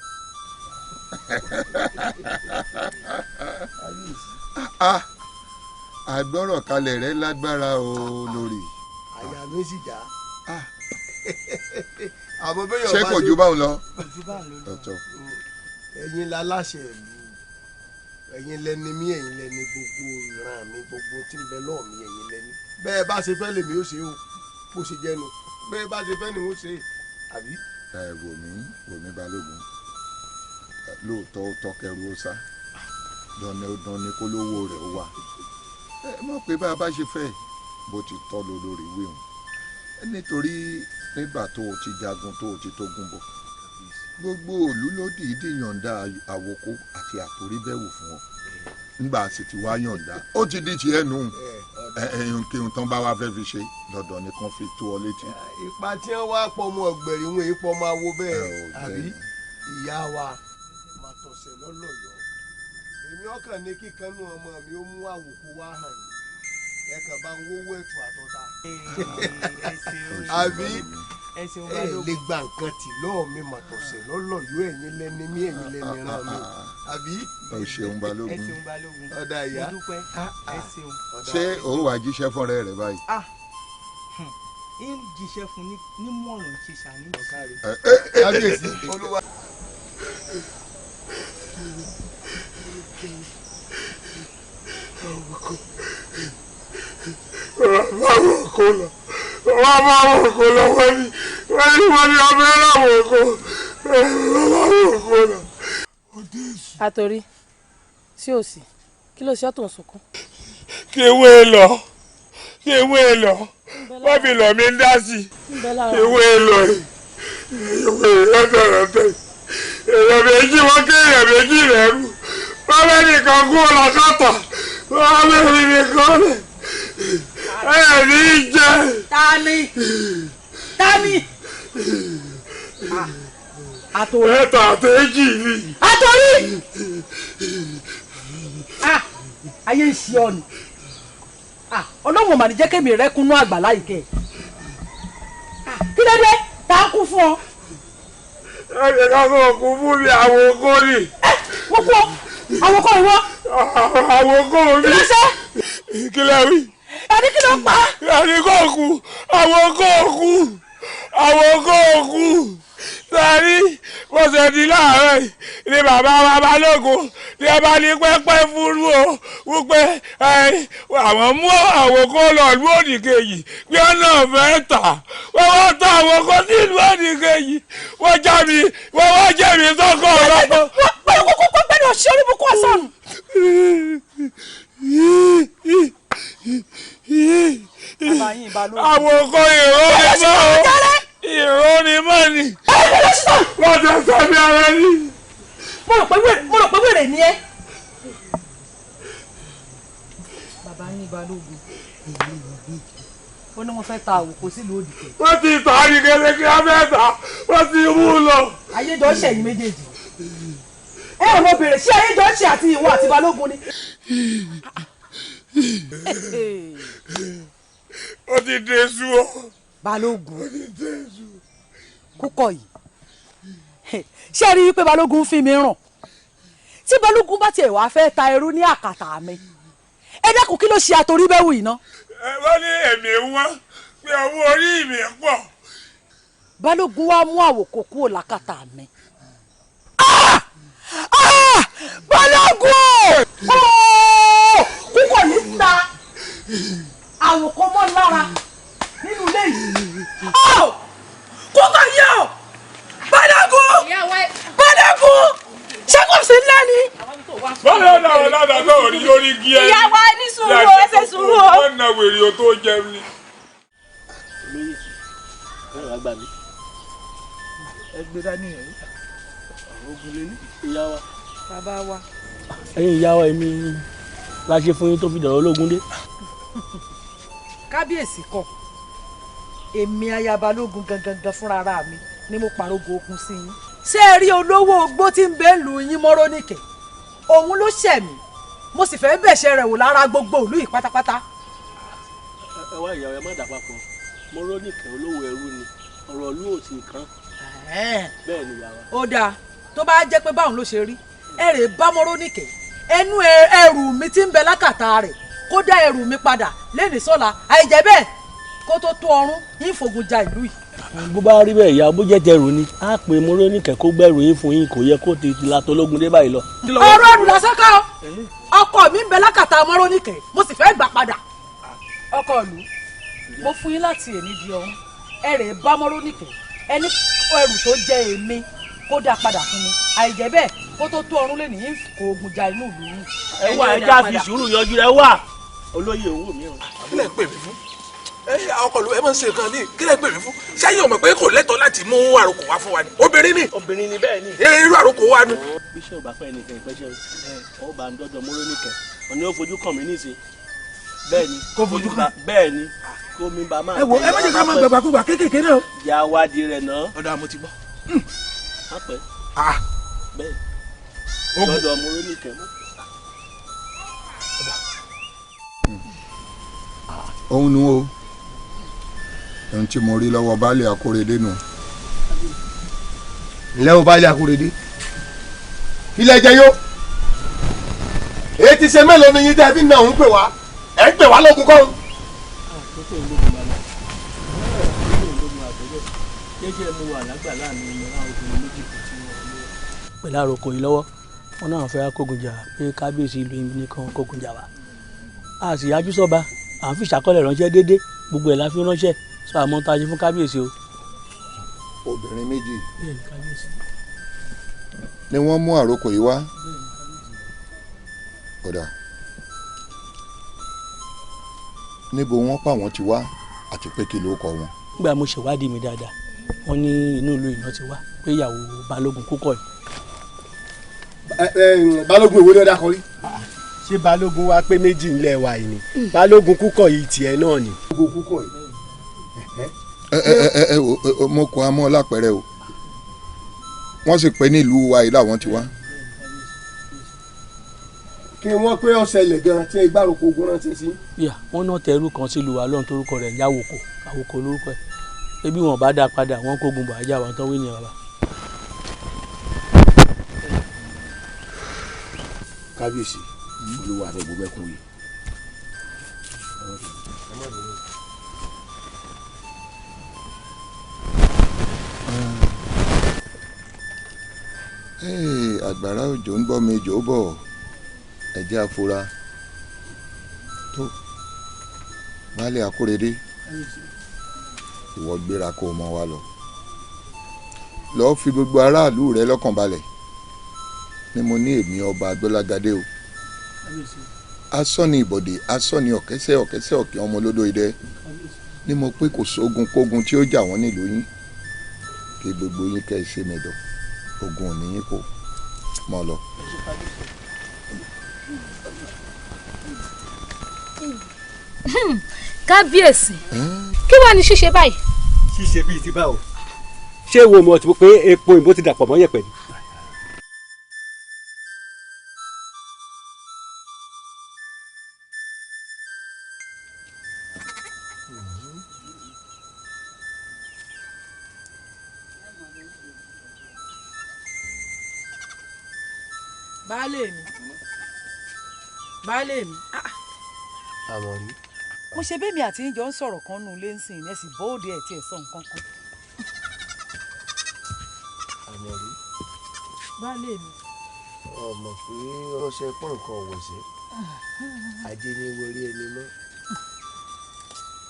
àgbọ̀rọ̀ kalẹ̀ rẹ lágbára o lórí. àyà mi sì já. ṣé kò ju báwọn lọ. ẹ̀yin la láṣẹ ìlú ẹ̀yin lẹni mí ẹ̀yin lẹni gbogbo ìran mi gbogbo tí ń bẹ lọ́ọ̀ mi ẹ̀yin lẹni bẹ́ẹ̀ bá ṣe fẹ́ lèmi ó ṣe o bó ṣe jẹ́nu bẹ́ẹ̀ bá ṣe fẹ́ ni ó ṣe àbí. wò mí Balógun lóòótọ́ ó tọ́kẹ́rù ó sá dandan ni kó lówó rẹ̀ ó wà mọ̀ pé bá a bá ṣe fẹ́ bó ti tọ́ lọ lórí wíwọ̀n nítorí nígbà tó o ti jagun tó o ti tógun bọ̀ gbogbo òlú ló dìídì yọ̀ǹda àwòkó àti àtòríbẹ̀wò fún ọ nígbà sì ti wá yọ̀ǹda ó ti di tiẹ̀ nù. kí n tán bá wá fẹ́ fi ṣe dandan ni kàn fi tó ọ létí. ipa tí wọ́n wá pọ̀ ọmọ ọ̀gbẹ̀rì wọn èyí pọ̀ ọmọ awo bẹ́ẹ̀ àbí ìyá wa máa tọ̀sẹ̀ lọ́lọ́yọ̀ èmi ọkàn ní kíkanú ọmọ mi ó mú àwòkù wá hàn yín ẹ kàn bá ń wówó ètò àtọ́ta àbí ẹ lè gba nǹkan tì lọ́ọ̀ mi mà tọ̀sẹ̀ lọ́lọ́yọ̀ ẹ̀yin lẹ́ni mí ẹ̀yin lẹ́ni ràn mí àbí. o ṣeun Balógun ọ̀dà ìyá ṣé o wàá jíṣẹ́ fúnra rẹ̀ báyìí. ń jíṣẹ́ fún ní mọ̀ràn ṣe ṣàní. kábíyèsí olúwa. báwo kò lọ báwo kò lọ wọ́n ní ọbẹ̀ láwọn kò báwo kò lọ. àtòrí sí òsì kí ló ṣe ọ́ tó ń sunkún. kí ewé lọ wọ́n fi lọ mi ń dá sí ewé lọ ìwé lọ́dọ̀ọ̀dọ̀ èèyàn méjì wọ́n ké èèyàn méjì rẹ̀ rú wọ́n bẹ́ẹ̀ nìkan kú ọ̀làkàtà wọ́n bẹ́ẹ̀ nìkan lẹ̀ ẹ̀rí jẹ́. tani. àtòrí. ẹ̀ta àtẹ̀jì ni. àtòrí. ayé ń ṣe ọ ni ọlọ́run mà ní jẹ́ kémi rẹ kúnú àgbàlá ìkẹ́ kí ló dé tá a kú fún ọ. ẹ̀jẹ̀ ká kó kú fún mi àwọn okó ni. wọ́n kú àwọn okó ìwọ. àwọn okó mi. kí ló ṣe. kí ló wí. ẹni kí ló pa. ẹni kò kú àwọn okó kú àwọn okó kú sẹ́rí bó ṣe di láàárọ̀ ni bàbá wa Balógun ní ẹ bá ní pẹ́pẹ́ fúrú o wípé àwọn mú àwọn kó lọ ìlú òdìkejì pé ọ̀nà fẹ́ tà wọ́n wá tà àwọn kó sí ìlú òdìkejì wọ́n já mi wọ́n wá jẹ́ mi sọ́kọ̀ ọ̀rọ̀. wọ́n gbẹ́ni ọ̀ṣẹ́ oníbùkún ọ̀sán. àwọn kó ìró ni wọ́n ti sọ bí ara ní. mo rò pé wèrè ni ẹ. bàbá yín Balógun ó ní wọ́n fẹ́ ta àwòkọ́ sílùú òdìkẹ́. wọ́n ti tà á ní kékeré abẹ́ ta wọ́n ti mú un lọ. ayéjọ ṣẹ̀yìn méjèèjì ẹ ò lọ bèrè ṣé ayéjọ ṣe àti ìwọ àti Balógun ni. ó ti dé sú o. Balógun kúkọ yìí ṣé ẹ rí i pé Balógun fi mi ràn tí Balógun bá tiẹ̀ wá fẹ́ ta ẹrú ní àkàtà mi ẹ dákun kí ló ṣe àtòrí bẹ́ẹ̀ wù yìí ná. wọ́n ní èmi wọn pé owó orí mi pọ̀. Balógun wá mú àwòkọ́ kúrò lákàtà mi. Balógun kúkọ yìí ta àwòkọ́ mọ́ lára nínú ilé yìí. kúkọ yìí o Balógun ṣé kò sí ńlá ni. bọ́lá náà ládàá náà rí lórí gí ẹ. ìyá wa ní sùúrù ẹ ṣe sùúrù o. wọ́n na wèrè o tó jẹun ni. olóyè ẹ̀rọ àgbà mi. ẹ gbé dání ẹ̀ ogun lélẹ̀. ìyá wa. bàbá wa. ẹ̀yin ìyá wa èmi la ṣe fún yín tó fi dọ̀rọ̀ ológun dé. kábíyèsí kọ èmi aya Balógun gangan fúnra ara mi ni mo pàrọgò okun sí yín. ṣé ẹ rí olówó ogbó tí ń bẹ lù yín Mọ́rọ́níkẹ́ òun ló ṣẹ̀ mí mo sì fẹ́ bẹ̀ṣẹ̀ rẹ̀ wò lára gbogbo ìlú yìí pátápátá. ẹ wá ìyàwó ẹ má dà papọ̀ Mọ́rọ́níkẹ́ olówó ẹrú ni ọ̀rọ̀ ìlú ò sì kàn. bẹ́ẹ̀ ni ìyàwó. ó dáa tó bá jẹ́ pé báwọn ló ṣe rí ẹ rè bá Mọ́rọ́níkẹ́ ẹnu ẹrù mi tí ń bẹ lákàtà rẹ̀ kó dá ẹrù mi padà lẹ́nìí sọ́la àìjẹ́ bẹ́ẹ̀ kó tó tó ọrún yín fògùn ja ìlú yìí. bó bá rí bẹ́ẹ̀ ìyá bó jẹ́ tẹrù ni á pè Mọ́rọ́níkẹ́ kó gbẹ̀rù yín fún yín kò yẹ kó ti la tológun dé báyìí lọ. ọ̀rọ̀ ẹrù lásán ká ọkọ mi ń bẹ lákàtà Mọ́rọ́níkẹ́ mo sì fẹ́ gbà padà. ọkọ ìlú mo fún yín láti èmi di ọ̀run ẹ rè bá Mọ́rọ́níkẹ́ ẹni ẹrù tó jẹ èmi kó dá padà fún mi àìjẹ́ bẹ́ẹ̀ kó tó tó ọrún lẹ́nìí yín kò ogun ja inú ìlú yín. ẹ wá ẹja fi sùúrù yanjú rẹ wá olóyè owó mi o. kí lẹ ń pè mí fún ọkọ lu ẹ máa ń ṣe nǹkan ní kí lẹ ń pè mí fún sẹ́yìn ọmọ pé kò lẹ́tọ̀ọ́ láti mú àròkò wá fún wa ni obìnrin ni. obìnrin ni bẹ́ẹ̀ ni. irú àròkò wa ni. bíṣọ̀ bá fẹ́ nìkan ìpẹ́ṣẹ́ ọ bá ń dọ́dọ̀ Mọ́rọ́níkẹ́ ọ̀nà ó fojú kàn mí nísìn bẹ́ẹ̀ni kó fojú kan bẹ́ẹ̀ni kó mi bá máa. ẹ wo ẹ má jẹ́ ká máa gbàgbàkúgbà kéékèèké náà. ìyá wádìí rẹ̀ náà. ọ̀dọ̀ àmọ́ ti gbọ́. má pẹ́. bẹ́ẹ̀ ogun lọ́dọ̀ ọmọ orí kẹ́mọ́. òun nu o ohun tí mo rí lọ́wọ́ baálé Akóredé nù. ǹlẹ́ o baálé Akóredé ilé jẹ yó èyí ti ṣe mélòó ni yín dẹ́bí náà ń pè wá ẹ̀ ń pè wá lógun kọ́. jẹ́jẹ́ mo wà lágbàlá mi ní àwọn obìnrin méjì kò tí wọ́n lé. pẹ̀lú àròkọ yìí lọ́wọ́ wọn náà fẹ́ kógun jà pé kábíyèsí ìlú yìí nìkan kógun jà wá. a sì yájú sọ́ba à ń fi ìṣàkọọ́lẹ̀ ránṣẹ́ déédéé gbogbo ẹ̀ la fi ránṣẹ́ sọ àmọ́ tá a ṣe fún kábíyèsí o. obìnrin méjì ni wọ́n mú àròkọ yìí wá. kódà níbo wọ́n pa wọ́n ti wá àti pé kí ló kọ wọn. nígbà mo ṣèwádìí mi dáadáa wọ́n ní inú ìlú iná ti wá pé ìyàwó balógun kúkọ yìí. balógun ìwé lọ́dà kọrí. ṣé balógun wa pé méjì ńlẹ̀ wa yìí ni balógun kúkọ yìí tiẹ̀ náà ni. balógun kúkọ yìí. mo kọ amọ́ lápẹ̀rẹ̀ o wọ́n sì pé nílùú wa yìí làwọn ti wá. kí wọ́n pé ọ̀sẹ̀lẹ̀ gan tí ìgbàrúkọ ogun náà ti sí. wọ́n náà tẹrú kan sílùú wa lọ́run torúkọ rẹ̀ yáwòkó àwòkó lórúkọ ẹ̀ ebi wọn bá dá padà wọn kógun bọ̀ ajá wa tán wí ní ọba. kábíyèsí olúwa rẹ gbogbo ẹkùn yìí. àgbàrá òjò ń bọ́ mi jò bọ̀ ẹ̀jẹ̀ àfura tó baálé Akóredé ìwọ gbéra kó o mọ wa lọ lọ́ọ́ fi gbogbo aráàlú rẹ lọ́kàn balẹ̀ ni mo ní èmi ọba Agbọ́lágadé o asọ́ni ìbọ̀dé asọ́ni ọ̀kẹ́sẹ́ ọ̀kẹ́ ọmọ olódò idẹ ni mo pé kò sógun kógun tí ó jà wọ́n nílùú yín kí gbogbo yín kẹ́ ẹ ṣe mẹ́dọ̀ ogun ò ní yín kó mọ́ lọ. kábíyèsí kí wàá ní ṣíṣe báyìí. ṣíṣe bíi ti báwo ṣé wo mọ̀ tí mo pé epo ìbò ti dàpọ̀ mọ́ yẹ̀pẹ̀ ni. baálé mi àmọ́ rí. mo ṣe bẹ́ẹ̀ mi àti yín jọ ń sọ̀rọ̀ kan nù lé nsìn ẹ sì bóde ẹ̀ tí ẹ̀ sọ nǹkan kan. àmọ́ rí. baálé mi. ọmọ pé ọṣẹ pọ̀ nǹkan ọ̀wọ̀ṣẹ́ ajé ní wọlé ẹni mọ́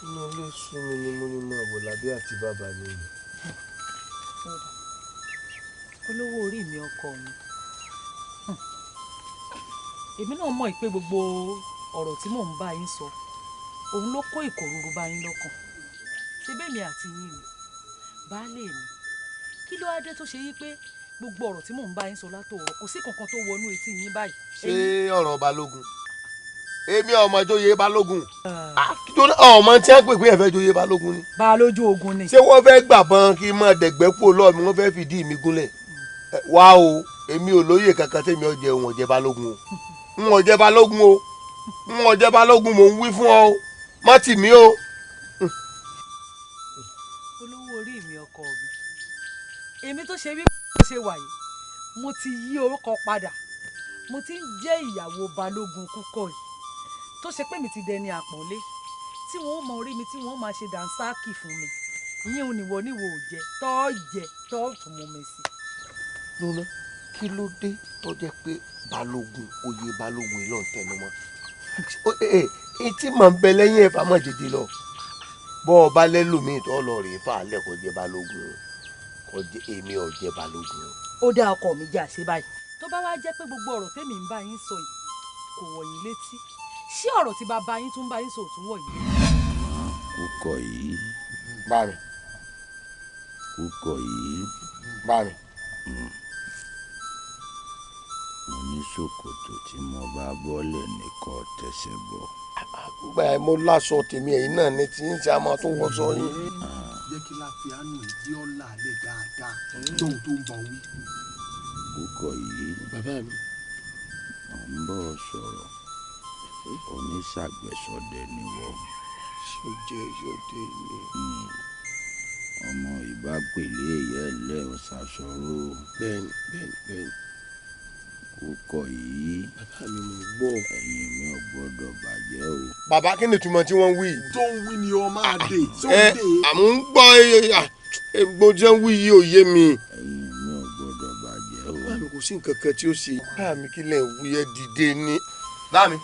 inú ilé sún mi ni mo ní mọ àbọ̀lábí àti bàbá mi rẹ̀. olówó orí mi ọkọ mi èmi náà mọ̀ pé gbogbo ọ̀rọ̀ tí mò ń bá yín sọ òun ló kó ìkòrúurú bá yín lọ́kàn ṣé bẹ́ẹ̀mi àti yín ni baálé mi kí ló wá dé tó ṣe yí pé gbogbo ọ̀rọ̀ tí mò ń bá yín sọ látòrọ̀ kò sí kankan tó wọnú etí yín báyìí. ṣé ọ̀rọ̀ balógun èmi ọmọ joyè balógun ọmọ tí wọ́n pè pé ẹ fẹ́ joyè balógun ni. balójú ogun ni. ṣé wọ́n fẹ́ gbàbọn kí n máa dẹ̀gbẹ́ kú lọ́ọ̀mí wọ́n fẹ́ fìdí mi gúnlẹ̀ wá o èmi ò lóye kankan tèmi ọ̀jẹ̀ òun ọ̀jẹ̀ balógun o n ò jẹ́ balógun o n ò jẹ́ balógun mò ń wí fún ọ o má tì mí o. olówó orí mi ọkọ mi èmi tó ṣe wí pé ṣe wà yìí mo ti yí orúkọ padà mo ti ń jẹ́ ìyàwó balógun kúkọ yìí tó ṣe pé mi ti dẹni àpọ́nlé tí wọ́n mọ orí mi tí wọ́n máa ṣe dànsáàkì fún mi ìyẹn oníwọ̀ oníwọ̀ ò jẹ́ tọ́ tún mú mi sí. lọ́nà kí ló dé tó jẹ́ pé balógun oyè balógun yìí ló ń tẹnu mọ́ etí màá ń bẹ lẹ́yìn ẹ̀fà mọ́ jèjì lọ bọ́ ọ bá lẹ́lòmíì tó lọ rèé fà á lẹ́kọ̀ọ́ jẹ́ balógun kò jẹ́ èmi ò jẹ́ balógun. ó dá ọkọ mi jà sí báyìí tó bá wá jẹ́ pé gbogbo ọ̀rọ̀ tèmi ń bá yín sọ yìí kò wọ̀ yín létí ṣé ọ̀rọ̀ tí bàbá yín tún bá yín sọ òtún wọ̀ yín. kúkọ yìí. bá mi. kúkọ yìí. bá mi. mo ní ṣòkòtò tí mo bá bọ́lẹ̀ nìkan tẹ̀sẹ̀ bọ̀. gba mo láṣọ tèmi ẹ̀yin náà ní tí ń ṣe àmọ́ tó wọ́ sọ yín. jẹ́ kí láfíàánù ìdí ọ̀la lè dáadáa lóhun tó ń bọ̀ wí. Kúkọ̀ yìí bàbá mi ò ń bọ̀ sọ̀rọ̀ oníṣàgbẹ̀sọdẹ ni wọ́n. ṣòjẹ́ ṣòdẹ ni. ọmọ ìbápèlé ẹ̀yẹ ẹ̀lẹ́ ọ̀sàsọ̀rọ̀. bẹ́ẹ̀ni bẹ́ẹ̀ni bẹ́ẹ̀ni. Kúkọ̀ yìí bàbá mi mò ń gbọ́. ẹ̀yin mi ò gbọ́dọ̀ bàjẹ́ o. bàbá kí ni ìtumọ̀ tí wọ́n wí. tó ń wí ni ọ máa dé. àmọ́ ń gbọ́ egbò tí wọ́n wí yìí ò yé mi. ẹ̀yin mi ò gbọ́dọ̀ bàjẹ́ o. bàbá mi kò sí nǹkan kan tí ó ṣe. bàbá mi kí lẹ̀ ń wúyẹ́ dìde ní. bàbá mi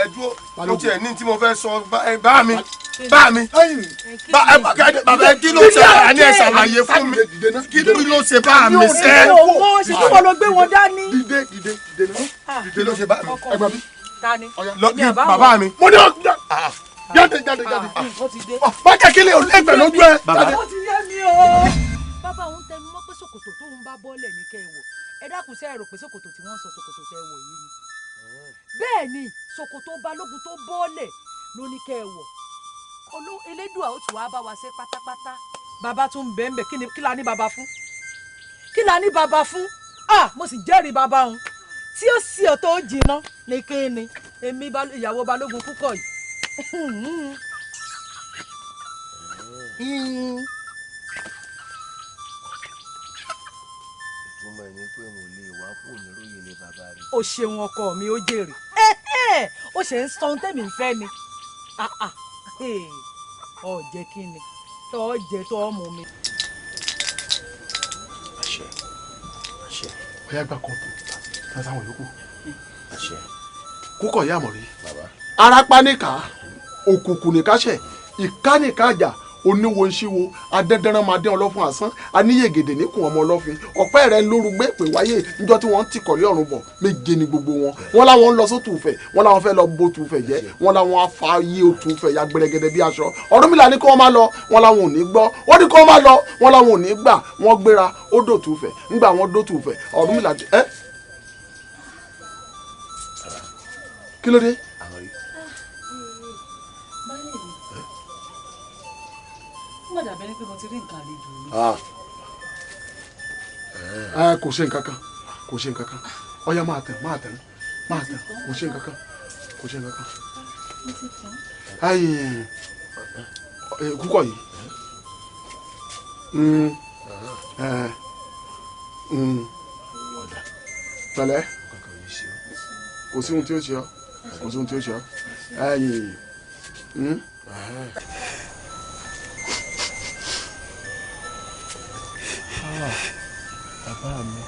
ẹ dúró mo tiẹ̀ ní tí mo fẹ́ sọ bá mi bàbá kí ló ṣe àní ẹ ṣàlàyé fún mi kí ló ṣe bá mi ṣe. ṣe tí wọn lọ gbé wọn dání. kí ló ṣe bá mi ẹgbẹ́ mi. Tani. bàbá mi. mo ní ọjà jáde. má jẹ́ kí lè ẹgbẹ́ lójú ẹ. ó ti yé mi o. bàbá òun tẹnu mọ́ pé ṣòkòtò tóun bá bọ́ọ̀lẹ̀ ní kẹ́ ẹ wọ̀ ẹ dákun ṣe é rò pé ṣòkòtò tí wọ́n sọ ṣòkòtò tẹ́ ẹ wọ̀ yìí ni. bẹ́ẹ̀ ni ṣòkòtò balógun tó bọ́ọ̀lẹ̀ ló ní kẹ́ ẹ wọ̀ elédùà ó tù wá bá wa ṣe pátápátá. bàbá tún ń bẹ́ẹ̀ ń bẹ̀ kí la ní bàbá fún kí la ní bàbá fún mo sì jẹ́rìí bàbá òun tí ó sì ọ̀ tó jìnnà ní kíni èmi ìyàwó balógun Kúkọ̀ yìí. ìtumọ̀ ẹni pé mo lè wá kó oníròyìn ní bàbá rẹ̀. o ṣeun ọkọ mi ó jèrè ó ṣe ń sọ ohun tẹ́mi ń fẹ́ ni ọ jẹ́ kí ni tọ́ ọ jẹ́ tọ́ ọ mú mi. àṣẹ. ọ̀yá gbà kan tó sáwọn yòókù. àṣẹ. Kúkọ̀ yá àmọ̀rí. arapa nìka òkùnkùn nìkaṣẹ ìkánìka àjà oníwo ńṣíwo adẹ́dẹ́rán máa dé ọlọ́fun àsán aníyègèdè níkùn ọmọ ọlọ́fin ọ̀pẹ́ rẹ̀ lórúgbé pè wáyé níjọ́ tí wọ́n ń tìkọ̀lé ọ̀run bọ̀ méje ni gbogbo wọn wọn láwọn ń lọ sótù fẹ̀ wọn láwọn fẹ́ lọ bó tù fẹ̀ jẹ́ wọn láwọn afáyé òtù fẹ̀ ya gbẹrẹgẹdẹ bí aṣọ Ọ̀rúnmìlà ní kí wọ́n má lọ wọn láwọn ò ní gbọ́ wọ́n ní kí wọ́n má lọ wọn láwọn ò ní gbà wọ́n gbéra ó dòtù fẹ̀ ńgbà wọ́n dòtù fẹ̀ Ọ̀rúnmìlà kí ló dé. dàbẹ́ ni pé mo ti rí nǹkan àlejò mi. kò ṣe nǹkan kan ọyá máa tẹ̀ kò ṣe nǹkan kan. Kúkọ̀ yìí pẹ̀lẹ́ kò sí ohun tí ó ṣe ọ́ bàbá mi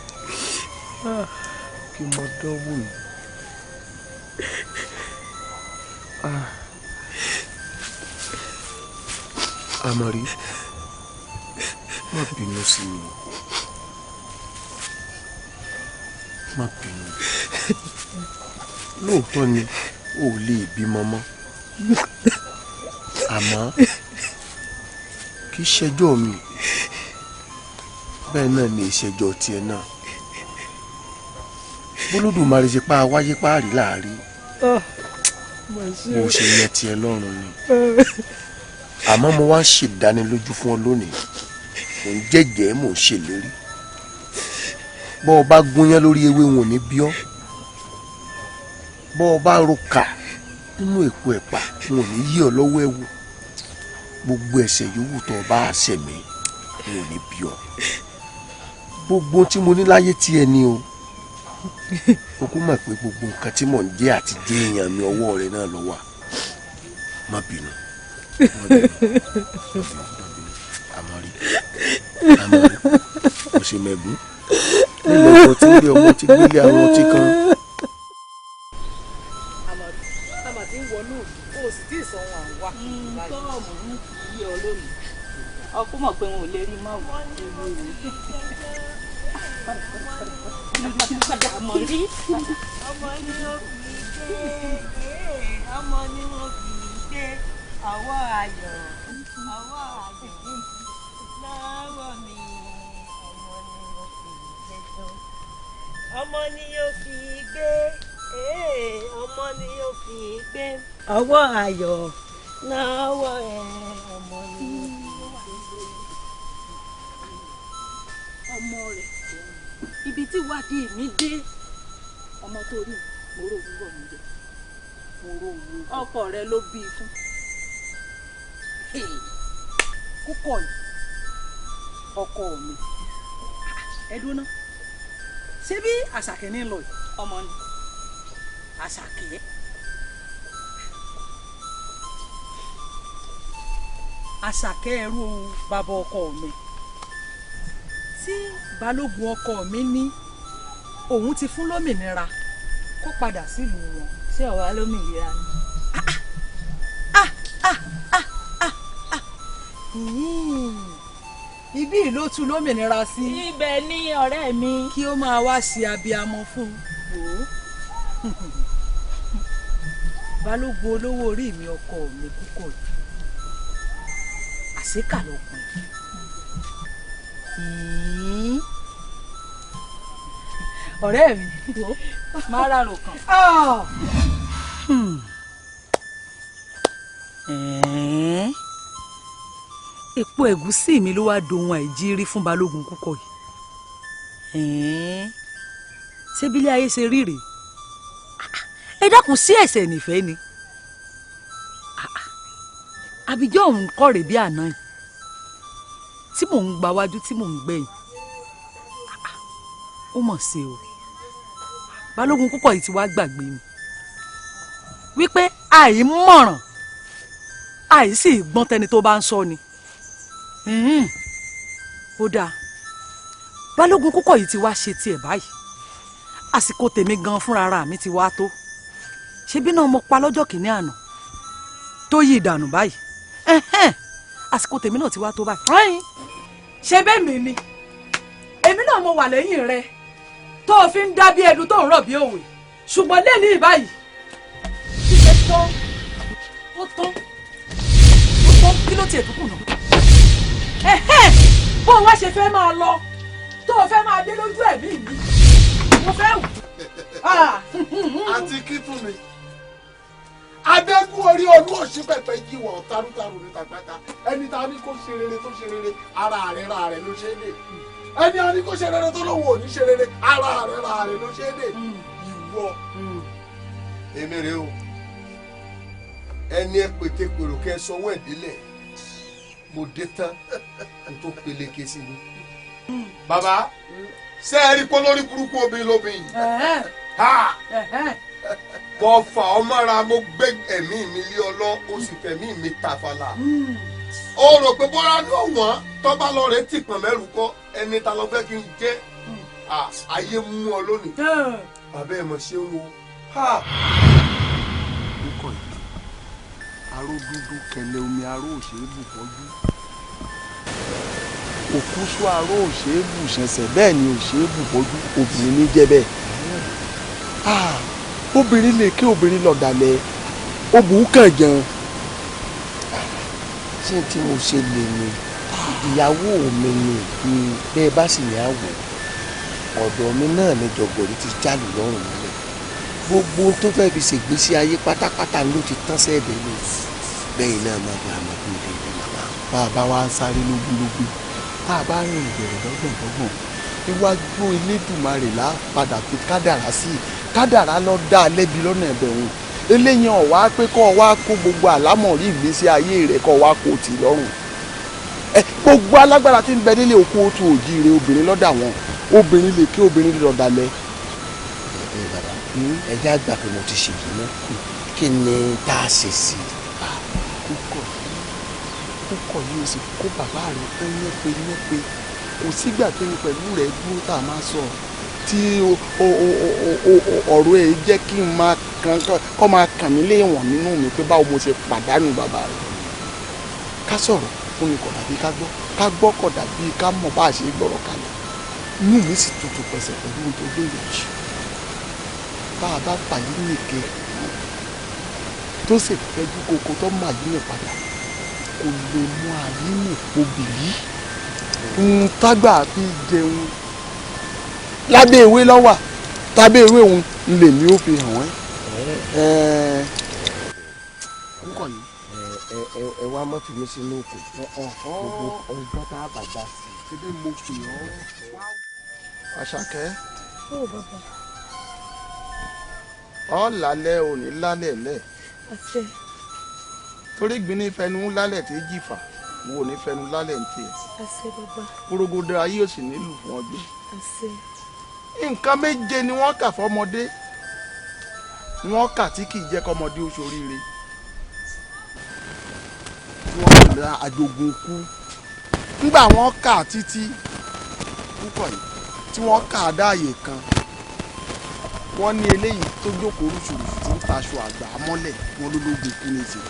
kí mo dánwò yìí Àmọ̀rí má bínú sí mi má bínú lóòótọ́ ni o ò lè bímọ mọ́ àmọ́ kì í ṣẹjọ́ mi bẹ́ẹ̀ náà ni ìṣẹ́jọ́ tiẹ̀ náà bólódùmarè ṣe pa wáyé páàrí láàrí mo ṣe yẹ tiẹ̀ lọ́rùn ni àmọ́ mo wá ń ṣèdánilójú fún ọ lónìí mò ń jẹ́jẹ́ mò ń ṣèlérí bọ́ ọ bá gúnyán lórí ewé wọn ò ní bí ọ́ bọ́ ọ bá roka nínú èpo ẹ̀pà wọn ò ní yí ọ lọ́wọ́ ẹ̀wù gbogbo ẹ̀ṣẹ̀ yòówù tó o bá ṣẹ̀ mí wọn ò ní bí ọ gbogbo tí mo ní láyé tí ẹ ní o o kò mọ̀ pé gbogbo nǹkan tí mò ń jẹ́ àti jẹ́ èèyàn mi ọwọ́ rẹ náà ló wà má bínú Àmọ̀rí kò ṣe mẹ́gún nílò ọkọ̀ tí ilé ọmọ ti gbélé àwọn ọtí kan. àmọ̀ tí ń wọnú o sì tí ì sọ wọn àwa. tọ́ọ̀mù ń yí ọ lónìí ọkú mọ̀ pé wọn ò lè rí mọ́ wọn. ọmọ ni wọ́n fi gbé ọmọ ni wọ́n fi gbé ọwọ́ ayọ̀ lọ́wọ́ mi ọmọ ni yóò fi gbé ọmọ ọmọ ni yóò fi gbé ọwọ́ ayọ̀ náwó ẹ̀ ọmọ ni yóò fi gbé. ọmọ rẹ̀ ibi tí wádìí mi dé ọmọ tó rí mòró òwúrọ̀ mi jẹ ọkọ rẹ̀ ló bí i fún kúkọ yìí ọkọ mi ẹdún náà ṣé bí àṣàkẹ́ ní lọ yìí ọmọ ni àṣàkẹ́ àṣàkẹ́ ẹrú bàbá ọkọ mi tí balógun ọkọ mi ní òun ti fún lómìnira kó padà sílùú wọn. ṣé ọ̀wá lómìnira ni. Ibí ló tú lómìnira sí. Ibẹ̀ ni ọ̀rẹ́ mi. Kí ó máa wá ṣe abiyamọ fún un. Balógun olówó orí mi ọkọ mi púpọ̀ yìí. Àṣekà lọkùnrin. Ọ̀rẹ́ mi. Má rárò kan. Epo ẹ̀gúsí mi ló wá dohun àìjírí fún balógun kúkọ yìí. Ṣé bílé ayé ṣe rí rèé? Ẹ dákun sí ẹ̀ṣẹ̀ nífẹ̀ẹ́ ni. Àbíjọ́ òun kọ́ rèé bí àná yìí tí mò ń gba wájú tí mò ń gbẹ̀yìn. Ó mọ̀ sí o. Balógun kúkọ yìí ti wá gbàgbé mi wípé àìmọ̀ràn àìsí ìgbọ́n tẹni tó bá ń sọ ni. Ó dáa balógun kúkọ yìí ti wá ṣe tiẹ̀ báyìí àsìkò tèmi gan fúnra ara mi ti wá tó ṣebí náà mo pa lọ́jọ́ kìíní àná tó yí ìdànù báyìí àsìkò tèmi náà ti wá tó báyìí. Ṣé bẹ́ẹ̀ mi ni èmi náà mo wà lẹ́yìn rẹ tó o fi ń dá bí ẹdun tó ń rọ̀ bí òwe ṣùgbọ́n lẹ́ni ìbáyìí ṣíṣe tán ó tán kí ló tiẹ̀ tó kù náà. Bó o wá ṣe fẹ́ máa lọ tó o fẹ́ máa dé lójú ẹ̀mí mi mo fẹ́ wù. Àti kí tún mi adẹ́kùn orí olú òsì pẹ̀pẹ́ jíwọ̀ tarútarù ní tàgbàtà ẹni tá a ní kó ṣe rere tó ṣe rere ara rẹ̀ ló ṣe é lè ẹni a ní kó ṣe rere tó lówó òní ṣe rere ara rẹ̀ ló ṣe é lè ìwọ. èmi rè o ẹni ẹ pété pèrò kẹ sọwọ ìdílé mo dé tán n tó peléke sí ni. bàbá ṣé ẹ rí kó lórí burúkú obìnrin lóbìnrin mo fà ọ́ mọ́ra mo gbé ẹ̀mí mi lé ọlọ́ ó sì fẹ̀mí mi tàfàlà. ó rò pé bọ́lá ló wọ́n tọ́ba lọ rẹ̀ tì pọ̀n mẹ́rù kọ́ ẹni ta lọ fẹ́ kí n jẹ́ ayé mú ọ lónìí. bàbá ẹ̀ mọ̀ ṣé ń wo. nǹkan yìí aró dúdú kẹlẹ omi aró òṣèré bù fọ́jú òkú sọ aró òṣèré bù ṣẹ̀ṣẹ̀ bẹ́ẹ̀ ni òṣèré bù fọ́jú obìnrin ní jẹ́ bẹ́ẹ̀. obìnrin lè ké obìnrin lọ̀dàlẹ̀ obùn kàn jẹun. ṣé tí mo ṣe lè ní ìyàwó mi ni bẹ́ẹ̀ bá sì ní àwọ̀ ọ̀dọ̀ mi náà ní jọ̀gbọ̀rí ti jálù lọ́rùn nílẹ̀ gbogbo tó fẹ́ fi ṣègbésí ayé pátápátá ló ti tán sẹ́ẹ̀dẹ̀ lò bẹ́ẹ̀ náà máa gba àmọ́ bí ilé ìlú màmá. bá a bá wá ń sáré lógúnlógún tá a bá rìn ìbẹ̀rẹ̀ lọ́gbọ̀ngbọ̀n iwájú Elédùmarè là padà fi kádàrá sí kádàrá lọ dá a lẹ́bi lọ́nà ẹ̀bẹ̀ wọn eléyìí ọ̀wá pé kọ́ ọ wá kó gbogbo àlámọ̀rí ìgbésí ayé rẹ̀ kọ́ ọ wá kó tì lọ́rùn gbogbo alágbára tí ń bẹ nílé òkú otu òjìire obìnrin lọ́dà wọn obìnrin lè ké obìnrin lè lọ́dàlẹ̀. bàbá ẹ̀jẹ̀ àgbà pé mo ti ṣètò náà kí ni tá a ṣe sí i. kúkọ̀ yìí sì kó bàbá rẹ̀ pé nípe kò sígbà tó ní pẹ̀lú rẹ̀ dúró tá a máa sọ tí ọ̀rọ̀ ẹ̀ jẹ́ kí n máa kọ́ máa kàn mí léèwọ̀n nínú mi pé báwo mo ṣe pàdánù bàbá rẹ̀ ká sọ̀rọ̀ fún mi kọ̀ dàbí ká gbọ́ kọ̀ dàbí ká mọ̀ bá a ṣe gbọ́rọ̀ kalẹ̀ inú mi sì tutù pẹ̀sẹ̀ pẹ̀lú ohun tó béèrè jù bá a bá pàyí nìke tó sì fẹ́jú koko tó máa yí mi padà kò lè mú àyí mi obì yìí ń tágbà fi jẹun lábẹ́ ìwé lọ́wà tábẹ́ ìwé òun lèmi ó fi hàn wọ́n kúkọ̀ yìí. ẹ wá mọ́ fi mí sínú òkú gbogbo ọjọ́ tá a bá dá sí. ṣébí mo pè ọ́ Àṣàkẹ́. ó bàbá. ọ́ lálẹ́ òní lálẹ́ lẹ̀. àṣẹ. torí gbin ní fẹnu lálẹ́ tí jìfà wo ní fẹnu lálẹ́ ń tiẹ̀. àṣẹ bàbá. korogodo ayé ò sì nílùú fún ọdún. àṣẹ. nǹkan méje ni wọ́n kà fọ́mọdé wọ́n kà tí kì í jẹ́ kọ́mọdé ó ṣoríire. wọ́n lè ra àjogún kú nígbà wọ́n kà títí púpọ̀ yìí tí wọ́n kà á dáàyè kan wọ́n ní eléyìí tó jókòó rúṣurùṣù tí ń taṣọ àgbà mọ́lẹ̀ wọn ló lóògùn kú ní ìsìn.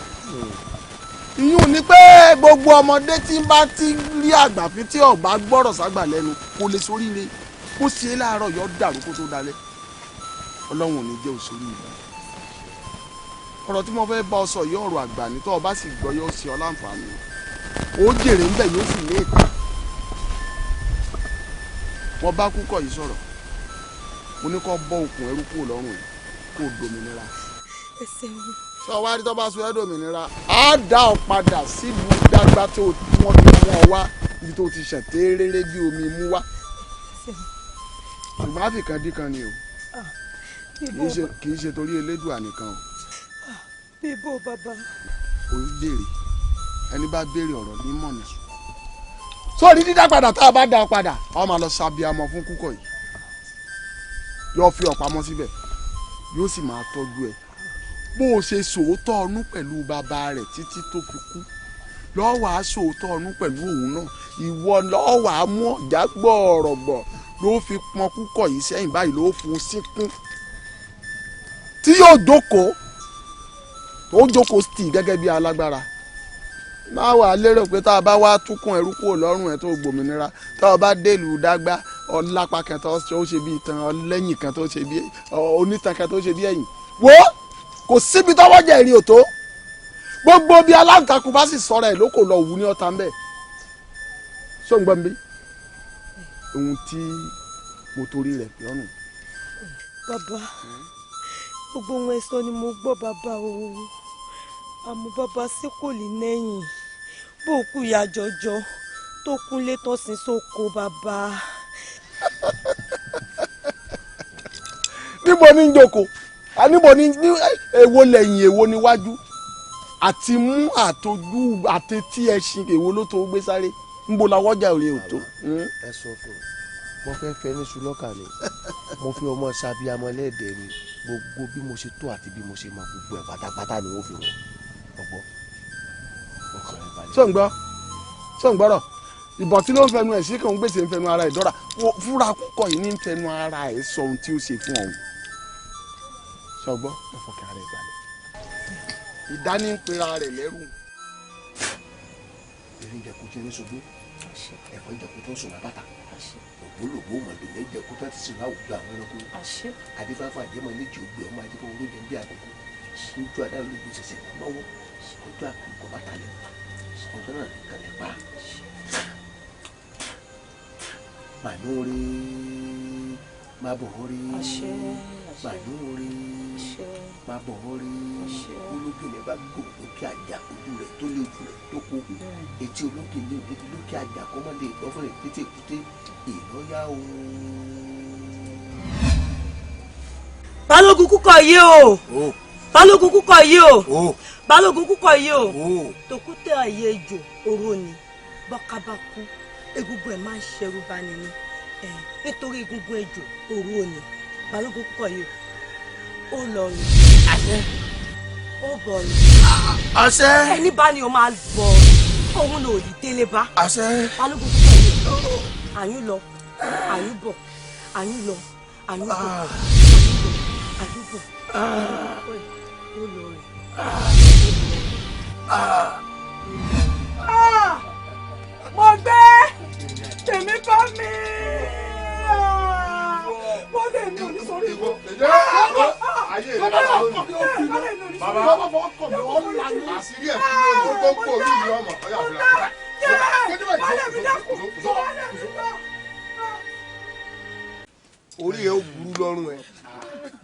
ìyún ni pé gbogbo ọmọdé tí ń bá ti rí àgbàfin tí ọba gbọ́rọ̀ ságbà lẹ́nu kò lè ṣoríire bó ṣe é láàárọ̀ yọ dàrú kó tó dalẹ̀ ọlọ́run ò ní jẹ́ òṣèré ìlú. ọ̀rọ̀ tí mo fẹ́ bá ọ sọ yìí ọ̀rọ̀ àgbà ní tó o bá sì gbọ́ yóò ṣe ọ láǹfààní ó jèrè ńbẹ̀ yóò sì lé ètò. wọ́n bá Kúkọ̀ yìí sọ̀rọ̀ mo ní kó bọ́ okùn ẹrú kúrò lọ́rùn yìí kó o dòmìnira. ẹ ṣeun. sọ wá rí tó bá sọ ẹ́ dòmìnira á dá ọ padà sílùú Dágbà tó wọ́n fi mú ọ wá ibi tó ti ṣàn tẹ́rẹ́rẹ́ bí omi mú wá. ṣùgbọ́n àfikàn díkan ni o kì í ṣe torí Elédùà nìkan o. bíbó bàbá. o béèrè ẹni bá béèrè ọ̀rọ̀ ní mọ̀nà. sórí dídá padà tá a bá dá ọ padà ọ máa lọ ṣàbíamọ fún Kúkọ̀ yìí yóò fi ọ̀pamọ́ síbẹ̀ yóò sì máa tọ́jú ẹ̀ bó o ṣe sòótọ́ ọnú pẹ̀lú bàbá rẹ̀ títí tó fi kú lọ́ọ́ wàá sòótọ́ ọnú pẹ̀lú òun náà ìwọ lọ́ọ́ wàá mú ọ̀já gbọ̀ọ̀rọ̀gbọ̀ ló fi pọn Kúkọ̀ yìí sẹ́yìn báyìí ló fún un síkún tí yóò jókòó tó jókòó sí gẹ́gẹ́ bí alágbára máa wà lérò pé tá a bá wá túkùn ẹrú kúrò lọ́rùn ẹ̀ tó gbòmìnira tá a bá délùú Dágbà ọlápá kan tó ṣe bí ìtàn ọlẹ́yìn kan tó ṣe bí onítàn kan tó ṣe bí ẹ̀yìn wo kò síbi tọ́wọ́ jẹ́ èrè òtó gbogbo bí aláǹtakùn bá sì sọ̀rọ̀ ẹ̀ ló kò lọ wù ní ọ̀tá ń bẹ̀ ṣó ń gbọ́ mi bí ohun tí mo torí rẹ̀ pé ọ̀nà. bàbá gbogbo ohun ẹ̀sọ́ ni mo gbọ́ bàbá o àmọ́ bàbá sí kò lè nẹ́yìn bó kú ìyá jọjọ tó kúnlé tó sin sóko bàbá. níbo ní ń jókòó níbo ní èwo lẹ́yìn èwo níwájú àti mú àtọjú àtẹtí ẹṣin èwo ló tó gbé sáré níbo làwọjà òye ò tó. ẹ sọ fún mo fẹ́ fẹ́ ní sulọ́kà ni mo fi ọmọ sábíàmọ lẹ́ẹ̀dẹ̀ mi gbogbo bí mo ṣe tó àti bí mo ṣe máa gbogbo ẹ̀ pátápátá ni wọ́n fi wọ́n ọgbọ́ ọkàn rẹ̀ balẹ̀. sọ̀ǹgbọ́rọ̀ ìbọn tí ló ń fẹnu ẹ̀ sí kàn ń gbèsè ń fẹnu ara ẹ̀ dọ́ra fúra Kúkọ̀ yìí ní ń fẹnu ara ẹ̀ sọ ohun tí ó ṣe fún ọ̀hún sọgbọ́ ọ̀fọ̀kẹ́ ara ẹ̀ balẹ̀ ìdání ń pera rẹ̀ lẹ́rù. èrè ìjẹ̀kú tí ní ṣubú ẹ̀fọ́ ìjẹ̀kú tó ń sùn lábàtà ògbólógbó mọ̀lẹ́lẹ́ ìjẹ̀kú tó ti sùn láwùjọ àwọn ẹranko adífáfá àjẹmọ́ méjì ògbé ọmọ adífọ́ olóúnjẹ bí àkókò ojú àdá olóògbé ṣẹ̀ṣẹ̀ lọ́wọ́ ojú àkókò bàtàlẹ̀ ọjọ́ náà nìkan lè pa mànúrí mábòórí mànúrí mábòórí olókèlè bá gò lókè àjà ojú rẹ̀ tó lé ojú rẹ̀ tó kó etí olókèlè lókè àjà kọ́mọdé ìgbọ́fún rẹ̀ tètè kúté ìlọ́yà o. Balógun Kúkọ̀ yìí o Balógun Kúkọ̀ yìí o Balógun Kúkọ̀ yìí o tòkútẹ́ ayé ejò oró ni bọ́kábákú egungun ẹ̀ máa ń ṣerú bá ní ní nítorí egungun ejò oró ni Balógun Kúkọ̀ yìí ó lọ rìn àṣẹ ó bọ̀ rìn àṣẹ ẹni bá ní o máa bọ̀ òun ló rí délé bá àṣẹ Balógun Kúkọ̀ yìí àyún lọ àyún bọ̀ àyún lọ àyún bọ̀ àyún bọ̀ ó lọ rìn. mo gbé tèmi bá mi mo lè ní onísọ̀rí ìwọ. ayé rẹ bá lónìí bàbá bàbá ọkọ mi wọn là ní àṣírí ẹ fún mi ó tó ń kó orí ìlú ọmọ ọyà fúlà. orí ẹ ó burú lọ́rùn ẹ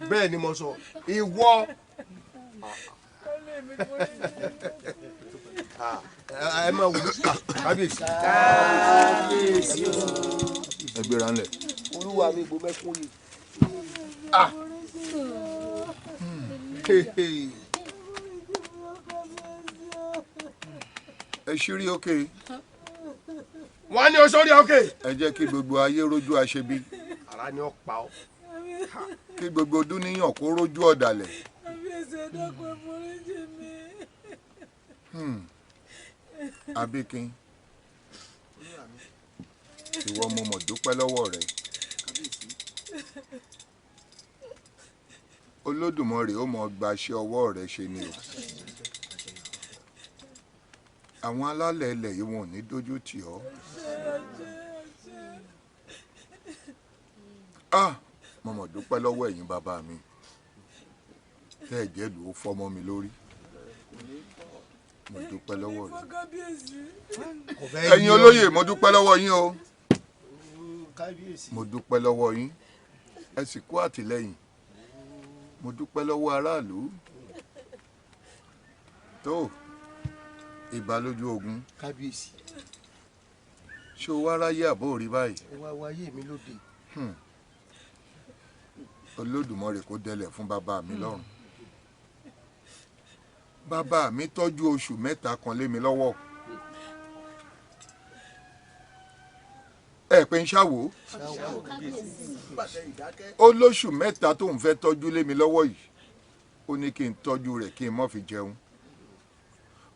bẹ́ẹ̀ ni mo sọ ìwọ ẹ máa wù kábíyèsí. kábíyèsí o. ẹ gbéra ńlẹ̀. olúwa mi gbọ́ mẹ́kún yìí. ẹ ṣírí òkè. wọ́n ní o sórí òkè. ẹ jẹ́ kí gbogbo ayé rójú aṣebi. ara ni ó pa ọ́. kí gbogbo dúníyàn kó rójú ọ̀dàlẹ̀. Abíkin ìwọ mo mọ̀ dúpẹ́ lọ́wọ́ rẹ. Olódùmarè ó mọ gbaṣẹ́ ọwọ́ rẹ ṣe ni o. Àwọn alálẹ̀ ilẹ̀ yìí wọn ò ní dójú tì ọ́. Mo mọ̀ dúpẹ́ lọ́wọ́ ẹ̀yin bàbá mi tẹ́ ẹ̀ jẹ́ lù ó fọ́mọ mi lórí. Mo dúpẹ́ lọ́wọ́ rẹ. Ẹ̀yin olóyè mo dúpẹ́ lọ́wọ́ yín o. Mo dúpẹ́ lọ́wọ́ yín. Ẹ sì kú àtìlẹ́yìn. Mo dúpẹ́ lọ́wọ́ aráàlú. Tó ìbà lójú ogun. kábíyèsí. Ṣé o wá ráyé àbó rí báyìí? ẹ wá wáyé mi lóde. Olódùmarè kó dẹlẹ̀ fún bàbá mi lọ́rùn. Bàbá mi tọ́jú oṣù mẹ́ta kan lé mi lọ́wọ́. Ẹ pé ń ṣàwò. Ó lóṣù mẹ́ta tóun fẹ́ tọ́jú lé mi lọ́wọ́ yìí. Ó ní kí n tọ́jú rẹ̀ kí n má fi jẹun.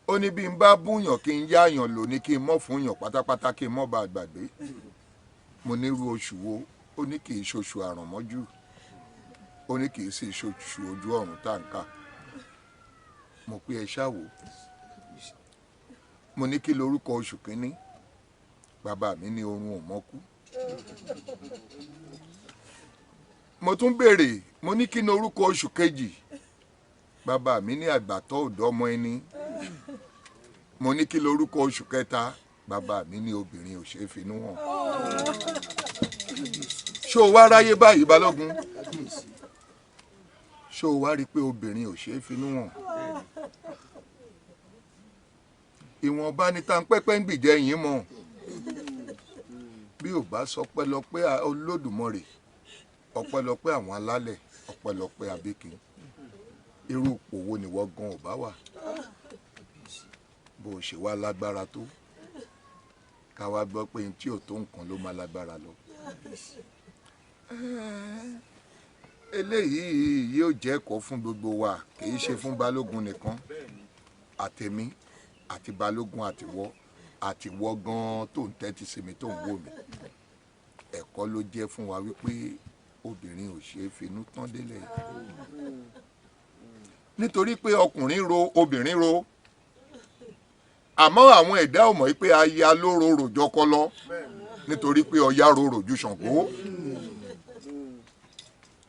Ó ní bí n bá búyàn kí n yáàyàn lò ní kí n má fún yàn pátápátá kí n má bàa gbàgbé. Mo nírú oṣù wo? Ó ní kì í ṣoṣù àrànmọ́jú. Ó ní kì í sì ṣoṣù ojú ọ̀run táǹkà. Mo pé ẹ ṣáwò. Mo ní kí lorúkọ oṣù kínní. Bàbá mi ní orun ò mọ́kú. Mo tún béèrè, mo ní kí ni orúkọ oṣù kejì. Bàbá mi ní àgbàtọ́ ọ̀dọ́ ọmọ ẹni. Mo ní kí lorúkọ oṣù kẹta. Bàbá mi ní obìnrin ò ṣeé finú hàn. Ṣé o wá ráyé báyìí Balógun? Ṣé o wá rí i pé obìnrin ò ṣeé finú hàn? Ìwọ̀nba ni tá ń pẹ́pẹ́ ń gbìjẹ́ yín mọ́. Bí ò bá sọ pẹ́lọpẹ́ Olódùmarè, ọpẹ́lọpẹ́ àwọn alálẹ̀, ọpẹ́lọpẹ́ Abíkin. Irú ipò wo ni wọ́n gan ò bá wà? Bó o ṣe wá lágbára tó, ká wá gbọ́ pé tí ò tó nǹkan ló máa lágbára lọ. Eléyìí yóò jẹ́ ẹ̀kọ́ fún gbogbo wa, kì í ṣe fún Balógun nìkan. Àtèmi àti Balógun àtiwọ́ gan tó ń tẹ́tí sí mi tó ń wò mí. Ẹ̀kọ́ ló jẹ́ fún wa wípé obìnrin ò ṣeé finú tán délẹ̀. Nítorí pé ọkùnrin ro obìnrin ro. Àmọ́ àwọn ẹ̀dá ò mọ̀ wípé aya ló rorò jọkọ lọ. Nítorí pé ọya rorò ju Ṣàngó.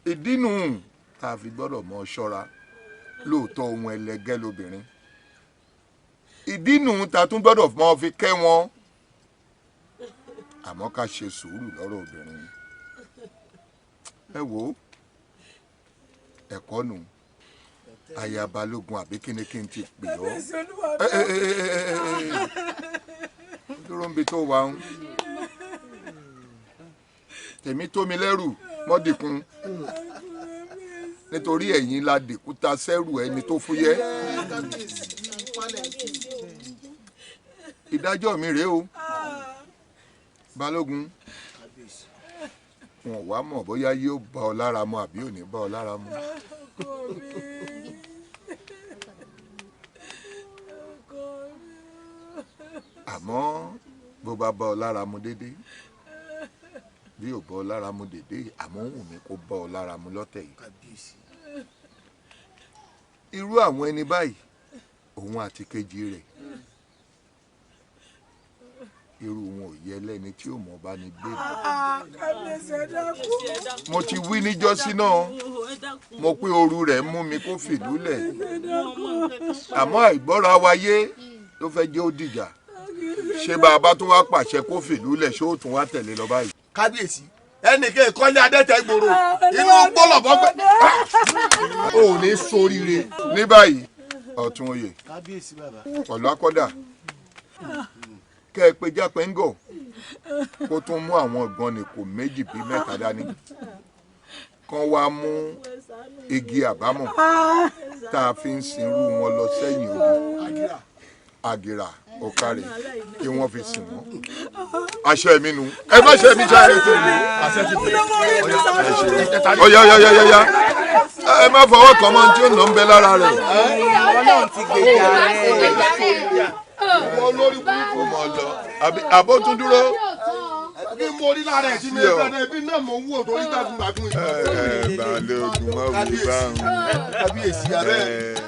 Ìdínú tá a fi gbọ́dọ̀ mọ ṣọ́ra. Lóòótọ́ ohun ẹlẹgẹ́ lobìnrin. Ìdínú tá a tún gbọ́dọ̀ mọ fi kẹ́ wọn. Àmọ́ ká ṣe sùúrù lọ́rọ̀ obìnrin. Ẹ wò ó, ẹ̀kọ́ nù. Aya Balógun àbí kíni kí n ti pè ọ́. Dúró ń bi tó wà ń. Tèmi tó mi lẹ́rù mọ́dìkun. Nítorí ẹ̀yin la dèkúta sẹ́rù ẹni tó fúyẹ́. Ìdájọ́ mi rèé o. Balógun, wọn wá mọ̀ bóyá yóò bá ọ lára mu àbí ò ní bá ọ lára mu. Àmọ́ bó bá bá ọ lára mu dédé, bí ò bá ọ lára mu dédé, àmọ́ wù mí kó bá ọ lára mu lọ́tẹ̀ yìí. Irú àwọn ẹni báyìí, òun àti kejì rẹ̀, irú wọn ò yẹ lẹ́ni tí ò mọ̀ bá ní gbé. Mo ti wí níjọ́sí náà, mo pé oru rẹ̀ mú mi kó fìlú lẹ̀. Àmọ́ àìgbọ́ra wáyé ló fẹ́ jẹ́ ó dìjà. Ṣé bàbá tó wá pàṣẹ kó fìlú lẹ̀ ṣé ó tún wá tẹ̀lé lọ báyìí? Kábíyèsí, ẹnìkan ìkọ́lé adẹ́tẹ̀ gbòòrò inú gbọ́lọ̀bọ́ gbẹ. o ò ní ṣoríire. ní báyìí ọ̀tún oyè pẹ̀lú akọ́dà kẹ́ ẹ pé jápẹ́ ń gọ̀ kó tún mú àwọn ọ̀gbọ́n nìkò méjì bíi mẹ́ta dání kan wá mú igi àbámọ̀ tá a fi ń sinrú wọn lọ sẹ́yìn odi àgìrà ọ̀kàrẹ̀ kí wọ́n fi sìn wọ́n. àṣẹ mi nu ẹ má ṣe mi jáde tó mi àṣẹ ti pè é ọ̀yà ẹ má fọwọ́ kàn mọ́ tí ó nà ń bẹ lára rẹ̀. Ọlọ́run ti gbèjà rẹ̀. olórí burúkú mọ̀ lọ àbó tún dúró. bí mo rí lára ẹ̀ tí mi ẹ̀ bẹ̀rẹ̀ bí náà mo ń wò torí gbàgbọ́n. balógun má wù báwọn. kábíyèsí abẹ́.